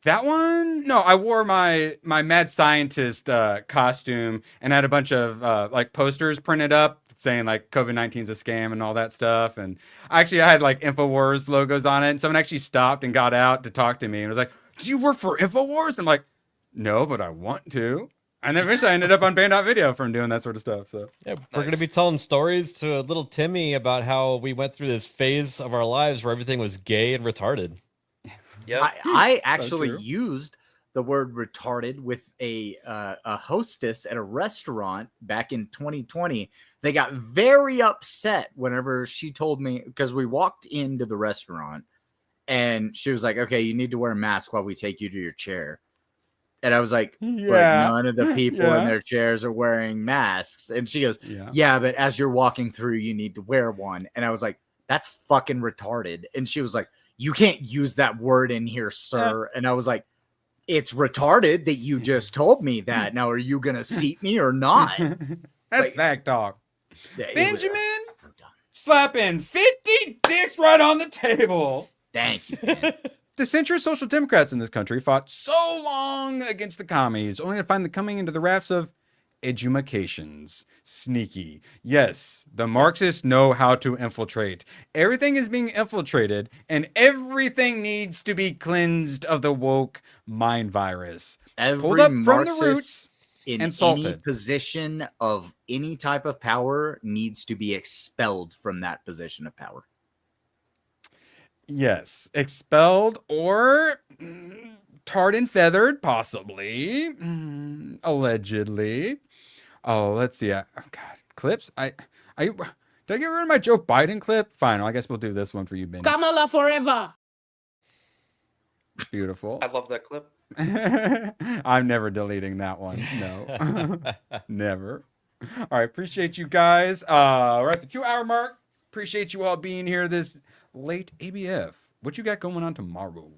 that one? No, I wore my mad scientist costume and had a bunch of posters printed up saying like COVID-19 is a scam and all that stuff. And I had like InfoWars logos on it. And someone actually stopped and got out to talk to me and was like, "Do you work for InfoWars?" I'm like, "No, but I want to." And then eventually I ended up on Band.video from doing that sort of stuff. So yeah, we're going to be telling stories to little Timmy about how we went through this phase of our lives where everything was gay and retarded. Yeah, I actually used the word retarded with a hostess at a restaurant back in 2020. They got very upset whenever she told me, because we walked into the restaurant and she was like, "Okay, you need to wear a mask while we take you to your chair." And I was like, "But none of the people in their chairs are wearing masks." And she goes, "Yeah, but as you're walking through, you need to wear one." And I was like, "That's fucking retarded." And she was like, "You can't use that word in here, sir." And I was like, "It's retarded that you just told me that. Now, are you going to seat me or not?" That's fact talk. Benjamin slapping 50 dicks right on the table. Thank you, man. The centrist social democrats in this country fought so long against the commies, only to find them coming into the rafts of edumacations. Sneaky. Yes, the Marxists know how to infiltrate. Everything is being infiltrated, and everything needs to be cleansed of the woke mind virus. Pulled up from the roots in and salted. Any position of any type of power needs to be expelled from that position of power. Yes, expelled or tarred and feathered, possibly, allegedly. Oh, let's see. Oh God, clips. Did I get rid of my Joe Biden clip? Fine. I guess we'll do this one for you, Ben. Kamala forever. Beautiful. I love that clip. I'm never deleting that one. No, never. All right. Appreciate you guys. We're at the 2-hour mark. Appreciate you all being here this late ABF. What you got going on tomorrow?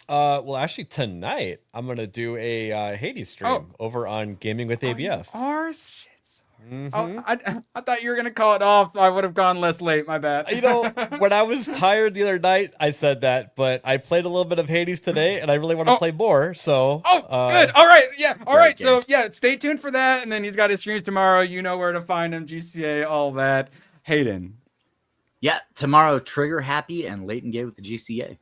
Well, actually, tonight I'm gonna do a Hades stream over on Gaming with ABF. Shit. Oh, I thought you were gonna call it off. I would have gone less late. My bad. You know, when I was tired the other night, I said that, but I played a little bit of Hades today, and I really want to play more. So, good. All right, yeah. All right. So yeah, stay tuned for that. And then he's got his streams tomorrow. You know where to find him. GCA, all that. Hayden. Yeah, tomorrow, Trigger Happy and Late and Gay with the GCA.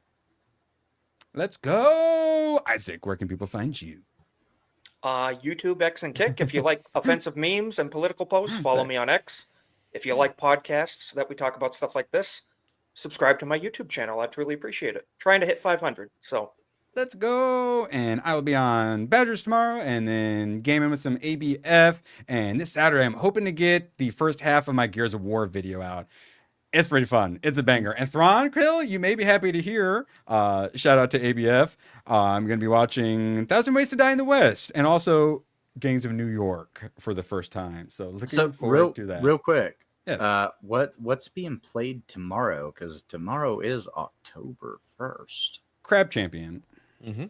Let's go, Isaac. Where can people find you? YouTube, X, and Kick. If you like offensive memes and political posts, follow me on X. If you like podcasts that we talk about stuff like this, subscribe to my YouTube channel. I'd really appreciate it. Trying to hit 500. So let's go. And I will be on Badgers tomorrow and then gaming with some ABF. And this Saturday, I'm hoping to get the first half of my Gears of War video out. It's pretty fun. It's a banger. And Thrawn, Krill, you may be happy to hear. Shout out to ABF. I'm going to be watching 1,000 Ways to Die in the West and also Gangs of New York for the first time. So looking forward to that. Real quick. Yes. What's being played tomorrow? Because tomorrow is October 1st. Crab Champion.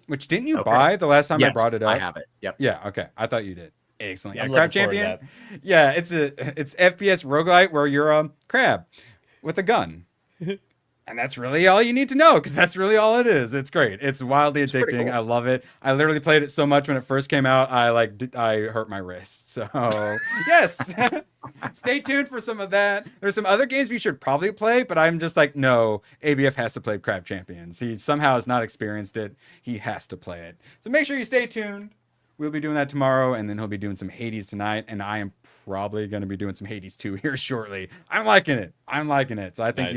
Which didn't you buy the last time I brought it up? I have it. Yep. Yeah. Okay. I thought you did. Excellent. I'm Yeah, Crab looking forward to Champion. Yeah, it's FPS roguelite where you're a crab with a gun. And that's really all you need to know, because that's really all it is. It's great. It's wildly addicting. Cool. I love it. I literally played it so much when it first came out, I hurt my wrist. So yes, stay tuned for some of that. There's some other games we should probably play, but I'm just like, no, ABF has to play Crab Champions. He somehow has not experienced it. He has to play it. So make sure you stay tuned. We'll be doing that tomorrow, and then he'll be doing some Hades tonight, and I am probably going to be doing some Hades 2 here shortly. I'm liking it. So I think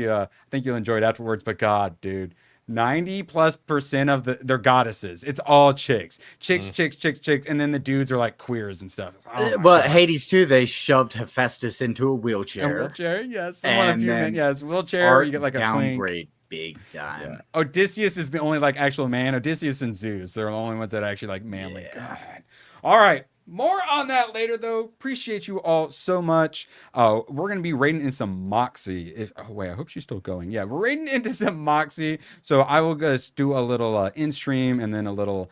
you'll enjoy it afterwards. But God, dude, 90+% of their goddesses. It's all chicks, chicks, and then the dudes are like queers and stuff. But Hades 2, they shoved Hephaestus into a wheelchair. A wheelchair, yes. Yes, wheelchair. You get like a downgrade. Big time. Yeah. Odysseus is the only like actual man. Odysseus and Zeus, they're the only ones that are actually like manly. God. All right. More on that later, though. Appreciate you all so much. We're going to be raiding in some Moxie. I hope she's still going. Yeah, we're raiding into some Moxie. So I will just do a little in-stream and then a little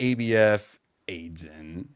ABF AIDS in.